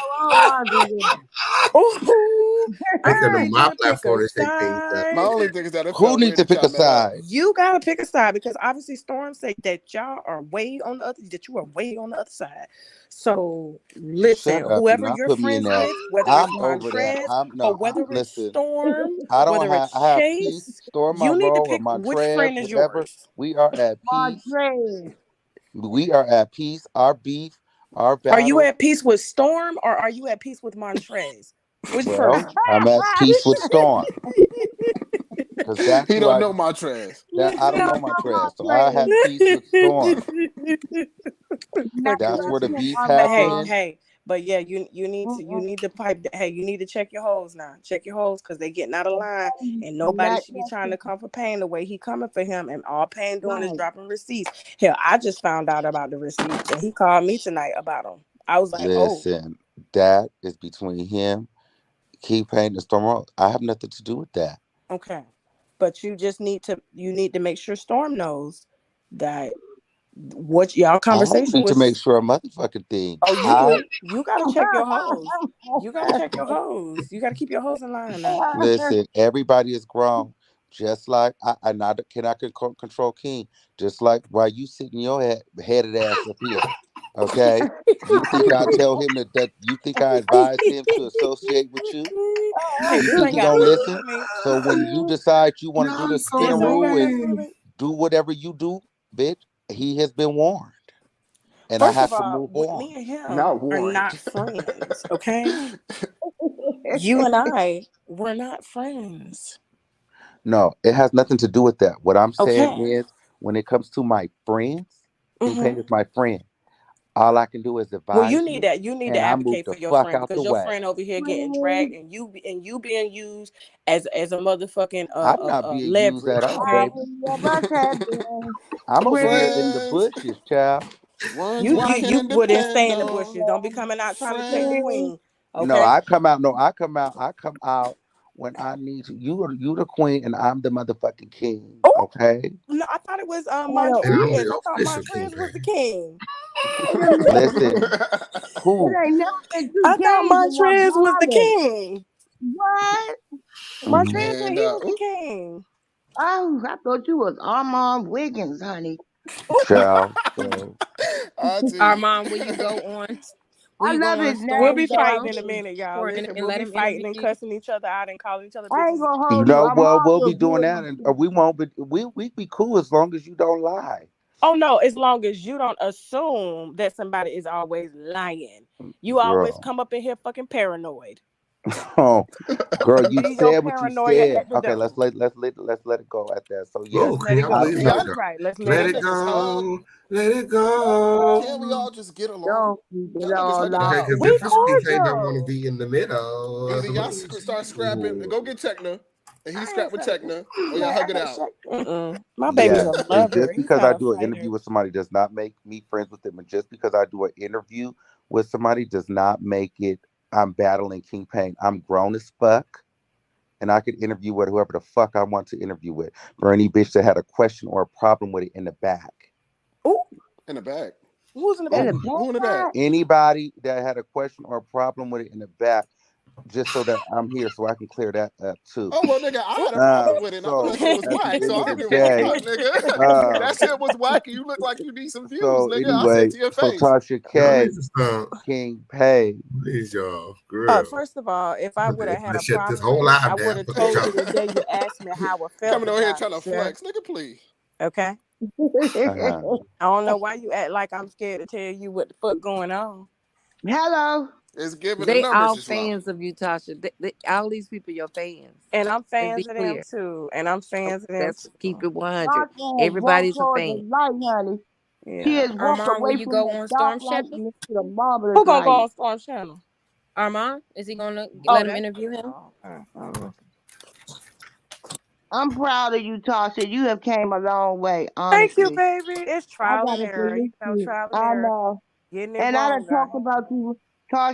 Ooh, They I'm come gonna to need you my to pick a platform and say things like My side. only thing is that it Who felt needs weird to that pick y'all a met up. side? You gotta pick a side because obviously Storm said that y'all are way on the other, that you are way on the other side. So listen, Shut up. Do whoever not you're put me in friends that. with, whether it's I'm over that. Montrez or whether it's Listen. Storm, I don't whether have. it's I have peace. Chase, Storm you need to Monroe or pick which Montrez, friend is whatever. yours. We are at peace. We are at peace. Our beef, our Are you battle. at peace with Storm or are you at peace with Montrez? Which Well, person? I'm at peace with Storm because that's He who don't I. know Montrez. That I don't know Montrez, so I have peace with Storm. That's where the beef But hey, happened. but yeah, you need to pipe. Hey, you need to check your hoes now. Check your hoes because they getting out of line, and nobody should be trying to come for Pain the way he coming for him. And all Pain doing is dropping receipts. Hell, I just found out about the receipts, and he called me tonight about them. I was like, oh, Listen, that is between him, Key Pain, and Storm Road. I have nothing to do with that. okay. But you just need to make sure Storm knows that what y'all I don't conversation need to make was. sure a motherfucking thing. Oh, you do. You gotta check your hoes. You gotta check your hoes. You gotta keep your hoes in line now. Listen, everybody is grown. Just like I control King. Just like while you sitting your headed ass up here. Okay? You think I tell him that you think I advise him to associate with you? Hey, You this think ain't he got gonna nothing to do listen? with me. So when you decide you want to do y'all the so This ain't got skinneroo and nothing to do with annoying. me. do whatever you do, bitch, he has been warned. And I First of have to all, move on. me and him Not are warrant. not friends, okay? You and I, we're not friends. No, it has nothing to do with that. What I'm saying Okay. is, when it comes to my friends, King Pain Mm-hmm. is my friend. All I can do is Well, you advise need you, that. You need to and I move advocate the for your fuck friend out the because your way. friend over here getting dragged and you being used as a motherfucking I'm not being used at leverage, all, okay? baby. I'm over here in the Friends. bushes, child. Ones You we you you can wouldn't depend stay in the bushes. on. Don't be coming out trying to chase the Friends. queen, No, okay? I come out. No, I come out. I come out when I need to. You the queen, and I'm the motherfucking king. Oh Okay. no, I thought it was And I'm Montrez. I the thought official King Montrez was the Pain. king. Listen, who? It ain't never been two I thought kings in one Montrez was the palace. king. What? Mhm. Montrez said and he was the ooh, king. Oh, I thought you was Armon Wiggins, honey. Child. So I tell you. Armand, will you go on? Will I you love go on his We'll Storm be name, though. fighting show in a minute, y'all. for Listen, and we'll let be him interview fighting and you? cussing each other out and calling each other I ain't bitches. gonna you hold you. know what? Armon We'll be look doing good that, and or myself. we won't. But we be cool as long as you don't lie. Oh no, as long as you don't assume that somebody is always lying. You always Girl. come up in here fucking paranoid. Oh, girl, you Leave your said what you paranoia said. at the Okay, door. let's let it go at that. So Oh, Let's yes, let can it y'all go. I please don't let know. it That's go? right. Let's let Let it it go. go. Let it go. Can't we all just get along? Don't keep it Y'all niggas all hugging it Okay, locked out. because We the official King Pain don't want to cordial. be in the middle of Either the y'all bullshit. start scrapping and go get Techna, and he I scrap ain't with say Techna, or y'all man, hug it I ain't out. say My baby's a Yes, and lover. just He's because not I a do an interview fighter. with somebody does not make me friends with them, and just because I do an interview with somebody does not make it I'm battling King Pain. I'm grown as fuck, and I could interview with whoever the fuck I want to interview with. For any bitch that had a question or a problem with it in the back. Ooh, In the back. who's in the in back? the Who in the back? back. Anybody that had a question or a problem with it in the back, just so that I'm here so I can clear that up too. Oh well, nigga, I had a problem with it. And I thought that So shit was at the whack. So end I of the don't give a day, fuck, nigga. That um, shit was wacky. You look like you need some views, so nigga. I said anyway, to your so face. Tasha Y'all need K, to stop. King Pay. Please, y'all. Girl. First of all, if I I'm would have had gonna a shut this problem whole with it, I live would down. have Fuck told y'all. you the day you asked me how I felt Coming over here about trying it, to sir. flex, nigga, please. Okay. Uh-huh. I don't know why you act like I'm scared to tell you what the fuck going on. Hello. It's given the They numbers all is low. fans of you, Tasha. All these people your fans. And I'm Let's be fans of them clear. too. And I'm fans of them That's keep too. it 100. Tasha has walked Everybody's a towards the fan. light, honey. She Yeah. has walked Armand, will away you from go that on dark Storm light Shadow? and into the marvelous Who gonna go light. on Storm's channel? Armand, is he gonna Oh, let him that. interview him? Oh. I'm proud of you, Tasha. You have came a long way, Thank you, honestly. baby. It's I trial and gotta error. salute you. Trial and I error. know. Getting it And I done wrong, guys. talked about you,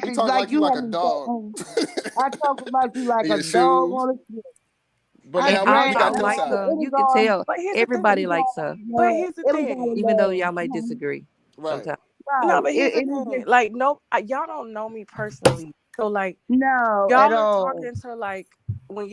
He Tasha, talk like like you you like a haven't dog. I talk about you like In a your dog shoes. on a stick. But I And now we, all we dragged got y'all her this like out. side. her. It was You can all tell. But here's the Everybody thing. likes her. But here's the it was out of thing. Even though love. y'all might disagree Right. sometimes. No, Right. but here's the It was thing. just Like, no, y'all don't know me personally. So, like, no at y'all are all. talking to like when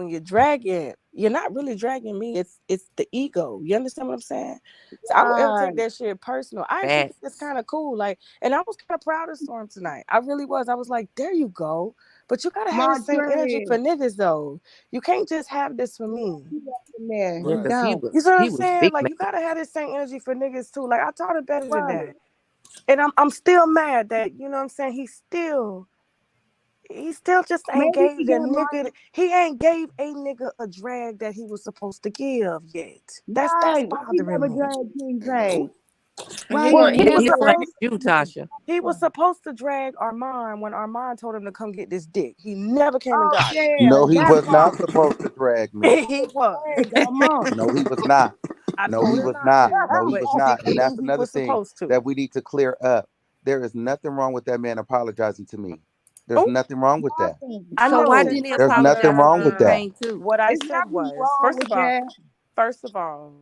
you're dragging, you're not really dragging me. It's the ego. You understand what I'm saying? So I don't ever Right. take that shit personal. I actually think it's Facts. kind of cool. Like, and I was kind of proud of Storm tonight. I really was. I was like, there you go. But you gotta have the same energy Montrez. for niggas though. You can't just have this for me. He left in there. Yeah, You Right. because don't. You see what I'm he was saying? big Like man. you gotta have the same energy for niggas too. Like I taught it better than Right. that. And I'm still mad that, you know what I'm saying, he still just ain't Maybe gave he the got nigga. He ain't gave a nigga a drag that he was supposed to give yet. That's right. Why he bothering never me. dragged King And Pain? He Right. Well, want He he Yeah, was he was blamed supposed supposed you, Tasha. he was supposed to drag Armand when Armand told him to come get this dick. He never came and oh got yeah, No, he that was part. not supposed to drag me. it. He was. Hey, Armand. No, he was not. I No, told he him was not not. to, No, he but was not. And technically that's he another was thing supposed to. that we need to clear up. There is nothing wrong with that man apologizing to me. There's Oh, nothing wrong with that. I So never why said. No. didn't he First of There's all, nothing apologize to wrong King with that. Payne too? what I It's said nothing was, wrong with that. first of all,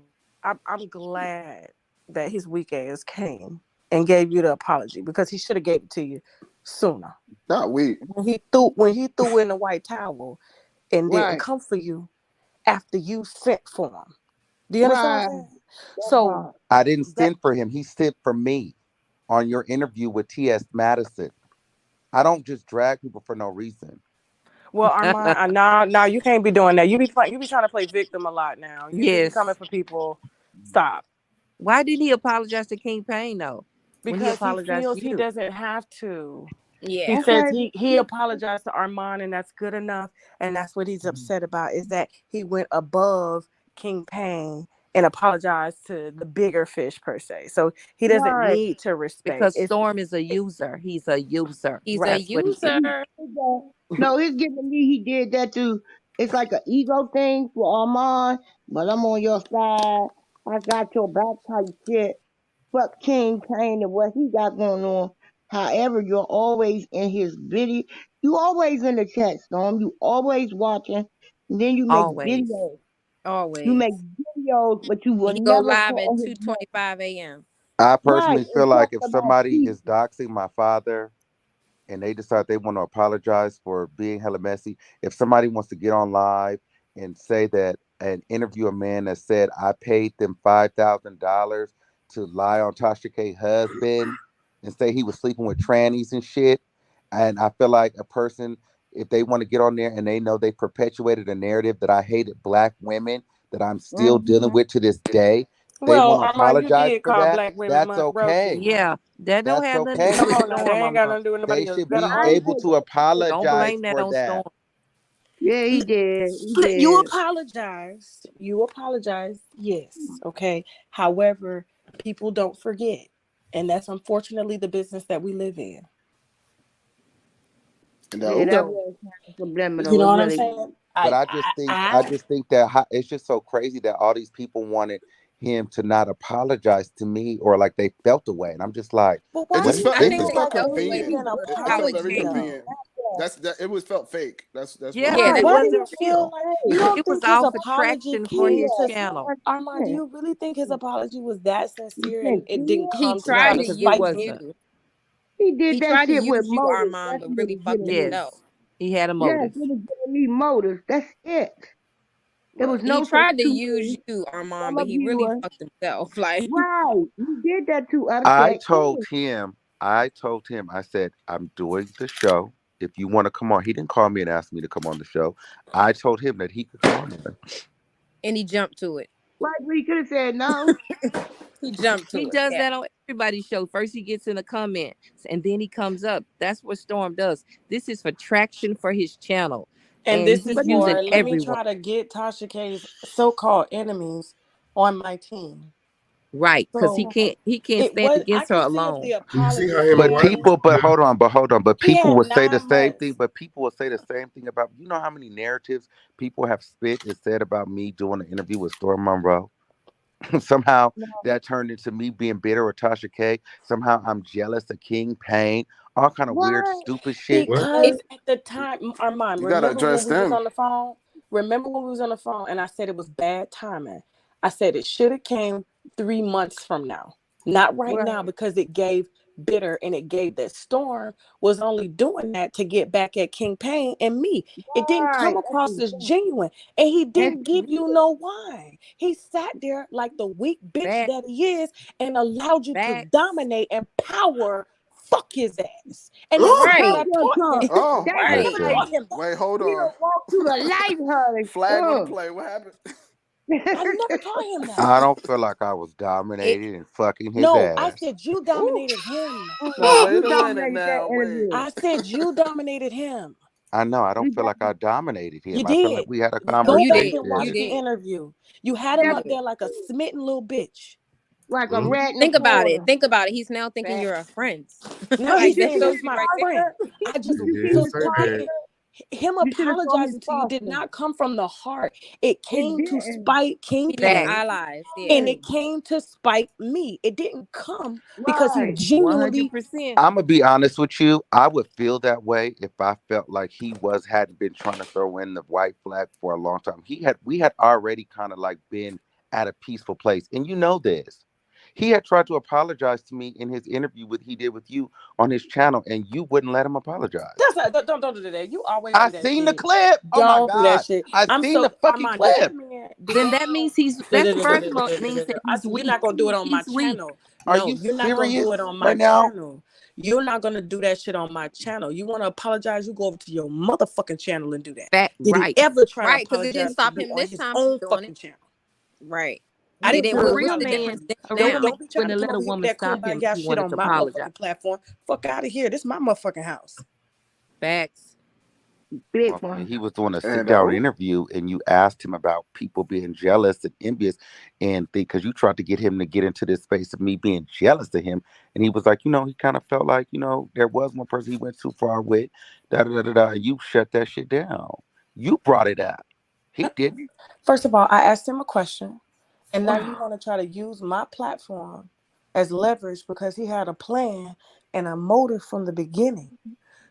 I'm glad that his weak ass came and gave you the apology because he should have gave it to you sooner. not weak. When he threw in the white towel and didn't Right. come for you after you sent for him. Do you understand what Right. I'm saying? That So part. I didn't that send for him. He sent for me on your interview with T.S. Madison. I don't just drag people for no reason. well, Armand, now you can't be doing that. You be trying to play victim a lot now. You be coming Yes. for people. Stop. Why didn't he apologize to King Payne though? When he Because he apologized feels to he you? doesn't have to. He yeah. says Okay. he apologized to Armand and that's good enough. And that's what he's upset about is that he went above King Payne and apologized to the bigger fish per se. So he doesn't Right. need to respect. Because Storm is a user. He's a user. He's a Right. That's what he is. user. No, he's giving me. He did that too. It's like an ego thing for Armand, but I'm on your side. I got your back type shit. Fuck King Kane and what he got going on. However, you're always in his video. You always in the chat, Storm. You always watching. And then you make Always. videos. You make Always. videos, but you will He go never live at call his name. 2:25 a.m. I Right. personally And feel like talk if about somebody peace. is doxing my father and they decide they want to apologize for being hella messy, if somebody wants to get on live and say that and interview a man that said I paid them $5,000 to lie on Tasha K husband and say he was sleeping with trannies and shit, and I feel like a person, if they want to get on there and they know they perpetuated a narrative that I hated black women that I'm still dealing Mm-hmm. with to this day, they Well, want to Armand, you apologize did for call that. Black Women That's Month royalty. okay. Yeah. That don't That's have nothing to do Come okay. with on now, that Storm, ain't got Armand. nothing to do with They nobody else. should Better be I own ain't able say it. to that. Don't apologize blame that for on that. Storm. Yeah, he did. He You did. apologized. You apologized. Yes. Okay. However, people don't forget. And that's unfortunately the business that we live in. Yeah, No. that So, was kind of you subliminal. know It what I'm really saying? But I, I just I, think I I, just think that it's just so crazy that all these people wanted him to not apologize to me or like they felt away, and I'm just like, but It why just do let me you felt I it think think just they they felt like felt they the way convenient. needed because an of It how felt it very apology came. though? convenient. It was felt fake. That's what Yeah, it and right. it was. Why It do was you wasn't feel real. like you fake. don't It was think his all for apology traction for came his to Yeah, channel. Armand? Do you really think his apology was that you sincere and can't it see didn't it. He come to No, try tried to to because it use spite wasn't. you? you. He did He that tried to shit with use you, motives. Armand, That's but what really it's fucked giving me. himself. Yes. He had a Yes, motive. it was giving me motives. That's it. There was He no tried to substituting. use you, Armand, I'm but a he really viewer. fucked himself. Like Right. He did that to I upset told King. him, I said, I'm doing the show. If you want to come on, he didn't call me and ask me to come on the show. I told him that he could come on there. and he jumped to it. Right, we could have said no. He jumped to He it. does Yeah. that on everybody's show. First he gets in the comments and then he comes up. That's what Storm does. This is for traction for his channel. And And this is he's using for, let me everyone. try to get Tasha K's so-called enemies on my team. Right, because So he can't it stand was, I against her can see if the alone. You see apology how him and But White? came. people, but He people had will say the 9 same thing. months. But people will say the same thing about, you know how many narratives people have spit and said about me doing an interview with Storm Monroe? Somehow that turned into me being bitter or Tasha K. Somehow I'm jealous of King Pain. All kind of weird, What? stupid shit. Because at the time, Armand, You gotta remember when address we was them. on the phone? Remember when we was on the phone and I said it was bad timing? I said it should have came 3 months from now. Not right Right. now, because it gave bitter and it gave that Storm was only doing that to get back at King Pain and me. It didn't Right. come That's across the as thing. genuine. And he And didn't give you no wine. He sat there like the weak bitch Back, that he is and allowed you to facts. dominate and power fuck his ass. And who that's what you told gotta Right. them taught him. to? Oh, That's You Right. gotta right. Listen, taught him that. wait, hold He on. don't walk through the light, Flag on the honey. play. What happened? I never taught him that. I don't feel like I was It dominated and fucking his no, I ass. said you Ooh, dominated him. Now wait you a minute. dominated that Now wait. interview. I said you dominated him. I know. I You don't feel like I definitely, dominated You him. I feel like did. we had a No, Go you back did. and You watch conversation. the did. interview. You had him up definitely there like a smitten little bitch. like a Mm. rat in a Think about corner. it. Think about it. He's now thinking you're a Facts. friend. No, You he's Like that see saying his shows he's you my right sponsor? friend. there. I Did just you see so his Tasha, sponsor? him You should have saw his apologizing to you did sponsor. not come from the heart. It It came to didn't. spite King He needed Pain, Facts. allies. Yeah. and Right. it came to spite me. It didn't come because he Right. genuinely 100%. I'm gonna be honest with you. I would feel that way if I felt like he hadn't been trying to throw in the white flag for a long time. We had already kind of like been at a peaceful place, and you know this. He had tried to apologize to me in his interview with he did with you on his channel, and you wouldn't let him apologize. that's not, don't do that. You always I do that seen the shit. clip. Oh my Don't do that god, shit. I I'm seen so the fucking Armand, did that clip. man Then that means that first of all means that he's you're weak. not gonna do it on my He's weak. channel. Are No, you you're not gonna do it serious on my right now? channel. You're not gonna do that shit on my channel. You wanna apologize, you go over to your motherfucking channel and do that. Fact. Did he Right. ever try to Right. Because it didn't apologize to stop you him on this his time from own doing fucking it. channel? Right. I Yeah, didn't It tell a him was to real something man apologize. different this don't time. Don't be trying to wouldn't come let a over here with woman that stop him kumbaya if he shit wanted on to my apologize. motherfucking platform. Fuck out of here. This is my motherfucking house. Facts. Big Well, I mean, one. he was doing a sit And down interview, and you asked him about people being jealous and envious, and because you tried to get him to get into this space of me being jealous of him, and he was like, he kind of felt like, there was one person he went too far with, da da da da da. You shut that shit down. You brought it up. He didn't. First of all, I asked him a question, and now you want to try to use my platform as leverage because he had a plan and a motive from the beginning.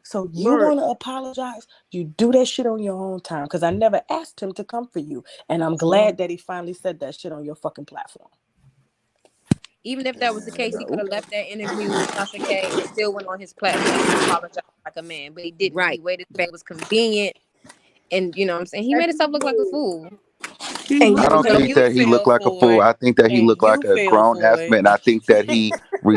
So you Word. want to apologize? You do that shit on your own time because I never asked him to come for you, and I'm glad that he finally said that shit on your fucking platform. Even if that was the case, he could have left that interview with Tasha K and still went on his platform and apologized like a man. But he didn't. He Right. waited till it was convenient. And you know what I'm saying? He Yes, made he himself look like a did. fool. He And I really don't and think did. you that he looked fell like a for fool. it, I think that he and looked you like a fell grown for ass it. man. I think that he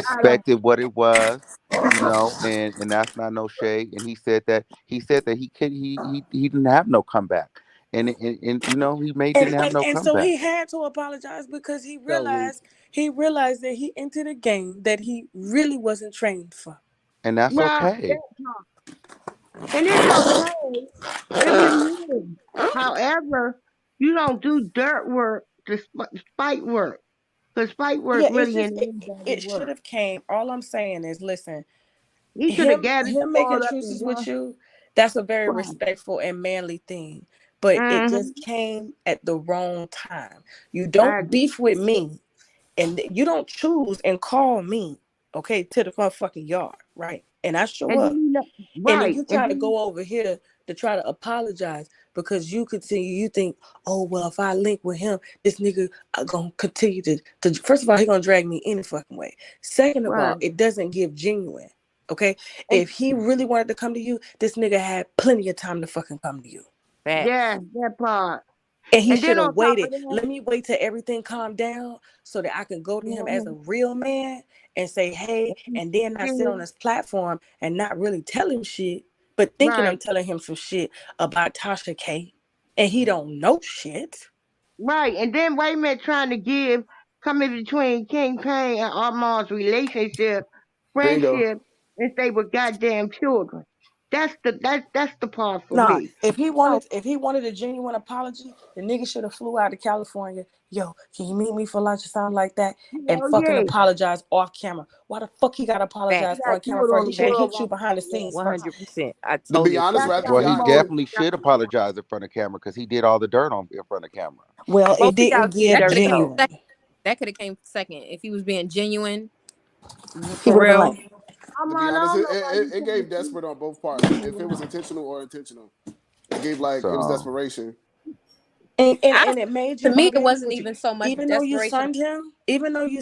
I don't. respected what it was, and that's not no shade. And he said that he didn't have no comeback, and he didn't have no And so comeback, he had to apologize because So weak. he realized that he entered a game that he really wasn't trained for. and that's Right. okay. And it's okay if it is. However, you don't do dirt work to spite work. Because spite work Yeah, it's really just ain't anybody it should work. have came. All I'm saying is, listen, He should have him gathered it him all making up and truces with gone. you, that's a very Right. respectful and manly thing. But it Mm-hmm. just came at the wrong time. You I don't agree. beef with me, and you don't choose and call me, okay, to the motherfucking yard, right? And I show And then up. And then right. you And try to then go over here to try to apologize because you think, oh well, if I link with him, this nigga gonna continue to first of all, he gonna drag me any fucking way. Second of all, right. it doesn't give genuine. Okay. And If he really wanted to come to you, this nigga had plenty of time to fucking come to you. yeah, Facts. that part. And he And should then have on top waited. of that, Let me wait till everything calmed down so that I can go to him as a mhm, real man and say, hey, and then I sit on his platform and not really tell him shit, but thinking I'm right, telling him some shit about Tasha K. And he don't know shit. right. And then wait a minute trying to give coming between King Payne and Armand's relationship, Bingo. friendship, and they were goddamn children. That's the part for Nah, me. if he wanted a genuine apology, the nigga should have flew out to California. Yo, can you meet me for lunch or something like that? And Hell fucking yeah. apologize off camera. Why the fuck he gotta apologize Facts. You on got to do camera it for? on He the should have Facts. hit you boulevard. behind the Yeah. scenes first. 100%. I To be totally agree honest, with That's that. the rather Well, be he whole. honest. definitely should apologize in front of camera because he did all the dirt on in front of camera. Well, Both it of y'all didn't did. get That could have came genuine. second. That could have came second if he was being genuine He for would have been real. like, To be Armand, I honest, don't it, know why it, you it can't gave see desperate on both parts. If it was me. intentional or intentional, it gave like it was So desperation. I and it made To you me, it unhappy wasn't with you. even so much Even though you desperation.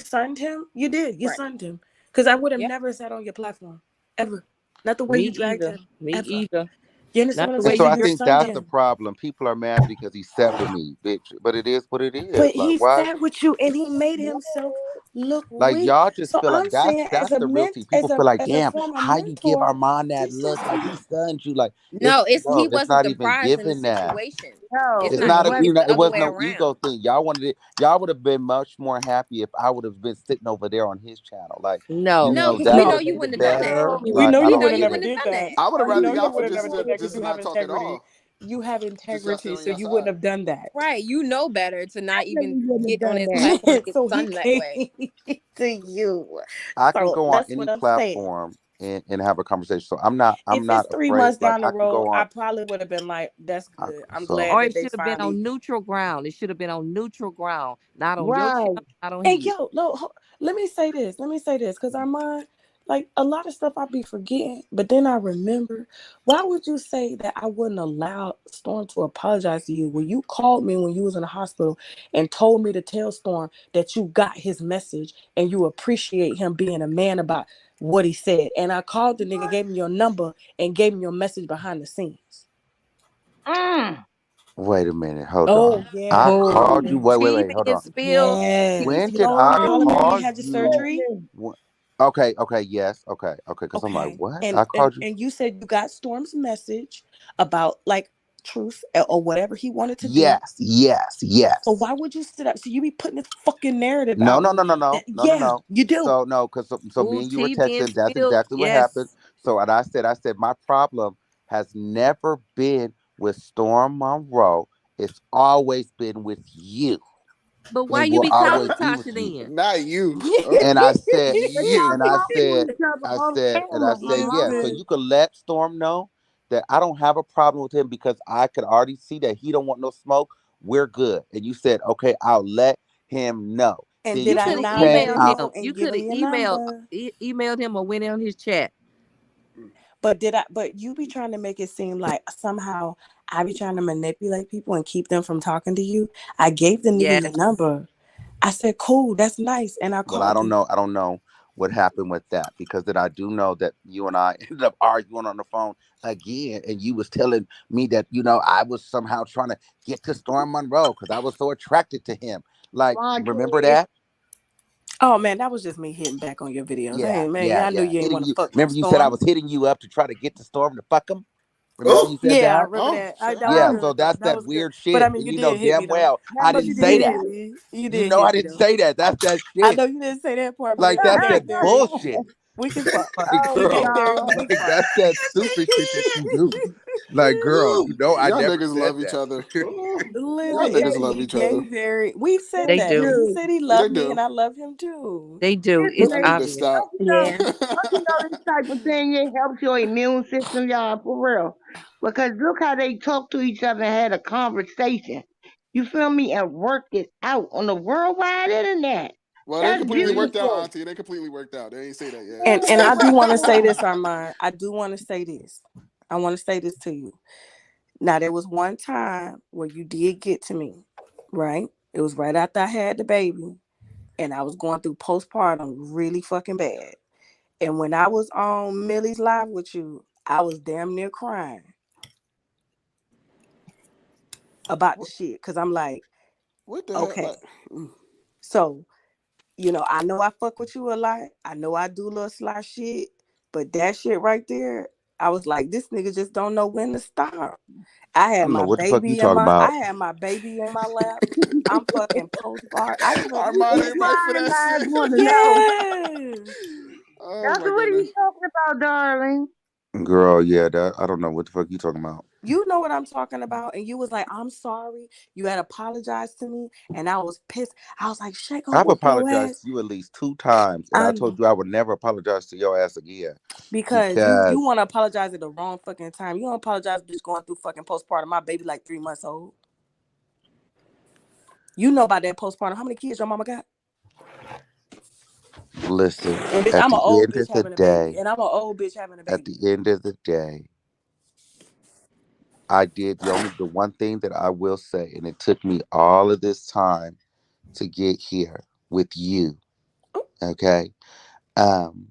sunned him, you did. You Right. sunned him. Because I would have Yeah. never sat on your platform. Ever. Not the way Me you dragged either. him. Me Ever. either. You understand Not what I'm the and way saying? so you I You drew. think sunned that's the him. problem. People are mad because he sat with me, bitch. But it is what it is. But Like he why? sat with you and he made himself look Like weak. y'all just So feel like I'm saying that's the real tea. People feel like, as a damn, former how you give mentor, Armand that this look? is Like he stunned you. Like No, he it's wasn't not the even prize in the given that. situation. No, It's It's not. it not a wasn't. It's the it other was way no around. ego thing. Y'all wanted it. Y'all would have been much more happy if I would have been sitting over there on his channel. Like No, It we that would know no. have you made it wouldn't have done that. better. no. We Like know I We you know would don't have you never wouldn't have did done that. that. I would have We rather know you y'all would for have never did that because just you have not talk at integrity. all. You have Just y'all integrity, stay on so your you side. wouldn't have done that. Right. You know better to not even Definitely wouldn't have get on done his that. platform and get So he stunned that way. came to you. I can So go on that's any what I'm saying. platform and have a conversation. So I'm If it's not 3 months afraid. Like down the I can road, go I on. probably would have been like, "That's good. I'm So glad Or that it they should have been finally." on neutral ground. It should have been on neutral ground, not on your Right. channel, not on And his. yo, no, let me say this. Because Armand, like a lot of stuff I be forgetting, but then I remember. Why would you say that I wouldn't allow Storm to apologize to you when you called me when you was in the hospital and told me to tell Storm that you got his message and you appreciate him being a man about what he said? And I called the nigga, gave him your number, and gave him your message behind the scenes. Mm. wait a minute, hold Oh on. I called you. Oh, yes. Wait, tea wait, hold being on. spilled. Tea Yes. When You did being don't I recall? spilled. Remember you call had your you? surgery? Listen. Okay, yes, okay. Because I'm like, Okay. what? And, I and called you. and you said you got Storm's message about like truth or whatever he wanted to do. Yes, yes, So yes. why would you sit up? So you be putting this fucking narrative No, out no, no, no, no, that no, no, yeah, no. you do. So no, because so me Ooh, and you were tea being texting. That's spilled. exactly what happened. Yes. So and I said my problem has never been with Storm Monroe. It's always been with you, But why and you will be calling always be with Tasha you. then? Not you. And I Okay. said, But You. y'all and I talking to said, each other off and I camera, said, You yeah. Armand. So said you could let Storm know that I don't have a problem with him because I could already see that he don't want no smoke. We're good. And you said, okay, I'll let him know. and Then did You you I could can have not hang let emailed him out. him. know You and give could him have your number? emailed him or went on his chat. But you be trying to make it seem like somehow I be trying to manipulate people and keep them from talking to you. I gave the nigga your Yes. number. I said, cool, that's nice. And I Well, I called don't him. know. I don't know what happened with that because then I do know that you and I ended up arguing on the phone again, and you was telling me that I was somehow trying to get to Storm Monroe because I was so attracted to him. Like, Montre, remember it's that? Oh man, that was just me hitting back on your videos. Yeah, Hey man, yeah, yeah, I knew yeah. you ain't Hitting want to you. fuck no Remember you said I Storm. was hitting you up to try to get to Storm to fuck him? Remember oh, you said Yeah, I that? remember Oh, that. shit. That was Yeah, oh, so good though. that's That that was good. weird But I shit. mean, And you you know did hit me damn though. well how I But much you didn't you say did get? hit that. me. You You did know hit I me didn't though. say that. That's that I shit. know you didn't say that part, but Like that's that's game that theory. bullshit. We can fuck. Like Oh, We game girl, theory. We God. can like fuck. that's that stupid shit that you do. Like girl, Woo. I Y'all never niggas said love each that. other. Yes, Y'all Listen, niggas they love he each other. game theory. We said They They that. do. He do. said he They loved me, and do. I love him too. They do. Listen, It's Y'all they, need to obvious. stop. Yeah. don't you know this type of thing, it helps your immune system, y'all, for real. Because look how they talk to each other and had a conversation. You feel me? And worked it out on the worldwide internet. Well, they That's completely worked out, beautiful. Auntie. They completely worked out. They ain't say that And I do want to say yet. this, Armand. I do want to say this. I want to say this to you. Now, there was one time where you did get to me, right? It was right after I had the baby, and I was going through postpartum really fucking bad. And when I was on Millie's live with you, I was damn near crying about the shit because I'm like, What the hell? okay, Like, mm. so I know I fuck with you a lot. I know I do little sly shit, but that shit right there, I was like, this nigga just don't know when to stop. I had don't know my what the fuck you baby in talking my about. I had my baby in my lap. I'm fucking postpartum. I didn't know Armand this ain't ready for Inquiring that minds shit. want to know. Yes. Oh Doctor, my what are goodness. you talking about, darling? Girl, yeah, I don't know what the fuck you talking about. You know what I'm talking about. And you was like, I'm sorry. You had apologized to me. And I was pissed. I was like, Shake, I'll I've whoop your apologized ass. to you at least 2 times, and I I told know. you I would never apologize to your ass again. Because you Because want to apologize at the wrong fucking time. You don't apologize just going through fucking postpartum. My baby like 3 months old. You know about that postpartum. How many kids your mama got? listen, And bitch, at I'm the an old end bitch of the having a baby. day, And I'm an old bitch having a at baby. the end of the day, I did the one thing that I will say, and it took me all of this time to get here with you. Okay. Um,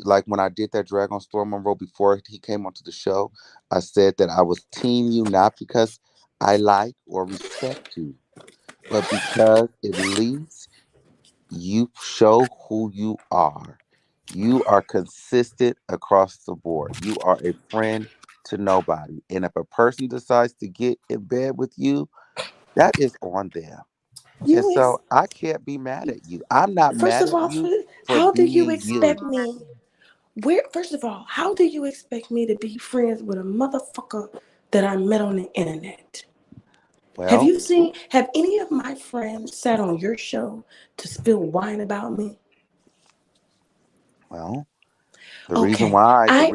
like when I did that drag on Storm Monroe before he came onto the show, I said that I was team you not because I like or respect you, but because at least you show who you are. You are consistent across the board. You are a friend to nobody. And if a person decides to get in bed with you, that is on them. And so I can't be mad at you. I'm not First mad of at all, you for how do you being you. expect me? First of all, how do you expect me to be friends with a motherfucker that I met on the internet? Well, Have any of my friends sat on your show to spill wine about me? well, Okay.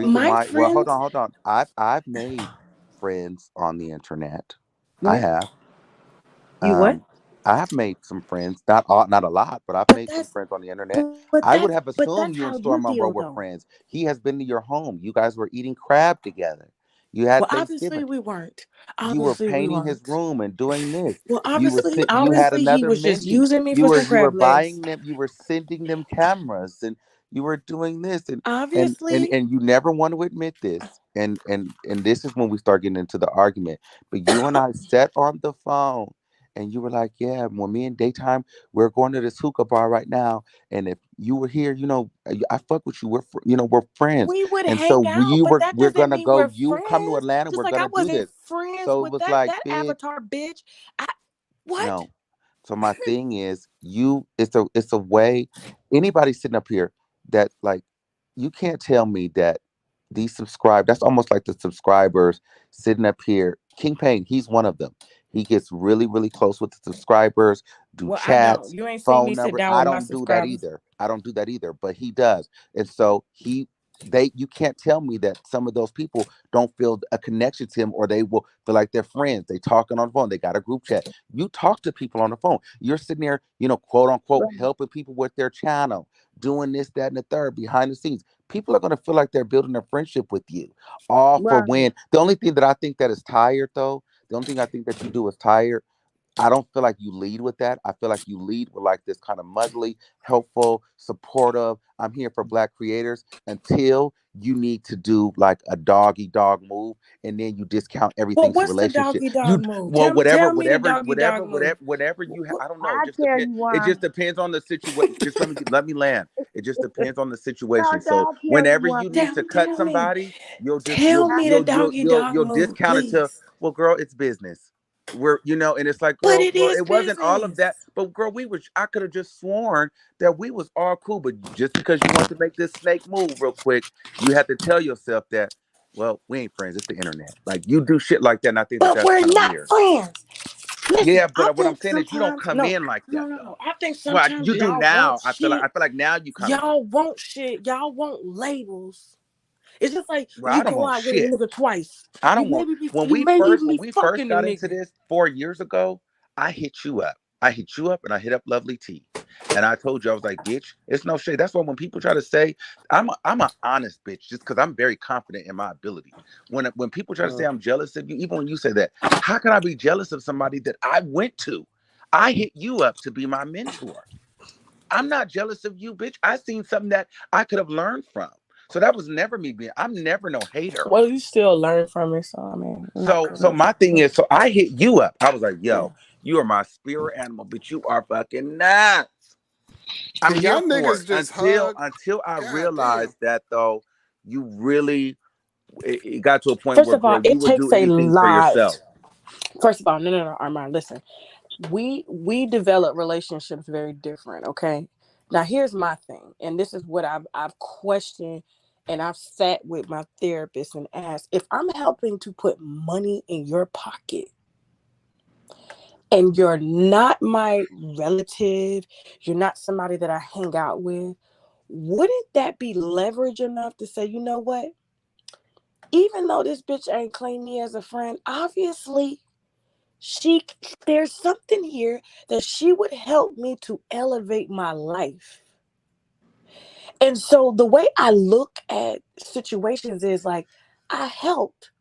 My well, friends, hold on. I've made friends on the internet. I What? have. You what? I have made some friends, not a lot, but I've but made some that's friends on the internet. but I would that's have but assumed that's you and how Storm you Monroe feel were though. friends. He has been to your home. You guys were eating crab together. You had Well, obviously Thanksgiving. we weren't. You were Obviously we painting his weren't. room and doing this. Well, You had obviously he another was just menu. using me for some You were crab legs. buying them. You were sending them cameras, and you were doing this, Obviously, and you never want to admit this. And this is when we start getting into the argument. But you and I sat on the phone, and you were like, "Yeah, when me and Daytime, we're going to this hookah bar right now, and if you were here, I fuck with you. We're friends, we would and so hang out, but that we're doesn't gonna mean go. we're You come to friends. Atlanta. Just We're like I gonna do wasn't this." friends So it with was that like, that bitch, avatar bitch. What? no. So my thing is, it's a way. Anybody sitting up here that like, you can't tell me that that's almost like the subscribers sitting up here. King Payne, he's one of them. He gets really, really close with the subscribers, do Well, I don't. chats, You ain't seen phone me sit number. down I with my don't do that subscribers. either. I don't do that either, but he does. And so you can't tell me that some of those people don't feel a connection to him, or they will feel like they're friends. They talking on the phone. They got a group chat. You talk to people on the phone. You're sitting there, quote unquote, helping people with their channel, doing this, that, and the third behind the scenes. People are going to feel like they're building a friendship with you. All for Right. when. The only thing that I think that is tired, though, the only thing I think that you do is tired. I don't feel like you lead with that. I feel like you lead with like this kind of motherly, helpful, supportive. I'm here for Black creators until you need to do like a doggy dog move, and then you discount Well, everything to what's the relationship. doggy dog move? Well, Tell me the doggy dog move. whatever you have. I don't know. It I just tell depends. you It why. just depends on the situation. Just let me land. It just depends on the situation. Doctor, So I tell you whenever why. you need Tell, to cut tell me. somebody, you'll just Tell me the doggy dog you'll move, discount it to, please. well, girl, it's business. And it's like, But girl, it well, is it wasn't all of that, business. but girl, I could have just sworn that we was all cool, but just because you want to make this snake move real quick, you have to tell yourself that, well, we ain't friends. It's the internet. Like, you do shit like that, and I think that But that's we're kind of not weird. friends. Listen, Yeah, I but what I'm think saying is, you don't sometimes come no, in like no, that no, though. no. I think Well, sometimes you do y'all want now. I feel like shit. now you kind of. Y'all want shit. Y'all want labels. It's just like Well, when I you don't go want out with a shit. nigga twice. I You don't want maybe be when you we maybe first be fucking the got into nigga. this 4 years ago. I hit you up. I hit you up, and I hit up Lovely T, and I told you, I was like, bitch, it's no shade. That's why when people try to say I'm an honest bitch, just because I'm very confident in my ability. When people try to say I'm jealous of you, even when you say that, how can I be jealous of somebody that I went to? I hit you up to be my mentor. I'm not jealous of you, bitch. I seen something that I could have learned from. So that was never me being. I'm never no hater. Well, you still learn from it, so I mean, I'm not So gonna. my thing is, so I hit you up. I was like, yo, you are my spirit animal, but you are fucking nuts. I'm Can here y'all for niggas it just hug? until I God damn. realized that though, you really, it got to a point First where, of all, girl, you it would do takes a anything for lot. yourself. First of all, no, Armand, listen. We develop relationships very different, okay? Now here's my thing, and this is what I've questioned, and I've sat with my therapist and asked, if I'm helping to put money in your pocket and you're not my relative, you're not somebody that I hang out with, wouldn't that be leverage enough to say, you know what? Even though this bitch ain't claim me as a friend, obviously she there's something here that she would help me to elevate my life. And so the way I look at situations is like, I helped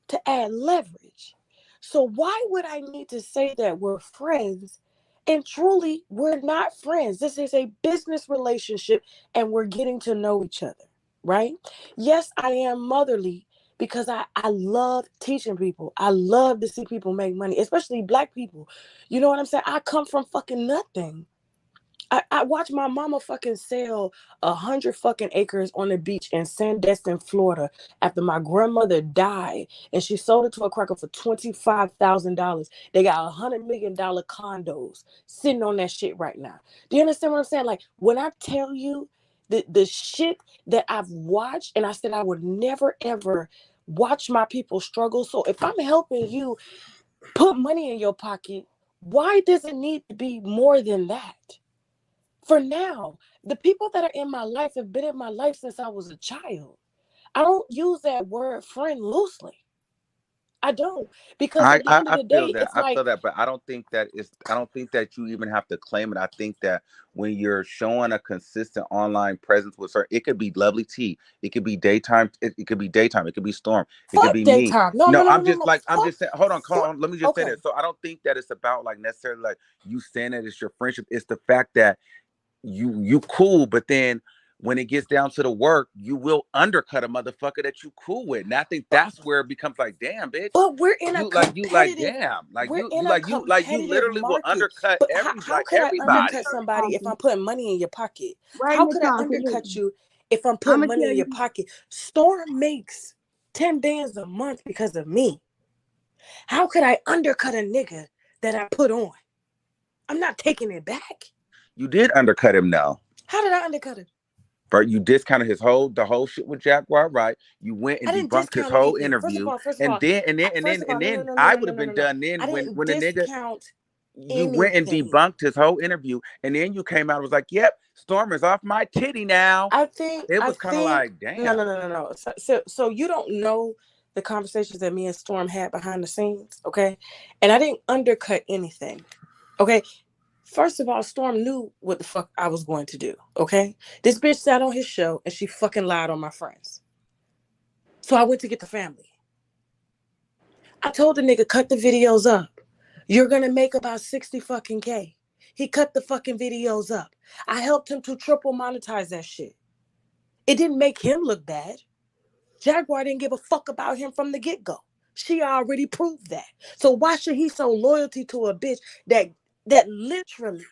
to add leverage. So why would I need to say that we're friends? And truly, we're not friends. This is a business relationship and we're getting to know each other, right? Yes, I am motherly because I love teaching people. I love to see people make money, especially Black people. You know what I'm saying? I come from fucking nothing. I watched my mama fucking sell 100 fucking acres on the beach in Sandestin, Florida, after my grandmother died, and she sold it to a cracker for $25,000. They got $100 million condos sitting on that shit right now. Do you understand what I'm saying? Like when I tell you the shit that I've watched, and I said I would never ever watch my people struggle. So if I'm helping you put money in your pocket, why does it need to be more than that? For now, the people that are in my life have been in my life since I was a child. I don't use that word friend loosely. I don't. Because at the end of I the feel day, that. it's I like, feel that, but I don't think that you even have to claim it. I think that when you're showing a consistent online presence with her, it could be Lovely T, it could be daytime, it could be daytime, it could be Storm, it could fuck be me. daytime. No, no, No, no, no, no, no. I'm Fuck, just saying, hold fuck. on, let me just say Okay. that. So I don't think that it's about like necessarily like you saying that it's your friendship. It's the fact that you cool, but then when it gets down to the work, you will undercut a motherfucker that you cool with. And I think that's where it becomes like, damn, bitch. But we're in a competitive, Damn. we're in a You competitive literally will market. undercut But how could I undercut everybody. somebody if I'm putting money in your pocket? Wait, How could I Natasha, undercut listen. you if I'm I'm putting gonna money tell in your you. pocket? Storm makes 10 bands a month because of me. How could I undercut a nigga that I put on? I'm not taking it back. You did undercut him now. How did I undercut him? But you discounted the whole shit with Jaguar, right? You went I and didn't debunked his discount whole anything. First of interview, all, and no, no, then no, no, I no, would no, have no, been no, no. done then I didn't when the nigga discount you went and anything. debunked his whole interview, and then you came out and was like, "Yep, Storm is off my titty now." I think, It was kind of like, no, damn. no, no, no, no. So you don't know the conversations that me and Storm had behind the scenes, okay? And I didn't undercut anything, okay? First of all, Storm knew what the fuck I was going to do, okay? This bitch sat on his show and she fucking lied on my friends. So I went to get the family. I told the nigga, cut the videos up. You're gonna make about 60 fucking K. He cut the fucking videos up. I helped him to triple monetize that shit. It didn't make him look bad. Jaguar didn't give a fuck about him from the get-go. She already proved that. So why should he show loyalty to a bitch that literally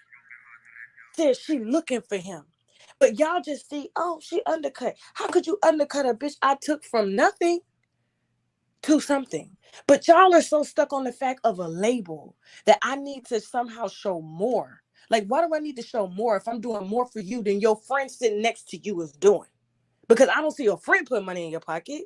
says she looking for him? But y'all just see, oh, she undercut. How could you undercut a bitch I took from nothing to something? But y'all are so stuck on the fact of a label that I need to somehow show more. Like, why do I need to show more if I'm doing more for you than your friend sitting next to you is doing? Because I don't see your friend put money in your pocket.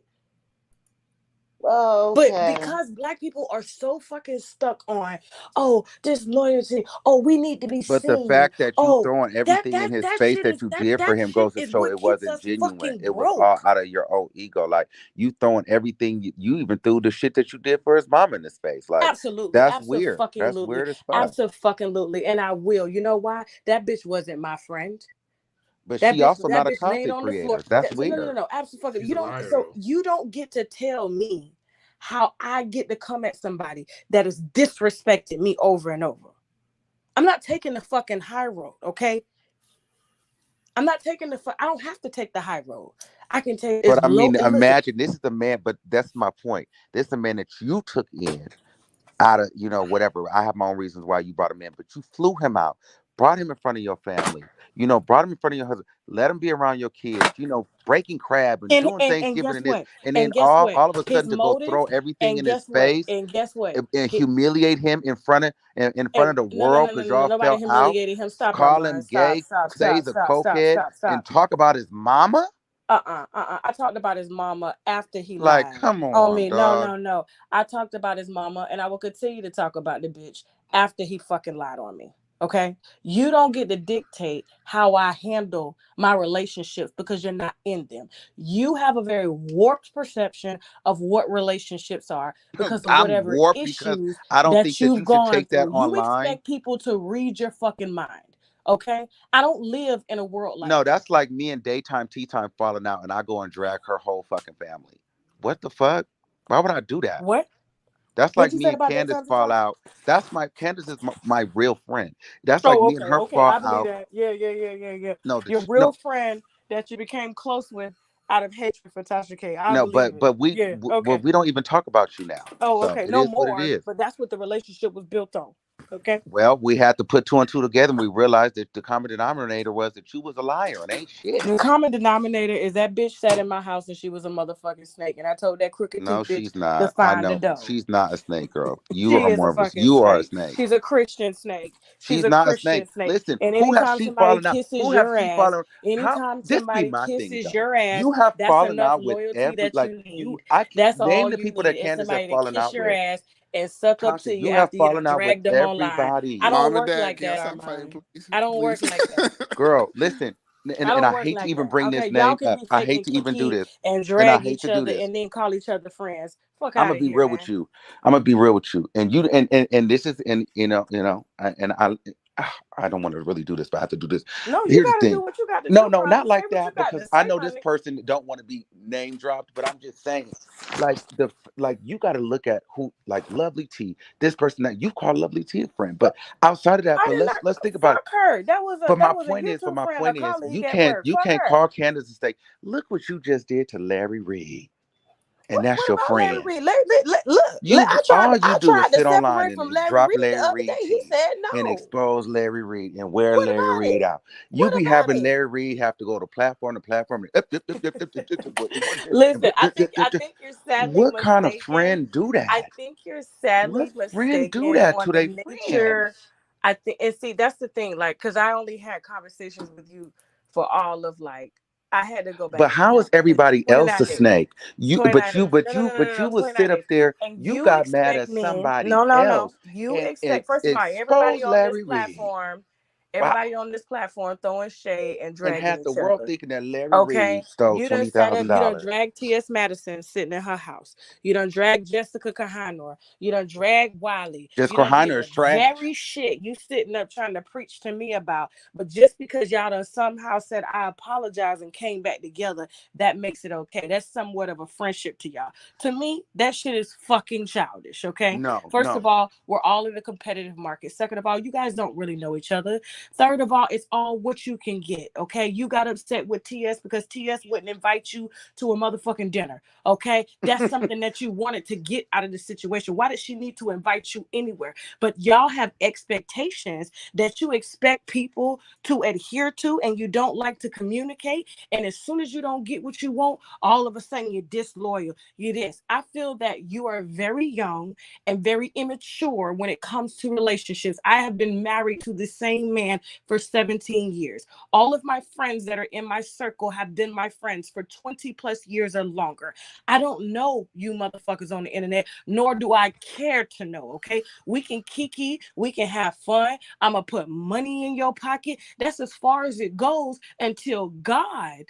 Oh, But okay. because Black people are so fucking stuck on, oh, this loyalty, oh, we need to be But the seen. fact that you Oh, throwing that everything that in his that face shit that is you that did for that him shit goes to is show what it keeps wasn't us genuine. fucking It was all broke. out of your own ego. Like you throwing everything you even threw the shit that you did for his mom in his face. Like Absolutely, that's weird. That's absolutely, weird as fuck. absolutely, and I will. You know why? That bitch wasn't my friend. But That she bitch, also that not a bitch laid content on the floor. creator. That's So no, no, no, weird. no, absolutely. She's You a don't. liar So though. you don't get to tell me how I get to come at somebody that has disrespected me over and over. I'm not taking the fucking high road, okay? I'm not taking I don't have to take the high road. I can take But as I low. mean, And listen, imagine this is the man. But that's my point. This is the man that you took in out of whatever. I have my own reasons why you brought him in, but you flew him out, brought him in front of your family, brought him in front of your husband, let him be around your kids, breaking crab and And doing and Thanksgiving guess and this, what? and then And guess what? all of a His sudden to go motive. throw everything And in his guess what? face And guess what? and humiliate him in front of the No, no, world no, no, because no, no. y'all Nobody fell out, humiliated him. Stop, call Armand. him Stop, gay, stop, say stop, he's a stop, stop, cokehead, stop, stop. and talk about his mama? I talked about his mama after he Like, lied come on on, me. No, dog. no, no. I talked about his mama, and I will continue to talk about the bitch after he fucking lied on me. Okay, you don't get to dictate how I handle my relationships because you're not in them. You have a very warped perception of what relationships are because of I'm whatever warped because issues I don't think that that you've you should gone take that through. You online. expect people to read your fucking mind. Okay, I don't live in a world like No, that. that's like me and daytime tea time falling out, and I go and drag her whole fucking family. What the fuck? Why would I do that? What? That's What like you me said and about Candace daytime tea fall time? out. Candace is my real friend. That's like Oh, me and okay, her okay. fall I believe out. that. Yeah, yeah, yeah, yeah, yeah. No, Your no, real friend that you became close with out of hatred for Tasha K. I no. believe But it. but we Yeah, okay. we don't even talk about you now. Oh, So okay. it No is what it more. is. But that's what the relationship was built on. Okay. Well, we had to put two and two together, and we realized that the common denominator was that you was a liar and ain't shit. The common denominator is that bitch sat in my house and she was a motherfucking snake. And I told that crooked No, tooth bitch she's to not. I find the know dough. she's not a snake, girl. You She are is a more of a. fucking You are a snake. snake. She's a Christian snake. She's She's a not a Christian snake. snake. Listen, And who have anytime she somebody fallen out? kisses Who have your she ass, fallen? How anytime this be somebody my thing kisses though? your ass, You have that's fallen enough out with loyalty every that like you you. need. I That's name all the you people need that is Candace have somebody to fallen kiss out your with. ass and suck up Tasha, to you you have after you done fallen out with dragged them online. I everybody. don't Mom and work Dad, like can y'all that, stop fighting, Armand. please? I don't work Please. like that. Girl, listen, I and don't I work hate to like even that. bring Okay, this y'all name can up. be I hate taking to even do Kiki this, and and I drag hate each to do other this. and then call each other friends. Fuck I'm out gonna of be here, real with man. you. I'm gonna be real with you, and you and this is and I don't want to really do this, but I have to do this. No, you Here's the gotta do thing. what you got to No, do, no, brother. not Say like what you that got because to I say, know this honey. person don't want to be name dropped, but I'm just saying, like you got to look at who like Lovely T, this person that you call Lovely T a friend, but outside of that, I but did not let's think about it. fuck her. But That was a YouTube my friend, a point is, colleague at work. you Fuck can't her. call Candace and say, look what you just did to Larry Reed, and that's What your about Larry friend. Reed? Look, You all you I do is tried to sit online separate and from Larry drop Reed the Larry other Reed day. He tea said and no. expose Larry Reed and wear What Larry about Reed it? out. You What be about having it? Larry Reed have to go to platform to platform. Listen, I think you're sadly What kind of mistaken. friend do I that? think you're sadly What friend do mistaken that on to the their friend? nature. I think, and see, that's the thing. Like, cause I only had conversations with you for all of like, I had to go back But and how is count. It's everybody else a 29 days. snake? You, 29 days. No, no, no, no, but no, you no. would 29 sit up days. there. And You you got mad expect at me, somebody no, no, no. else You and expect, first of all, expose Larry Reed. Wow. everybody on this platform throwing shade and And dragging had the each world other. thinking that Larry Okay, Reed stole you done sat up, you done $20,000. dragged T.S. Madison sitting in her house. You done dragged Jessica Kahanor. You done dragged Wiley. You Jessica done did Heiner is the trash. very shit you sitting up trying to preach to me about. But just because y'all done somehow said I apologize and came back together, that makes it okay. That's somewhat of a friendship to y'all. To me, that shit is fucking childish. Okay. No, First of no. all, we're all in a competitive market. Second of all, you guys don't really know each other. Third of all, it's all what you can get. Okay. You got upset with TS because TS wouldn't invite you to a motherfucking dinner. Okay. That's something that you wanted to get out of the situation. Why did she need to invite you anywhere? But y'all have expectations that you expect people to adhere to and you don't like to communicate. And as soon as you don't get what you want, all of a sudden you're disloyal. You this. I feel that you are very young and very immature when it comes to relationships. I have been married to the same man for 17 years. All of my friends that are in my circle have been my friends for 20 plus years or longer. I don't know you motherfuckers on the internet, nor do I care to know, okay? We can kiki, we can have fun. I'm going to put money in your pocket. That's as far as it goes until God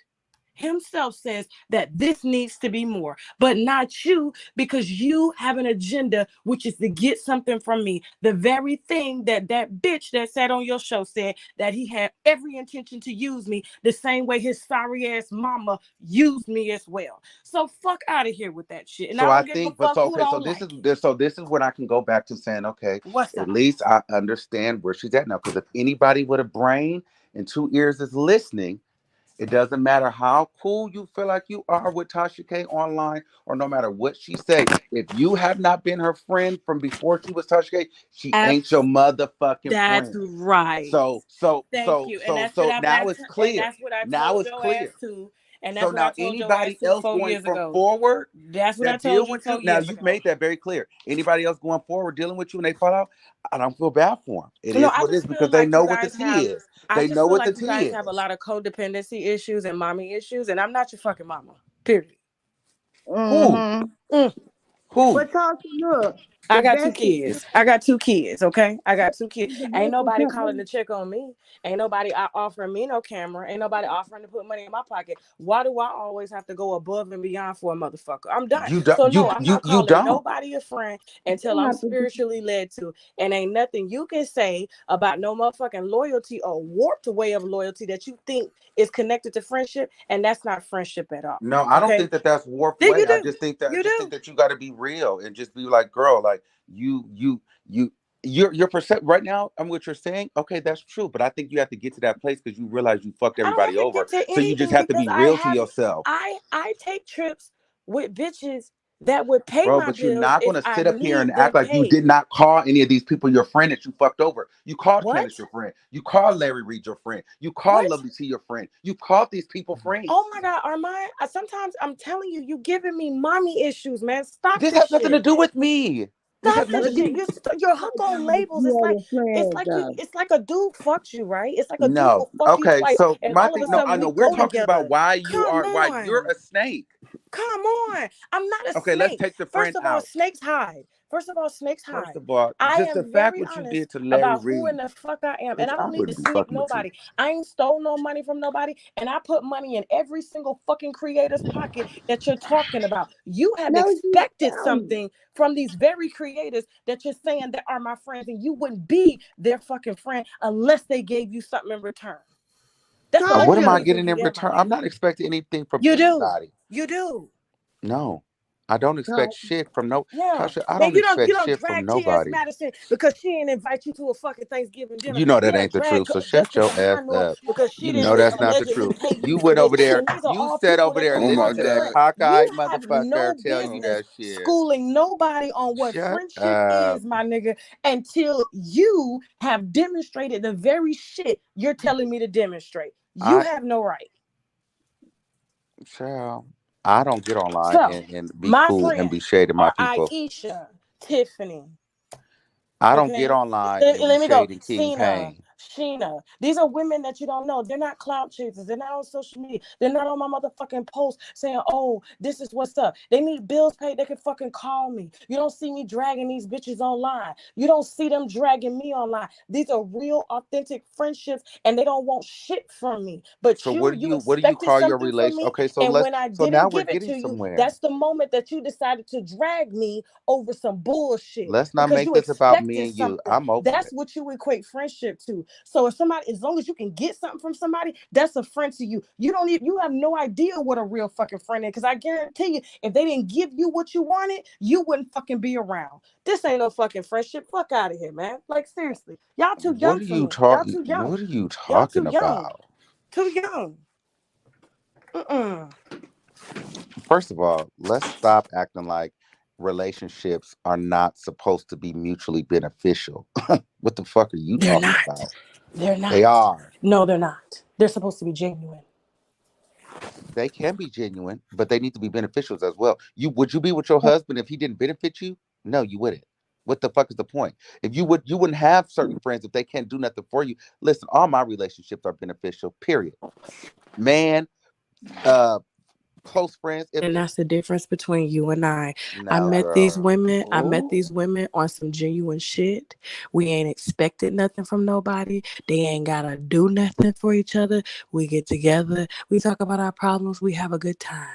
himself says that this needs to be more, but not you, because you have an agenda, which is to get something from me. The very thing that bitch that sat on your show said, that he had every intention to use me the same way his sorry ass mama used me as well. So fuck out of here with that shit. And I So I don't give a think, but fuck so who okay, don't like it. this is when I can go back to saying, okay, What's at up? least I understand where she's at now. Because if anybody with a brain and two ears is listening, It doesn't matter how cool you feel like you are with Tasha K online, or no matter what she say. If you have not been her friend from before she was Tasha K, she ain't your motherfucking That's friend. right. So so Thank so you. And so that's what so now it's and clear. that's what I Now told it's your ass clear. to. And So that's what I now told your ass anybody to else 4 going years from ago. forward That's what I that deal told you with you, 4 now years you've ago. made that very clear. Anybody else going forward dealing with you and they fall out, I don't feel bad for them. It No, is I what it is just feel because they like you know what the guys tea have is. I They just know feel what the like you tea guys have a is. lot of codependency issues and mommy issues, and I'm not your fucking mama. Period. Who? Mm. Who? But Tasha, look, I the got two best of kids. I got 2 kids, okay? I got 2 kids. the Ain't best of nobody calling company. to check on me. Ain't nobody offering me no camera. Ain't nobody offering to put money in my pocket. Why do I always have to go above and beyond for a motherfucker? I'm done. You don't So you no, I'm you not you calling don't. nobody a friend You until don't I'm have to do. spiritually led to. And ain't nothing you can say about no motherfucking loyalty or warped way of loyalty that you think is connected to friendship, and that's not friendship at all. No, I don't Okay? think that that's warped Then way. you I do. just think that You do. you got to be real and just be like, girl, like you your percep right now. I'm what you're saying. Okay, that's true, but I think you have to get to that place because you realize you fucked I don't everybody have to over. get to So you just anything have to because be I real to have yourself, I take trips with bitches that would pay bro. my But you're bills not if gonna I sit up here and need act them like you did paid. not call any of these people your friend that you fucked over. You called What? Candace your friend. You called Larry Reed your friend. You called What? Lovely T your friend. You called these people Oh friends. my God, Armand, sometimes I'm telling you, you giving me mommy issues, man. Stop This this has nothing to shit. do with me. This Stop has this nothing to shit. do. You're hook on labels. You have a friend, though. It's like a dude fucked you, right? It's like a dude No. will fuck you Okay. twice, So and my all of thing. a No, I sudden know we we're go talking about together. why you Come are why you're on. a snake. Come on. I'm not a Okay. Let's snake. take the First friend of all, out. snakes hide. First of all, snakes First hide. of all, I just the am fact very what you honest did to Larry about who in Reed, the fuck I am. And bitch, I I don't need to wouldn't be snake fucking with you. nobody. I ain't stole no money from nobody. And I put money in every single fucking creator's pocket that you're talking about. You have No, you expected don't. something from these very creators that you're saying that are my friends. And you wouldn't be their fucking friend unless they gave you something in return. That's the What am only I Tasha, reason getting you in there, my return? I'm nigga. not expecting anything from You do. anybody. You do. No, I don't expect Tasha, shit from no Yeah. Tasha. I And don't you expect don't shit from drag T.S. nobody. Madison because she didn't invite you to a fucking Thanksgiving dinner. You know You that don't ain't the drag truth. So shut Justice your and ass High North up. because she You didn't know that's not the allegedly truth. pay you You for went this. over there. And these are You all sat people over that there Oh you my listening work to that God. with. cockeyed You have motherfucker no tell you business that shit. schooling nobody on what Shut friendship up. is, my nigga, until you have demonstrated the very shit you're telling me to demonstrate. You I have no right. child. I don't get online So, and be my cool and be friends shading my are people. Aisha, Tiffany, I don't get okay? online and be Let me go. shading King Cena, Pain. Sheena. These are women that you don't know. They're not clout chasers. They're not on social media. They're not on my motherfucking post saying, oh, this is what's up. They need bills paid. They can fucking call me. You don't see me dragging these bitches online. You don't see them dragging me online. These are real, authentic friendships, and they don't want shit from me. But So you what do you expected call your something from relation? me, Okay, and when I so now didn't we're give it getting to you, somewhere. that's the moment that you decided to drag me over some bullshit Let's not because make you this about me expected and you. something. I'm over That's it. what you equate friendship to. So if somebody, as long as you can get something from somebody, that's a friend to you. You don't even, you have no idea what a real fucking friend is. Because I guarantee you, if they didn't give you what you wanted, you wouldn't fucking be around. This ain't no fucking friendship. Fuck out of here, man. Like seriously, y'all too young for me. Y'all too young. What are you Y'all too talking young. about? Too young. First of all, let's stop acting like relationships are not supposed to be mutually beneficial. What the fuck are you They're talking not. about? They're They not. are. No, they're not. They're supposed to be genuine. They can be genuine, but they need to be beneficial as well. Would you be with your husband if he didn't benefit you? No, you wouldn't. What the fuck is the point? If you wouldn't have certain friends if they can't do nothing for you. Listen, all my relationships are beneficial. Period. Man, uh, close friends. If And that's the difference between you and I. I no, met these girl. women. I met Ooh, these women on some genuine shit. We ain't expected nothing from nobody. They ain't gotta do nothing for each other. We get together. We talk about our problems. We have a good time.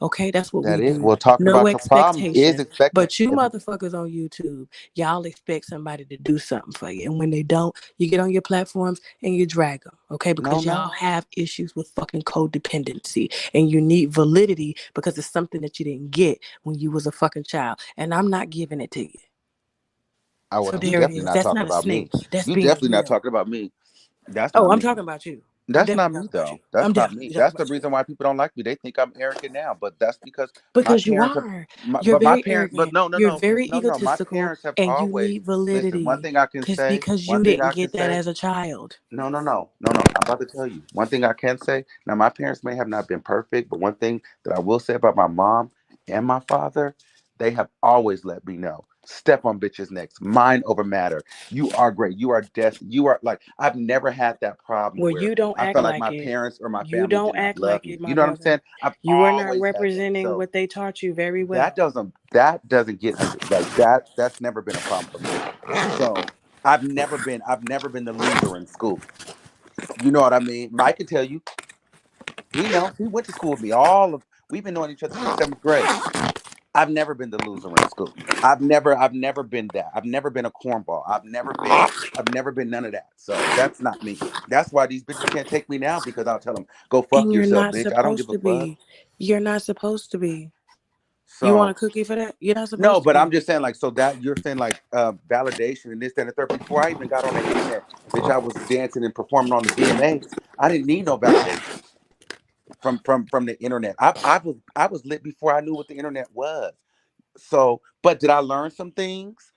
Okay, that's what that we is do. well. Talking No about your problems is expectations. expecting. But you motherfuckers on YouTube, y'all expect somebody to do something for you. And when they don't, you get on your platforms and you drag them. Okay, No, because y'all no. have issues with fucking codependency and you need validity because it's something that you didn't get when you was a fucking child. And I'm not giving it to you. Oh So well, you there it definitely is. not That's talking not a about snake. me. That's You being definitely not real. talking about me. That's Oh, not I'm me. talking about you. That's not definitely me talking about though. you. I'm That's not definitely me. talking That's the about you. reason why people don't like me. They think I'm arrogant now, but that's my Because you parents have. are. My, You're but my very parents. But arrogant. no, no, You're no, very no, no. My egotistical, parents have and you always need listen. One validity thing I can say. because One you thing I didn't can get that say. as a child. No, no, no, no, no. I'm about to tell you. One thing I can say. Now, my parents may have not been perfect, but one thing that I will say about my mom and my father, they have always let me know. Step on bitches' necks. Mind over matter. You are great. You are destined. You are like, I've never had that problem Well, where you don't I act felt like like my it. parents or my You family did don't not act love like me. it, You my know what I'm saying? brother. I've You are not always had that. representing So what they taught you very that well. doesn't get under like that. That's never been a problem for me. So I've never been the loser in school. You know what I mean? Mike can tell you. He knows. He went to school with me. We've been knowing each other since seventh grade. I've never been the loser in school. I've never been that. I've never been a cornball. I've never been none of that. So that's not me. That's why these bitches can't take me now because I'll tell them, go fuck And you're yourself, not bitch. I don't give supposed a to fuck. be. You're not supposed to be. You want a So cookie for that? You're not no, supposed to but I'm be. just saying like so that you're saying like validation and this, that, and the third. Before I even got on the internet, bitch, I was dancing and performing on the VMAs. I didn't need no validation from the internet. I was lit before I knew what the internet was. So, but did I learn some things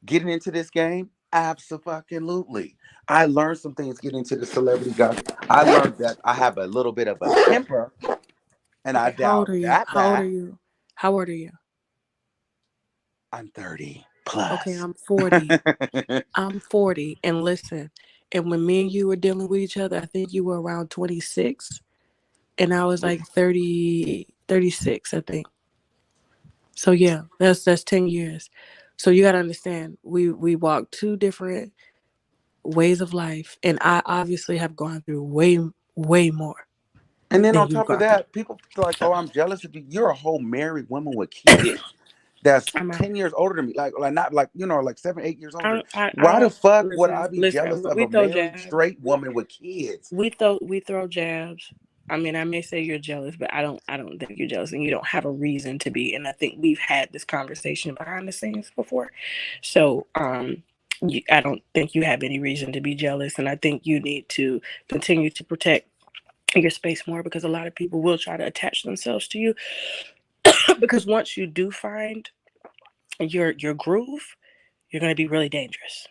getting into this game? Absolutely. I learned some things getting into the celebrity gossip. I learned that I have a little bit of a temper, and I Okay, how old dialed are you? that How old are back. you? How old are you? I'm 30 Okay, plus. I'm 40. I'm 40. And listen, and when me and you were dealing with each other, I think you were around 26. And I was like 30, 36, I think. So yeah, that's 10 years. So you gotta understand, we walked two different ways of life, and I obviously have gone through way more And then than on you've top of gone through. that, people feel like, oh, I'm jealous of you. You're a whole married woman with kids that's I'm not. 10 years older than me. Like not like, like 7, 8 years older. I Why the don't fuck would I listen. be jealous Listen, of we a throw married jabs. straight woman with kids? We throw jabs. I mean, I may say you're jealous, but I don't think you're jealous, and you don't have a reason to be. And I think we've had this conversation behind the scenes before, so I don't think you have any reason to be jealous, and I think you need to continue to protect your space more because a lot of people will try to attach themselves to you because once you do find your groove, you're going to be really dangerous.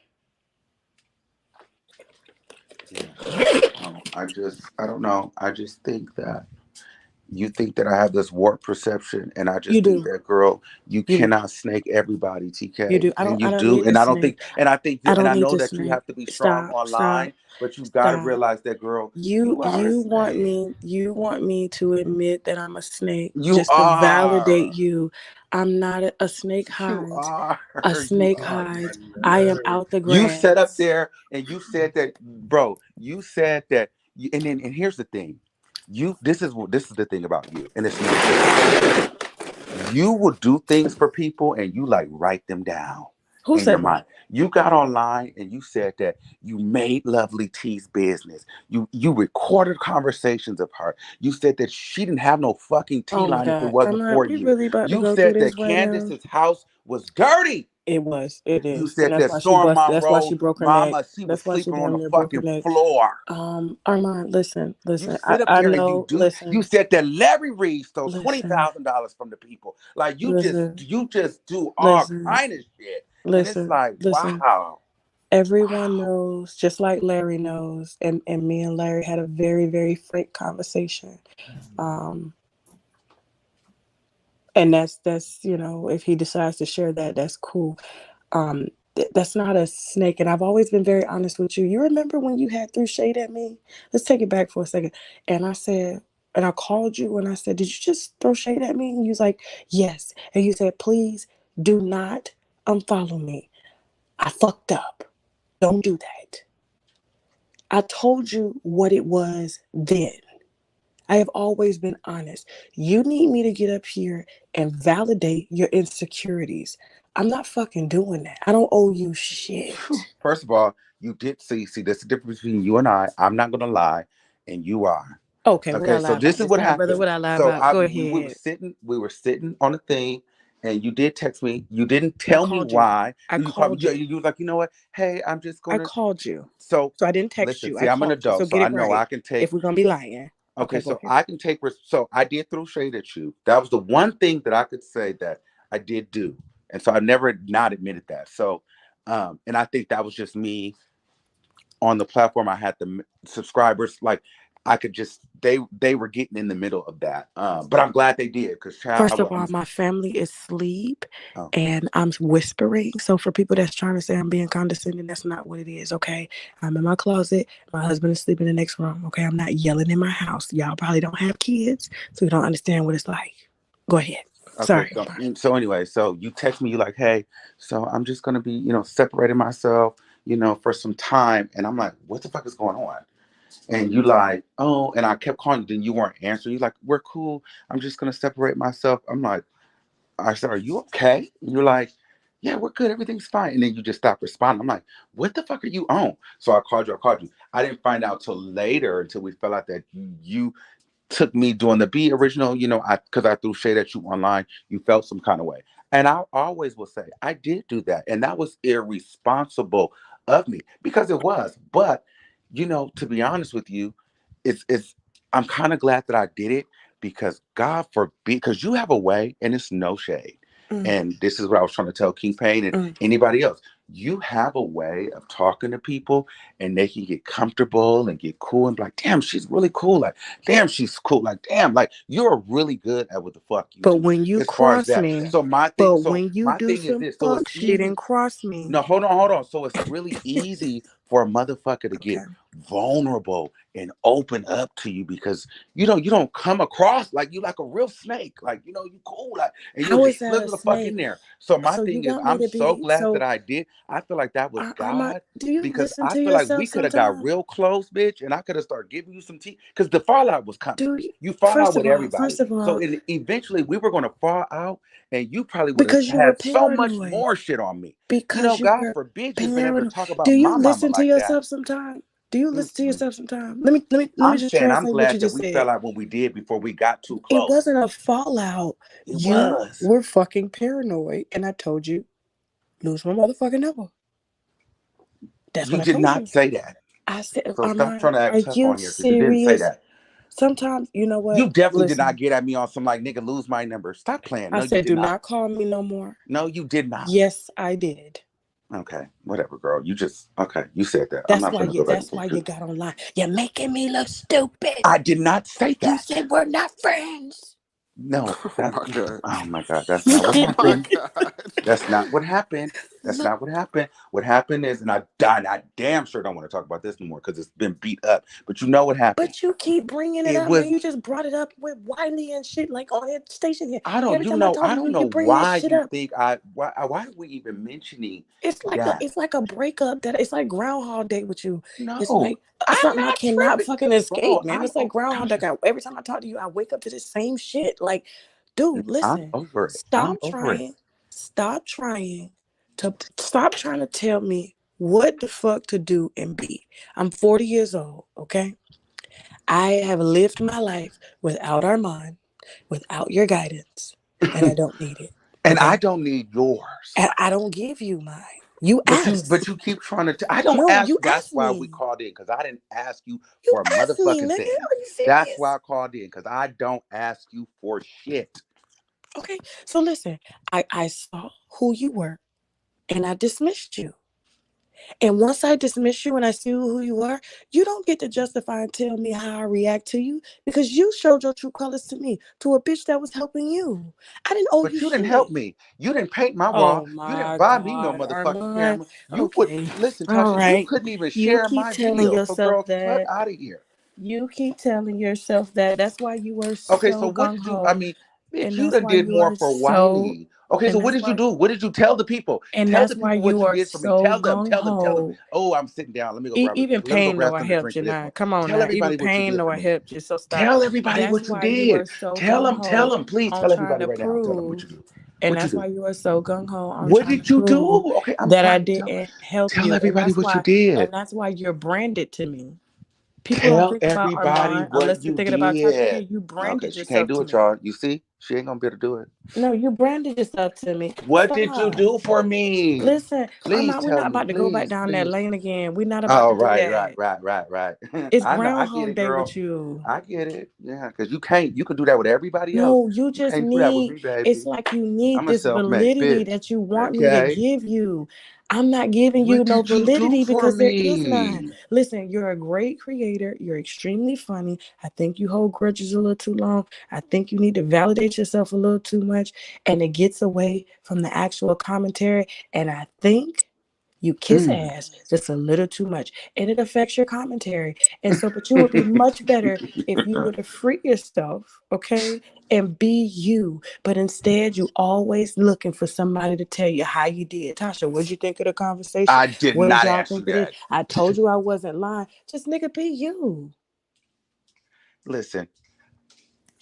Yeah. I don't know. I just think that you think that I have this warped perception, and I You just think do. that, girl, you You do. cannot snake everybody, You TK, do. I and don't. you I don't do, need to and I don't snake. think, and I think, I and don't I need know to that you snake. have to be strong Stop. Stop. online, but you've got to Stop. realize that, girl, You you are a you want snake. me you want me to admit that I'm a snake You just to validate are. you. I'm not a snake You hides. are. A You snake are. hides. I am Yes. out the You sat up grass. there and you said that, bro. You said that, and here's the thing. This is the thing about you, and it's no disrespect. You will do things for people and you like write them down Who in your said that? mind. You got online and you said that you made Lovely T's business. You recorded conversations of her. You said that she didn't have no fucking tea Oh my line if it God. wasn't I'm not for we you. really about to You go through said this that right now. Candace's house was dirty. It was. It You is. And said that Storm that's why Monroe she broke her neck. mama, she was That's why she sleeping on damn the near broke her fucking neck. floor. Armand, listen, You listen. sit up I there and know, you listen, said that Larry Reed stole listen, $20,000 from the people. Like listen, you just do all listen, kind of shit. And it's listen, like, listen. wow. Everyone Wow. knows, just like Larry knows, and me and Larry had a very, very frank conversation. Um, and that's if he decides to share that, that's cool. Um, that's not a snake, and I've always been very honest with you. You remember when you had threw shade at me? Let's take it back for a second. And I said, and I called you and I said, did you just throw shade at me? And you was like, yes. And you said, please do not unfollow me. I fucked up. Don't do that. I told you what it was then. I have always been honest. You need me to get up here and validate your insecurities. I'm not fucking doing that. I don't owe you shit. First of all, you did see that's the difference between you and I. I'm not gonna lie, and you are. Okay, what I Okay, lie so about this is this what time, brother? happened. What I lie So about? Go we were ahead. sitting, we were sitting on a thing, And you did text me. You didn't I tell me called you. why. I You called me. called you. You was like, you know what? Hey, I'm just I gonna. called you. So So I didn't text listen. you. See, I I'm an called you. So adult, so get I it know I right. can take. If we're gonna be lying. Okay, Okay, go so ahead. I can take. So I did throw shade at you. That was the one thing that I could say that I did do, and so I never not admitted that. So, and I think that was just me on the platform. I had the subscribers like. I could just they were getting in the middle of that, but I'm glad they did because First of all, my family is asleep and I'm whispering. So for people that's trying to say I'm being condescending, that's not what it is, okay? I'm in my closet. My husband is sleeping in the next room, okay? I'm not yelling in my house. Y'all probably don't have kids, so you don't understand what it's like. Go ahead. Okay, Sorry. so anyway, so you text me, you like, hey, so I'm just gonna be, separating myself, for some time, and I'm like, what the fuck is going on? And you like, oh, and I kept calling you, then you weren't answering. You like, we're cool. I'm just gonna separate myself. I'm like, I said, are you okay? And you're like, yeah, we're good. Everything's fine. And then you just stop responding. I'm like, what the fuck are you on? So I called you. I didn't find out till later until we fell out that you took me doing the B original, because I threw shade at you online, you felt some kind of way. And I always will say, I did do that. And that was irresponsible of me because it was. But, to be honest with you, it's I'm kind of glad that I did it because God forbid, because you have a way and it's no shade. And this is what I was trying to tell King Payne and anybody else. You have a way of talking to people and they can get comfortable and get cool and be like, damn, she's really cool. Like, damn, she's cool. Like, damn, like you're really good at what the fuck you But do when you as far as cross that. me, So my thing, but when you my do thing is some this. So it's fuck shit easy. and cross me. No, hold on. So it's really easy for a motherfucker to get vulnerable and open up to you because you don't come across like you like a real snake. Like, you cool. Like, and you'll How is just that slither a the fuck in snake? there. So my So you thing is want me I'm to so be glad that I did. I feel like that was God do you because listen I to feel like we yourself could have got sometimes? real close, bitch, and I could have started giving you some tea because the fallout was coming. Do You fall out first with of all, everybody. So eventually we were going to fall out and you probably would have because you were had so much paranoid. more shit on me. Because you God were forbid you been able to paranoid. talk Do about you my mama listen to like that. yourself sometimes? Do you listen to Mm-mm. yourself sometimes? Let me I'm just saying I'm translate what you glad that just we said. fell out when we did before we got too It close. wasn't a fallout. It You was. were fucking paranoid, and I told you, lose my motherfucking number. That's You what I did told not you. say that. I said, So stop Armand, trying to are act tough you on here because you didn't say serious? that. Sometimes, you know what? You definitely did not Listen, get at me on some like nigga lose my number. Stop playing. I No, you said, did do not. not call me no more. No, you did not. Yes, I did. Okay, whatever, girl. You just okay. You said that. I'm That's not why trying to you. go back and That's forth why with you you. got online. You're making me look stupid. I did not say You that. said we're not friends. No, Oh my god. oh my god, that's not what Oh my happened. god. That's not what happened. That's Look, not what happened. What happened is, and I damn sure don't want to talk about this anymore because it's been beat up. But you know what happened? but you keep bringing it It up, man. was You just brought it up with Wiley and shit, like on his station here. I Every don't time I talk I to don't you, know you bring this why shit you up. think why are we even mentioning that? It's like a breakup that it's like Groundhog Day with you. It's No, like I'm something I not cannot tripping, fucking bro. escape, man. I'm It's like Groundhog Day. Tasha. Every time I talk to you, I wake up to the same shit. Like, dude, I'm listen, over it. I'm over it. stop trying to tell me what the fuck to do and be. I'm 40 years old, okay? I have lived my life without Armand, without your guidance, and I don't need it. And I Okay? don't need yours. And I don't give you mine. You But asked. you keep trying to. I don't No, ask. you That's asked why we me. called in because I didn't ask you You for a asked me, motherfucking nigga. thing. Are you That's why serious? I called in because I don't ask you for shit. Okay, so listen, I saw who you were and I dismissed you. And once I dismiss you and I see who you are, you don't get to justify and tell me how I react to you because you showed your true colors to me, to a bitch that was helping you. I didn't owe But you you didn't help shit. me. You didn't paint my wall. Oh You didn't my buy me no God, motherfucking Armand. camera. You would Okay, listen, all Tasha. You right. couldn't even You share keep my telling video. So, yourself girl, fuck that. out of here. You keep telling yourself that. That's why you were Okay, so so what gung did you? I ho. mean, bitch, And you that's done why did you more are for so. Wiley. Okay, so And what that's did you why. do? What did you tell the people? And Tell that's the why people what you you are did for me. so Tell them. gung Tell them. ho. Oh, I'm sitting down. Let me go grab. Even Let me go Pain grab know I something to helped drink you for this now. one. Come on Tell now. everybody Even what you Pain did know for I me. helped you. So stop. Tell everybody That's what you why you are did. so Tell gung them. Tell ho them. Please on tell trying everybody to right now. Tell them what prove. you do. And What you that's do. why you are so gung ho on What trying to did you prove do? Okay, I'm that I quiet. Tell, didn't help tell you. everybody what you did. And that's why you're branded to me. People don't Tell think about everybody Armand what unless they're you thinking about Tasha K. did. You Okay, branded she can't yourself do to it, me. y'all. You see? She ain't gonna be able to do it. No, you branded yourself to me. What did you Stop. do for me? Listen, Please we're tell not me. about to go back Please, down that please. lane again. We're not about Oh, to do right. that. It's I know. I get Groundhog it, Day girl. with you. I get it. Yeah, because you can't. You can do that with everybody else. No, you You just can't do that with need, me, it's baby. like you need I'm a this self-made validity bitch. that you want me to Okay. give you. I'm not giving you What no did you do validity for because there is none. me? Listen, you're a great creator. You're extremely funny. I think you hold grudges a little too long. I think you need to validate yourself a little too much. And it gets away from the actual commentary. And I think you kiss ass just a little too much, and it affects your commentary. And so, but you would be much better if you were to free yourself, okay, and be you. But instead, you always looking for somebody to tell you how you did. Tasha, what'd you think of the conversation? I did What did not y'all ask you think of it? that. I told you I wasn't lying. Just nigga, be you. Listen,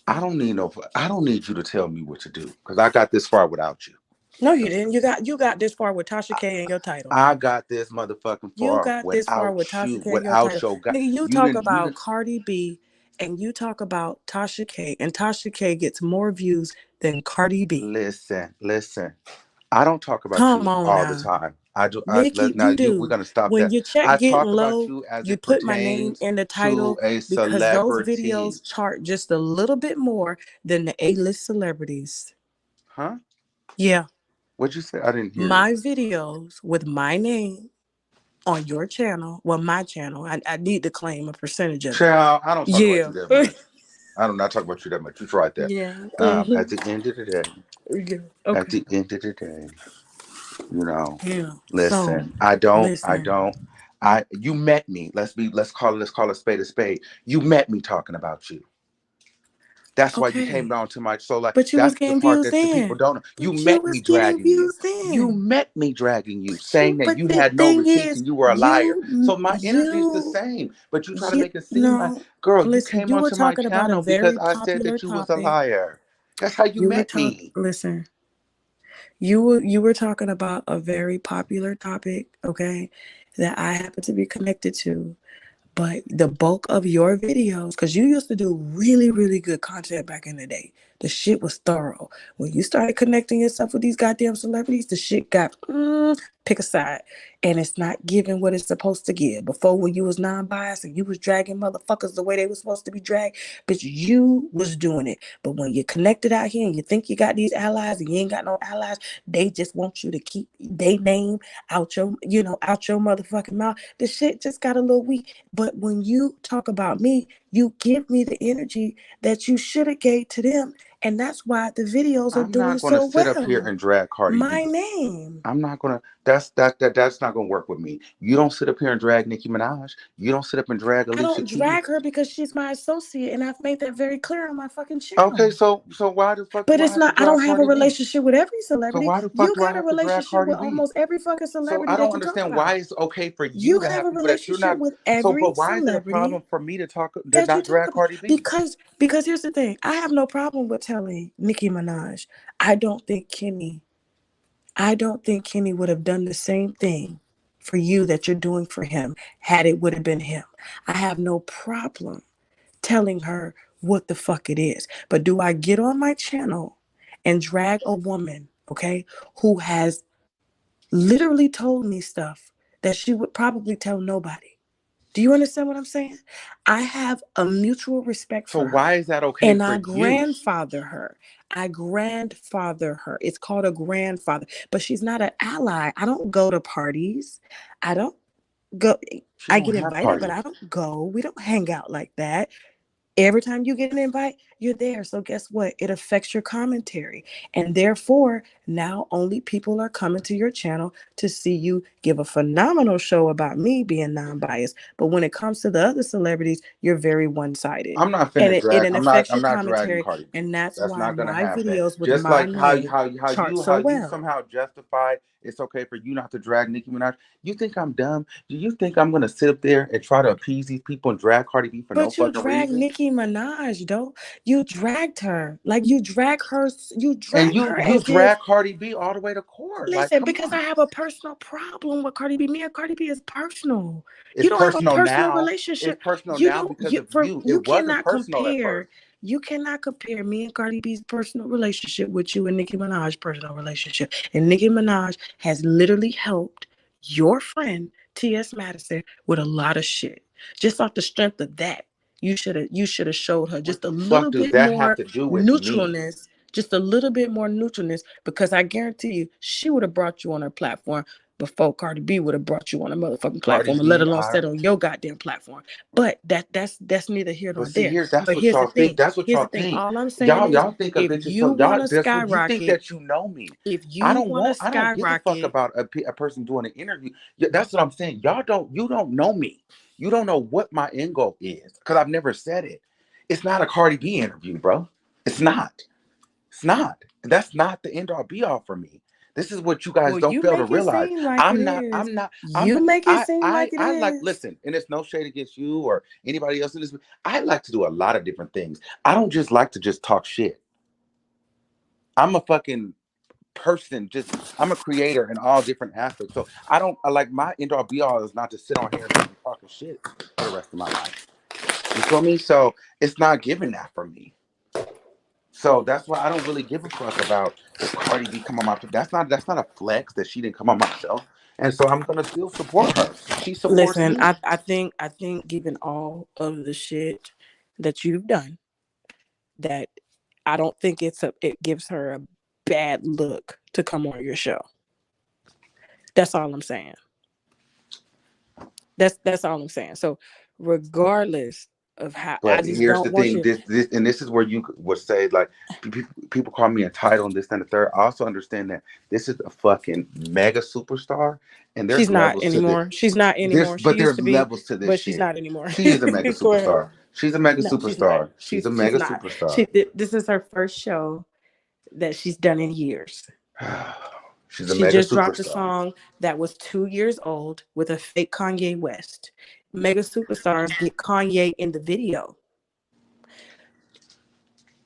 I don't need you to tell me what to do because I got this far without you. No, you didn't. You got this far with Tasha K in your title. I got this motherfucking You far got this far without with Tasha you, K in your without title. your guy. Nigga, you talk about Cardi B and you talk about Tasha K, and Tasha K gets more views than Cardi B. Listen. I don't talk about Come you on all the now. time. I do. Nikki, Now you we're do. gonna stop When that. your check I getting talk about low, you as you it put my name pertains in the to title a because those celebrity. videos chart just a little bit more than the A-list celebrities. Huh? Yeah. What'd you say? I didn't hear you. My videos with my name on your channel, well, my channel, I need to claim a percentage of it. Child, I don't talk about Yeah. you that much. I do not talk about you that much. You're right there. Yeah. At the end of the day, Yeah. at Okay. the end of the day, you know, Yeah. So, listen. listen. You met me. Let's call a spade a spade. You met me talking about you. That's why you came Okay. down to my so like But you was that's the getting part views that the people in. don't know. You But you met me was getting dragging you. views You in. met me dragging you, saying that But you the had no thing receipts is, and you were a liar. So my energy is the you, same. But you try to you, make it seem like, no. girl, you Listen, came you were onto my talking about a channel because very I said popular that you was a topic. liar. That's how you You were met talking. me. Listen, you were talking about a very popular topic, okay, that I happen to be connected to. But the bulk of your videos, because you used to do really, really good content back in the day. The shit was thorough. When you started connecting yourself with these goddamn celebrities, the shit got pick a side. And it's not giving what it's supposed to give. Before, when you was non-biased and you was dragging motherfuckers the way they were supposed to be dragged, bitch, you was doing it. But when you're connected out here and you think you got these allies and you ain't got no allies, they just want you to keep their name out your, out your motherfucking mouth. The shit just got a little weak. But when you talk about me, you give me the energy that you should have gave to them. And that's why the videos are I'm doing not gonna so sit up here well. and drag Cardi My B. name. I'm not gonna. That's not gonna work with me. You don't sit up here and drag Nicki Minaj. You don't sit up and drag I Alicia don't Keys. drag her because she's my associate, and I've made that very clear on my fucking Okay, channel. so why the fuck But do I it's have to not, I drag don't have a Cardi B? relationship with every So celebrity. why the fuck You do I got a have to drag relationship Cardi with B? almost every fucking So celebrity I they don't can talk understand why about. it's okay for you You to have have a people that you're relationship not. with So, every but why is it a problem celebrity for me to that you not talk drag about. Cardi B? Because here's the thing. I have no problem with telling Nicki Minaj. I don't think Kenny would have done the same thing for you that you're doing for him had it would have been him. I have no problem telling her what the fuck it is. But do I get on my channel and drag a woman, okay, who has literally told me stuff that she would probably tell nobody? Do you understand what I'm saying? I have a mutual respect So for her. why is that okay And for I you? grandfather her. It's called a grandfather. But she's not an ally. I don't go to parties. I don't go. She I don't get have invited, but I parties. don't go. We don't hang out like that. Every time you get an invite, you're there. So guess what? It affects your commentary. And therefore, now only people are coming to your channel to see you give a phenomenal show about me being non-biased. But when it comes to the other celebrities, you're very one-sided. I'm not And finna drag. it affects I'm your not dragging commentary. Cardi B. And that's That's why not gonna my happen. videos with Just my like name chart so how you well. somehow justify it's okay for you not to drag Nicki Minaj. You think I'm dumb? Do you think I'm gonna sit up there and try to appease these people and drag Cardi B for no But you fucking drag reason? Nicki Minaj, though. You dragged her. Like you And drag her you as if. drag Cardi B all the way to court. Like, Listen, come because on. I have a personal problem with Cardi B. Me and Cardi B is personal. It's You don't have a personal personal now. relationship. It's personal You now don't. because of you. You It wasn't cannot personal at compare. first. You cannot compare me and Cardi B's personal relationship with you and Nicki Minaj's personal relationship. And Nicki Minaj has literally helped your friend T.S. Madison with a lot of shit. Just off the strength of that, you should have showed her just a little Fuck does bit that have more to do with me? neutralness. Just a little bit more neutralness, because I guarantee you, she would have brought you on her platform before Cardi B would have brought you on a motherfucking Cardi platform, and let B, alone set on your goddamn platform. But that's neither here but nor see, there. that's But what here's the y'all think. thing. That's what Here's y'all the thing. think. All I'm saying is, Y'all think a if bitch is you so want to that's what you think skyrocket, that you know me. if you want to I don't give a fuck skyrocket, about a person doing an interview. That's what I'm saying. You don't know me. You don't know what my end goal is because I've never said it. It's not a Cardi B interview, bro. It's not. It's not. That's not the end all be all for me. This is what you guys well, don't you fail to make it realize. seem like it I'm not. is. I'm not. I'm You not. make it seem like it I like. is. Listen, and it's no shade against you or anybody else in this. I like to do a lot of different things. I don't just like to just talk shit. I'm a fucking person. I'm a creator in all different aspects. So I like my end all be all is not to sit on here and be talking shit for the rest of my life. You feel me? So it's not giving that for me. So that's why I don't really give a fuck about if Cardi B come on my. That's not a flex that she didn't come on my show, and so I'm gonna still support her. She supports Listen, me. I think given all of the shit that you've done, that I don't think it gives her a bad look to come on your show. That's all I'm saying. That's all I'm saying. So regardless of how, I But just here's don't the want thing. you. This is where you would say like people call me entitled and this and the third. I also understand that this is a fucking mega superstar, and there's She's not levels to this. anymore. She's not anymore. She used There's to be, levels to this but she's shit. not anymore. She is a mega Go ahead. superstar. She's a mega No, she's not. superstar. She's a She's mega not. superstar. This is her first show that she's done in years. She's a She mega just dropped a superstar. song that was 2 years old with a fake Kanye West. Mega superstars get Kanye in the video.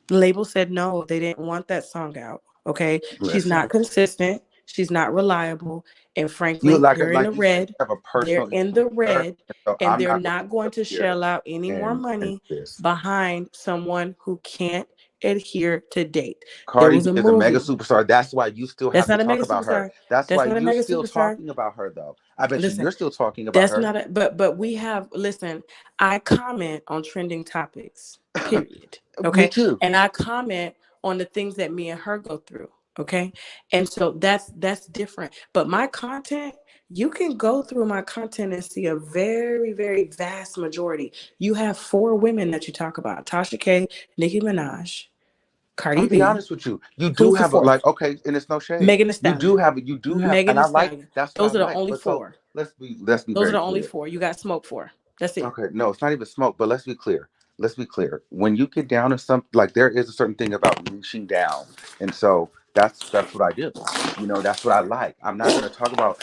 The label said no, they didn't want that song out. Okay. She's Listen, not consistent. She's not reliable. And you frankly, they're in the like you said, you red. have a They're personal in issue the with her, red. and so And I'm they're not going not going to to sit here shell out any more and money this. behind someone who can't adhere to date. There Cardi was B a is a mega movie. superstar. That's why you still That's have to not a talk mega about her. superstar. That's why That's not a you're mega still superstar. talking about her, though. I bet Listen, you're still talking about that's her. not a but we have listen, I comment on trending topics, period. Me Okay. too. And I comment on the things that me and her go through. Okay. And so that's different. But my content, you can go through my content and see a very, very vast majority. You have 4 women that you talk about: Tasha K, Nicki Minaj, I'm Cardi gonna be B. honest with you. You do Who's the have a fourth? like okay, and it's no shade. Megan Thee Stallion. You do have, Megan and Thee I like Stallion. that's what I Those are the like. only But so 4. let's be Those are very the only clear. 4. You got Smoke 4. That's it. Okay, no, it's not even smoke, but let's be clear. Let's be clear. When you get down to something like there is a certain thing about niching down. And so that's what I do. That's what I like. I'm not gonna talk about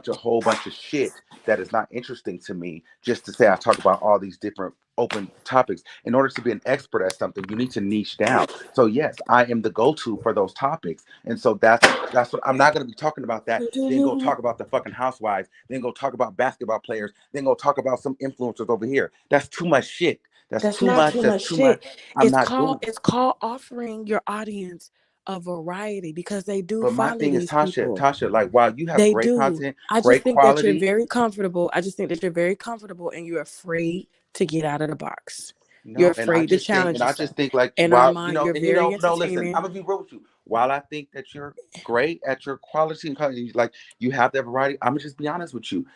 whole bunch of shit that is not interesting to me just to say I talk about all these different open topics. In order to be an expert at something, you need to niche down. So yes, I am the go-to for those topics. And so that's what I'm not gonna be talking about that, then go talk about the fucking housewives, then go talk about basketball players, then go talk about some influencers over here. That's too much shit. That's That's too not much. too That's much too much. shit. I'm not doing it. It's called offering your audience a variety, because they do But my follow thing is these people. Tasha, like while you have They great do. content, I just great think that you're quality, very comfortable. I just think that you're very comfortable and you're afraid to get out of the box. You're no, afraid to challenge I yourself. just think like And while Armand, you're and very no, listen, I'm entertaining. gonna be real with you. While I think that you're great at your quality and content, like you have that variety, I'm gonna just be honest with you.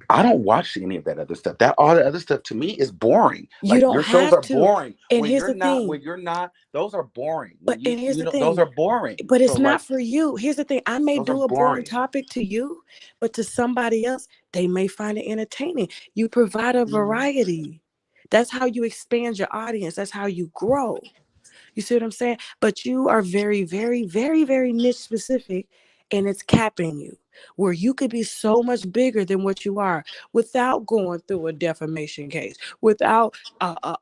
I don't watch any of that other stuff. That all the other stuff to me is boring. You Like don't your shows have are to. boring. And here's the When thing. you're not, those are boring. But and here's the Those thing. are boring. But So it's not like for you. Here's the thing. I may those are do a boring boring. topic to you, but to somebody else, they may find it entertaining. You provide a variety. That's how you expand your audience. That's how you grow. You see what I'm saying? But you are very, very, very, very niche specific, and it's capping you, where you could be so much bigger than what you are without going through a defamation case, without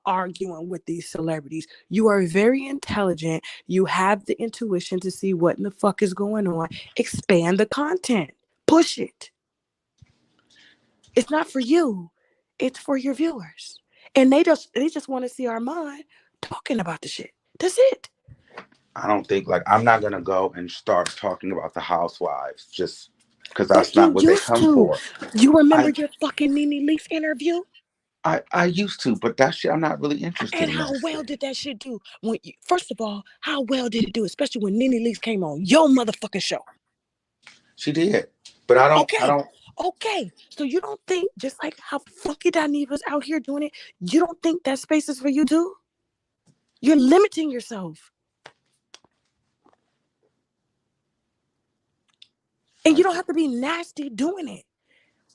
arguing with these celebrities. You are very intelligent. You have the intuition to see what in the fuck is going on. Expand the content. Push it. It's not for you. It's for your viewers. And they just want to see Armand talking about the shit. That's it. I don't think I'm not gonna go and start talking about the housewives just because But that's not you what they used come to. for. You remember I your fucking Nene Leakes interview? I used to, but that shit I'm not really interested And in how that well shit. did that shit do? First of all, how well did it do? Especially when Nene Leakes came on your motherfucking show. She did, but I Okay. don't. Okay. So you don't think, just like how Funky Dineva's out here doing it, you don't think that space is for you too? You're limiting yourself. And you don't have to be nasty doing it.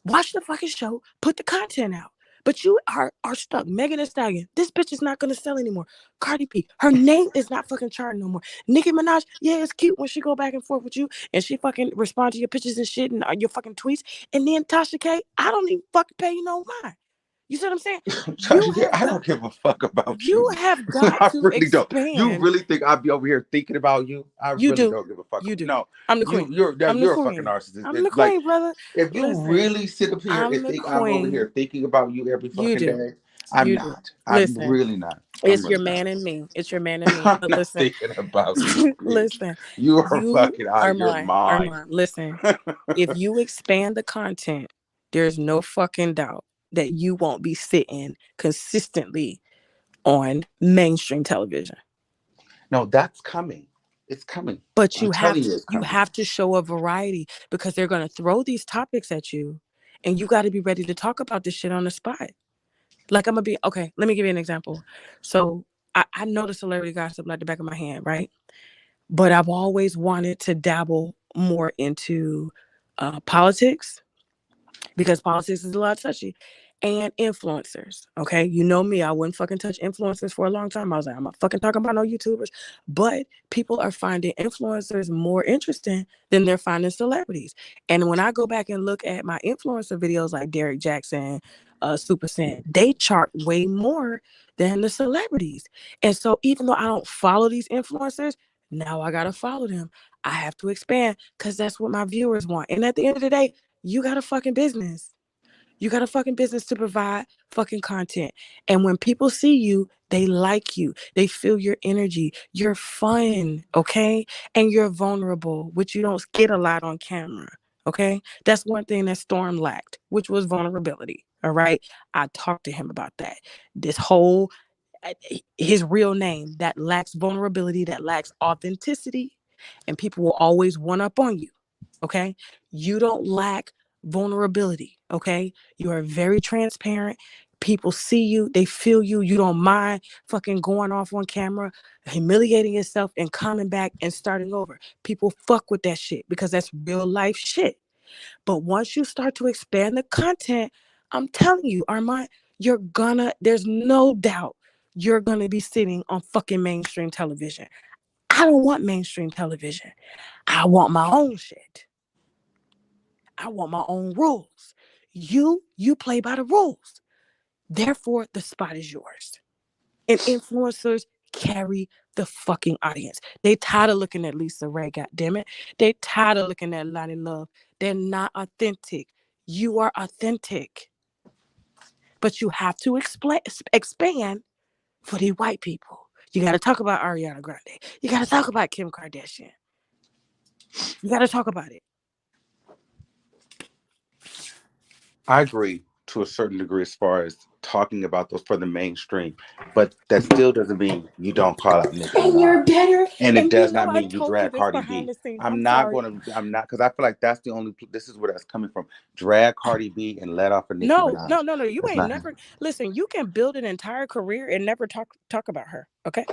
Watch the fucking show, put the content out. But you are stuck. Megan Thee Stallion, this bitch is not gonna sell anymore. Cardi B, her name is not fucking charting no more. Nicki Minaj, yeah, it's cute when she go back and forth with you and she fucking respond to your pictures and shit and your fucking tweets. And then Tasha K, I don't even fucking pay you no mind. You see what I'm saying? I don't give a fuck about You you. have got I to really don't. You expand. really think I'd be over here thinking about you? I You really do. don't give a fuck. You do. No, I'm the queen. you're I'm the a fucking queen. narcissist. I'm the Like, queen, brother. if you Listen, really sit up here I'm and the think I'm over queen. here thinking about you every You fucking do. day, I'm You do. not. I'm Listen, really not. I'm it's your really not. man and me. It's your man and me. I'm But not listen, thinking about you, bitch. listen, You are you fucking out are of your mine. mind. Listen, if you expand the content, there's no fucking doubt that you won't be sitting consistently on mainstream television. No, that's coming. It's coming. But I'm telling you, it's you coming. have to show a variety because they're gonna throw these topics at you, and you got to be ready to talk about this shit on the spot. Like I'm gonna be okay. Let me give you an example. So I know the celebrity gossip like the back of my hand, right? But I've always wanted to dabble more into politics because politics is a lot touchy. And influencers, okay? You know me, I wouldn't fucking touch influencers for a long time. I was like, I'm not fucking talking about no YouTubers. But people are finding influencers more interesting than they're finding celebrities. And when I go back and look at my influencer videos like Derek Jackson, Super Cent, they chart way more than the celebrities. And so even though I don't follow these influencers, now I gotta follow them. I have to expand because that's what my viewers want. And at the end of the day, you got a fucking business. You got a fucking business to provide fucking content. And when people see you, they like you. They feel your energy. You're fun, okay? And you're vulnerable, which you don't get a lot on camera, okay? That's one thing that Storm lacked, which was vulnerability, all right? I talked to him about that. This whole, his real name, that lacks vulnerability, that lacks authenticity, and people will always one up on you, okay? You don't lack vulnerability, okay? You are very transparent. People see you, they feel you. You don't mind fucking going off on camera, humiliating yourself, and coming back and starting over. People fuck with that shit because that's real life shit. But once you start to expand the content, I'm telling you, Armand, there's no doubt you're gonna be sitting on fucking mainstream television. I don't want mainstream television. I want my own shit. I want my own rules. You play by the rules. Therefore, the spot is yours. And influencers carry the fucking audience. They tired of looking at Lisa Ray, goddammit. They tired of looking at Lonnie Love. They're not authentic. You are authentic. But you have to expand for the white people. You got to talk about Ariana Grande. You got to talk about Kim Kardashian. You got to talk about it. I agree to a certain degree as far as talking about those for the mainstream, but that still doesn't mean you don't call out Nicki And you're Minaj. better. And it And you does know not I mean you told you drag this Cardi behind B. the scenes. I'm I'm not sorry. going to, I'm not, because I feel like that's the only, this is where that's coming from. Drag Cardi B and let off of Nicki No. Minaj. You That's ain't not never happening. listen. You can build an entire career and never talk about her. Okay,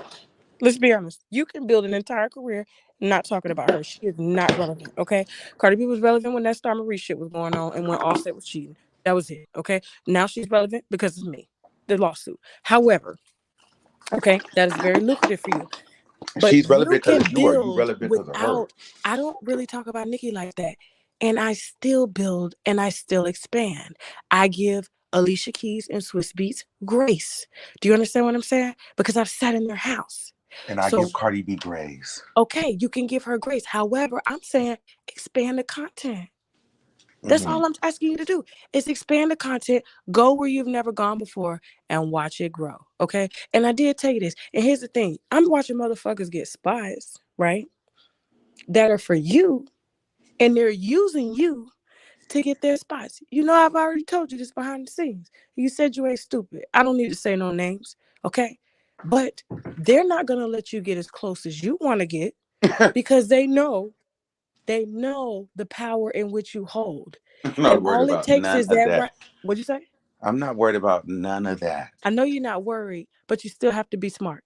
let's be honest. You can build an entire career not talking about her. She is not relevant. Okay, Cardi B was relevant when that Star Marie shit was going on and when Offset was cheating. That was it. Okay, now she's relevant because of me, the lawsuit. However, okay, that is very lucrative for you. But She's relevant you because can of you, or you build relevant because of her? without, I don't really talk about Nicki like that. And I still build and I still expand. I give Alicia Keys and Swiss Beats grace. Do you understand what I'm saying? Because I've sat in their house. And I So, give Cardi B grace. okay, you can give her grace. However, I'm saying expand the content. That's all I'm asking you to do is expand the content, go where you've never gone before, and watch it grow. Okay. And I did tell you this. And here's the thing, I'm watching motherfuckers get spots, right? That are for you, and they're using you to get their spots. You know, I've already told you this behind the scenes. You said you ain't stupid. I don't need to say no names, okay? But they're not gonna let you get as close as you want to get because they know the power in which you hold. I'm not And worried all it about takes none is of that that. right. What'd you say? I'm not worried about none of that. I know you're not worried, but you still have to be smart.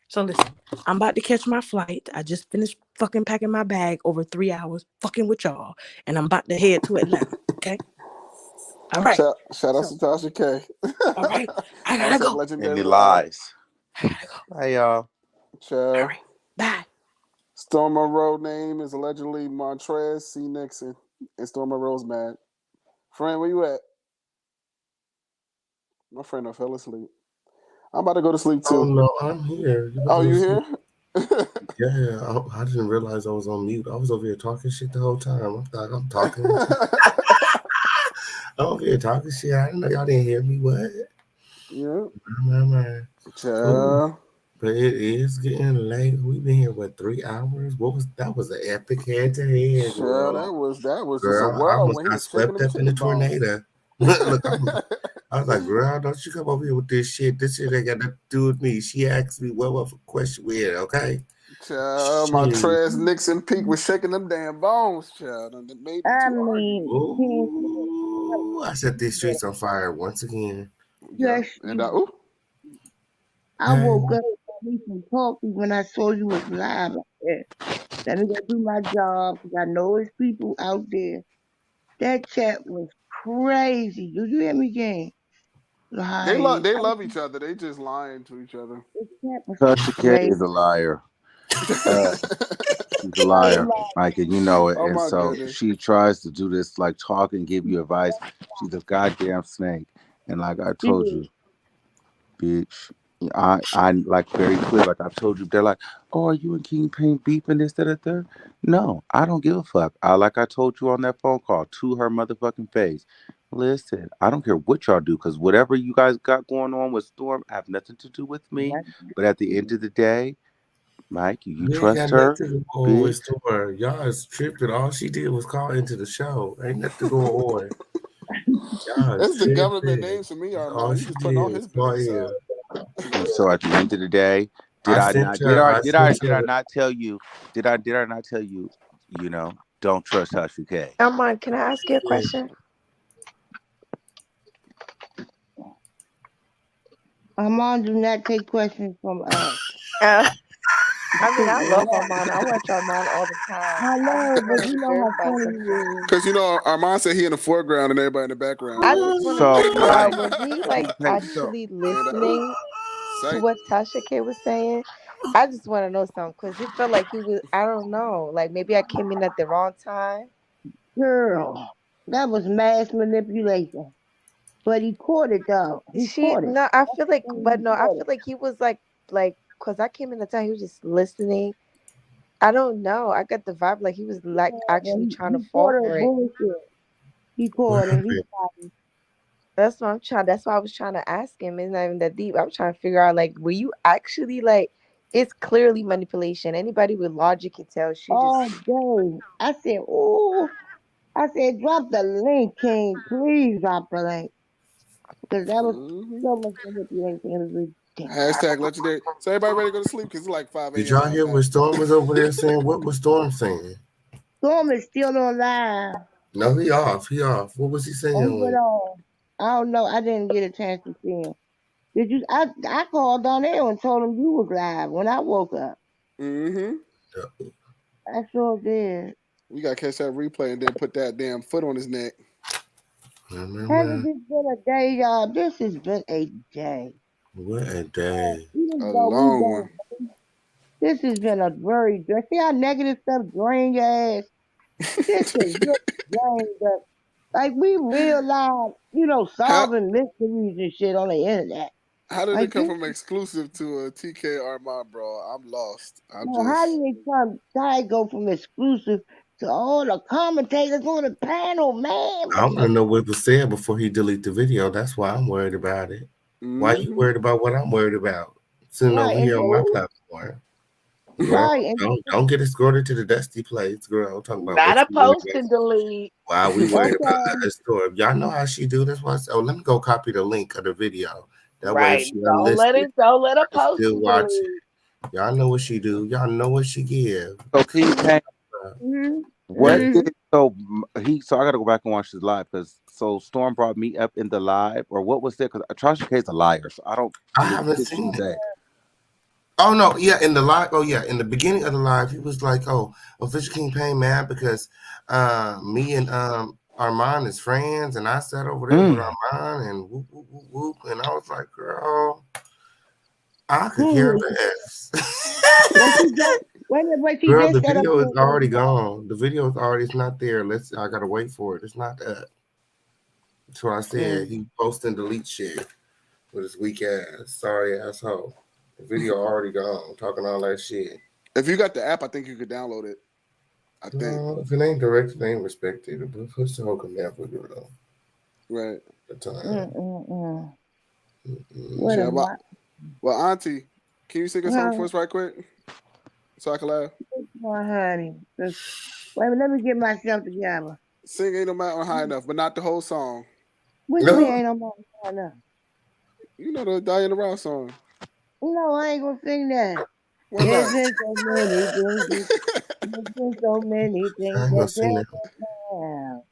So listen, I'm about to catch my flight. I just finished fucking packing my bag over 3 hours, fucking with y'all, and I'm about to head to Atlanta. Okay. All right. Shout out to Tasha K. All right. I gotta go. Legendary Any Live. lies? Hey, y'all. Ciao. All right. Bye. Storm Monroe name is allegedly Montrez C. Nixon. And Storm Monroe's mad. Friend, where you at? My friend I fell asleep. I'm about to go to sleep too. Oh no, I'm here. You here? Yeah, I didn't realize I was on mute. I was over here talking shit the whole time. I thought I'm talking. I'm over here talking shit. I didn't know y'all didn't hear me. What? Yeah. Ooh, but it is getting late. We've been here 3 hours? That was an epic head to head, girl. That was Girl, just a I whirl almost when he got was shaking swept them up in the chicken bones. tornado. Look, I was like, girl, don't you come over here with this shit. This shit ain't got nothing to do with me. She asked me what question with, okay? Child, Montrez Nixon Peak was shaking them damn bones, child. And it made me I too argue. mean, Ooh, I set these streets on fire once again. Yeah. And I woke up to me some coffee when I saw you was live out there. Let me go do my job because I know there's people out there. That chat was crazy. Did you hear me, gang? they Like, love each other. They just lying to each other. the chat was Tasha K crazy. is a liar. She's a liar, Mike, and you know it. Oh And my so goodness. she tries to do this, like talk and give you advice. She's a goddamn snake. And like I told you, bitch, I like very clear, like I told you, they're like, oh, are you and Kingpin beefing this, that, or third? No, I don't give a fuck. Like I told you on that phone call to her motherfucking face. Listen, I don't care what y'all do, because whatever you guys got going on with Storm have nothing to do with me. But at the end of the day, Mike, you We ain't trust got her, nothing going with store. Y'all is tripping. All she did was call into the show. Ain't nothing going on. Y'all is That's the government tripping. names for me, All Armand. He she just putting all did was his call business in. out. And so at the end of the day, did I not tell you, don't trust Tasha K. Armand, can I ask you a question? Armand do not take questions from us. I mean, I love Armand. I watch Armand all the time. I I know, just but wanted you to know how verify funny something. he is. Because Armand said he in the foreground and everybody in the background. I just want to So, figure Mike, out, was he like actually listening to what Tasha K was saying? I just want to know something because it felt like he was, I don't know, like maybe I came in at the wrong time. Girl, that was mass manipulation. But he caught it though. He caught it. No, I feel like, but He no, I caught feel it. like he was because I came in the time he was just listening. I don't know. I got the vibe like he was like actually trying to He fall caught her for it. bullshit. He caught it. He got it. That's what I'm trying. That's why I was trying to ask him. It's not even that deep. I'm trying to figure out like, were you actually like? It's clearly manipulation. Anybody with logic can tell. She just. All day. I said, oh, I said, drop the link, King. Please drop the link. Because that was so much manipulation. It was ridiculous. Hashtag legendary. So everybody ready to go to sleep because it's like 5 Did a.m. y'all where hear I'm at. what Storm was over there saying? What was Storm saying? Storm is still on live. No, he off. He off. What was he saying? Oh, he went on. I don't know. I didn't get a chance to see him. Did you? I called Donnell and told him you was live when I woke up. Mm-hmm. I sure did. We got to catch that replay and then put that damn foot on his neck. Hasn't this been a day, y'all? This has been a day. What a day. Even A though we long don't, one. this has been a very good. See how negative stuff drain your ass? This is really drained up. Like we realize, How solving mysteries and shit on the internet. How did it Like come this. from exclusive to a TK Armand, bro? I'm lost. I'm Now, how just. did it come? How it go from exclusive to all the commentators on the panel, man? I What want to the know what was said before he delete the video. That's why I'm worried about it. Why you Mm-hmm. worried about what I'm worried about? Sitting over right? And here on my then, platform. Girl, right, and don't get escorted to the dusty place, girl. I'm talking about Not what a you worried post about. and delete. Why we worried about okay. her story? Y'all know how she do this once. Oh, let me go copy the link of the video. That way, if Right. she unlisted, Don't let I a can post still and watch it. delete. Y'all know what she do. Y'all know what she give. So King Kang, Mm-hmm. what What? Mm-hmm. did so I gotta go back and watch this live because so Storm brought me up in the live or what was there? Because Tasha K's a liar, so I don't I believe haven't shit she seen it. say. Oh no, yeah, in the live. Oh yeah, in the beginning of the live, he was like, "Oh, Fisher King Payne mad because me and Armand is friends, and I sat over there with Mm. Armand and whoop whoop whoop whoop," and I was like, "Girl, I could care Hmm. less." Well, she just wait a minute, but she Girl, just the said video is up. already gone. The video is already. It's not there. I gotta wait for it. It's not up. That's what I said. He post and delete shit with his weak ass, sorry asshole. The video already gone. Talking all that shit. If you got the app, I think you could download it. I think. No, if it ain't directed, it ain't respected. But push the whole command for you though. Right. The time. Mm-mm-mm. What Mm-mm. a Yeah. lot. Well, Auntie, can you sing a song for Huh? us right quick so I can laugh? Oh, honey. Wait a minute, let me get myself together. Sing "Ain't No Mountain High Enough," but not the whole song. What you mean No, ain't no more enough? You know the Diana Ross song. No, I ain't gonna sing that. Why There's not? been so many things. There's been so many I things ain't gonna that sing tell that. us now.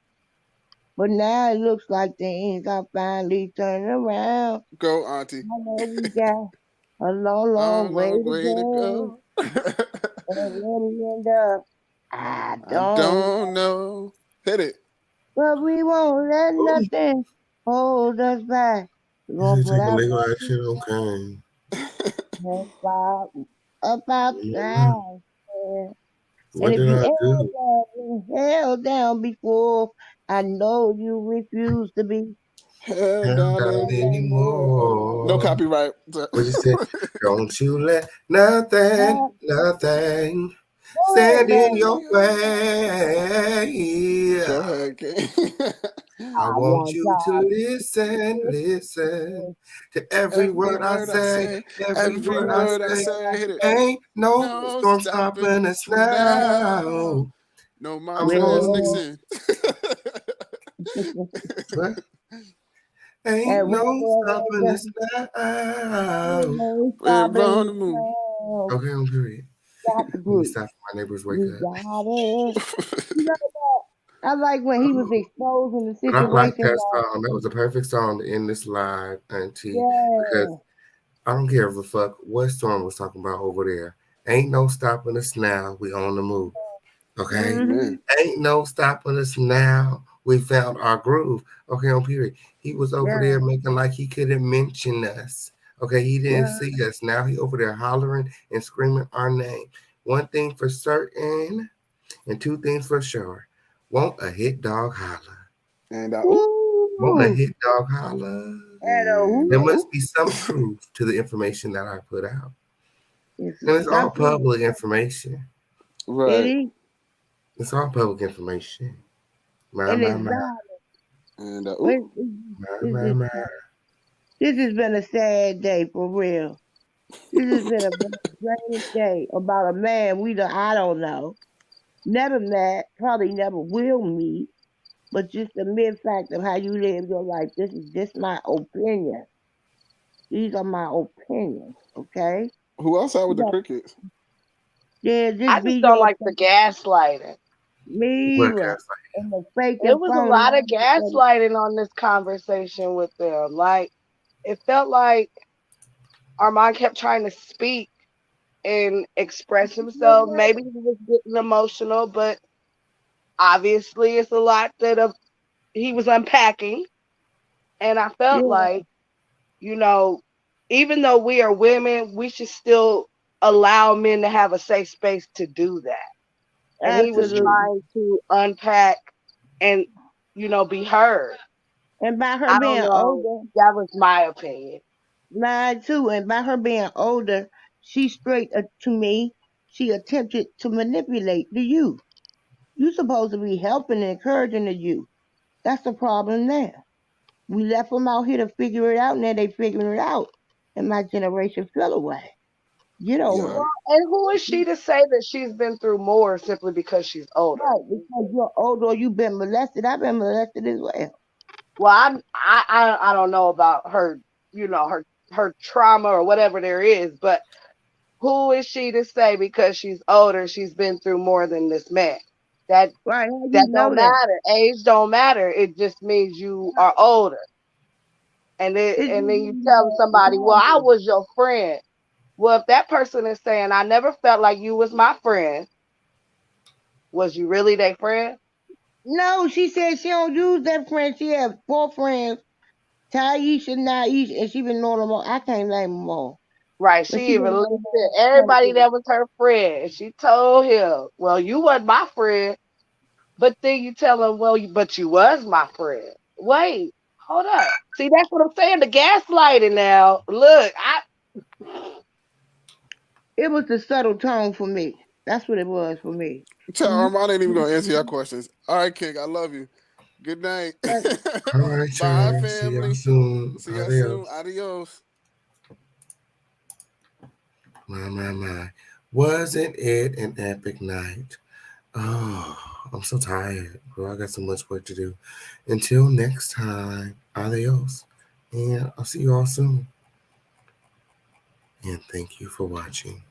But now it looks like things are finally turning around. Go, Auntie. I know we got a long, A long way long to way to go. go. And where we end up, I I don't. don't know. Hit it. But we won't let Ooh, nothing hold us back. We're you gonna should put take a our legal best action. Okay. foot forward, up Mm-mm. outside. Yeah. And What if did you I do? ever been held down before, I know you refuse to be Held Held down down anymore. No anymore. copyright. What you say? Don't you let nothing, not nothing going stand in back. your way. Go ahead, King. I I want want you to y'all listen, to listen listen. to every Every word I word I say, say, every every word I word I say. say, hit it. Ain't no No storm stopping stopping us us now. now. No I'm Montez going, Well, Nixon. what? Ain't and no stopping wherever us we now. may We're stopping on us the move. now. Okay, I'm period. Got the Let me group. stop for my neighbors wake We up. got it. You know what? I like when he was exposing the But I like situation that like, song. That was a perfect song to end this live, Auntie, because yeah. I don't care if the fuck what Storm was talking about over there. Ain't no stopping us now. We on the move. Okay? Mm-hmm. Amen. Ain't no stopping us now. We found our groove. Okay, on period. He was over Yeah. there making like he couldn't mention us. Okay, he didn't Yeah. see us. Now he over there hollering and screaming our name. One thing for certain, and two things for sure. Won't a hit dog holler? And Won't a Woo! hit dog holler? And There whoop. must be some truth to the information that I put out. It's And it's all something. public information. It right. is. It's all public information. My, And my, it's my, valid. And But my, this my, is my. this has been a sad day for real. This has been a very draining day about a man I don't know, never met, probably never will meet, but just the mere fact of how you live your life. This is just my opinion. These are my opinions, okay? who else out You with the got, crickets? yeah, I just just be don't your like the gaslighting. me What either. gaslight? And the fake It and was a phony. lot of gaslighting on this conversation with them. Like, it felt like Armand kept trying to speak and express himself. Maybe he was getting emotional, but obviously it's a lot that he was unpacking. And I felt Yeah, like, you know, even though we are women, we should still allow men to have a safe space to do that. And he was absolutely. trying to unpack and, be heard. And by her I don't being know. older, That was my opinion. Mine too. And by her being older, she straight to me. She attempted to manipulate the youth. You supposed to be helping and encouraging the youth. That's the problem now. We left them out here to figure it out. Now they figuring it out, and my generation fell away. Get over Yeah. it. And who is she to say that she's been through more simply because she's older? Right, because you're older or you've been molested. I've been molested as well. Well, I don't know about her, her trauma or whatever there is, but who is she to say because she's older, she's been through more than this man? That Right, how you that know don't that? matter. Age don't matter. It just means you are older. It's And then you tell somebody, well, I was your friend. Well, if that person is saying, I never felt like you was my friend, was you really their friend? No, she said she don't use that friend. She have 4 friends, Taisha, Naisha, and she been knowing them all. I can't name them all. Right. But She she even been listed everybody that was her friend. And she told him, well, you wasn't my friend. But then you tell him, well, but you was my friend. Wait, hold up. See, that's what I'm saying. The gaslighting now. Look, It was the subtle tone for me. That's what it was for me. Tell Armand ain't even gonna answer your questions. All right, King. I love you. Good night. All right, Bye, y'all. See y'all family. soon. See y'all Adios. soon. Adios. My. Wasn't it an epic night? Oh, I'm so tired, bro. I got so much work to do. Until next time, adios. And I'll see you all soon. And thank you for watching.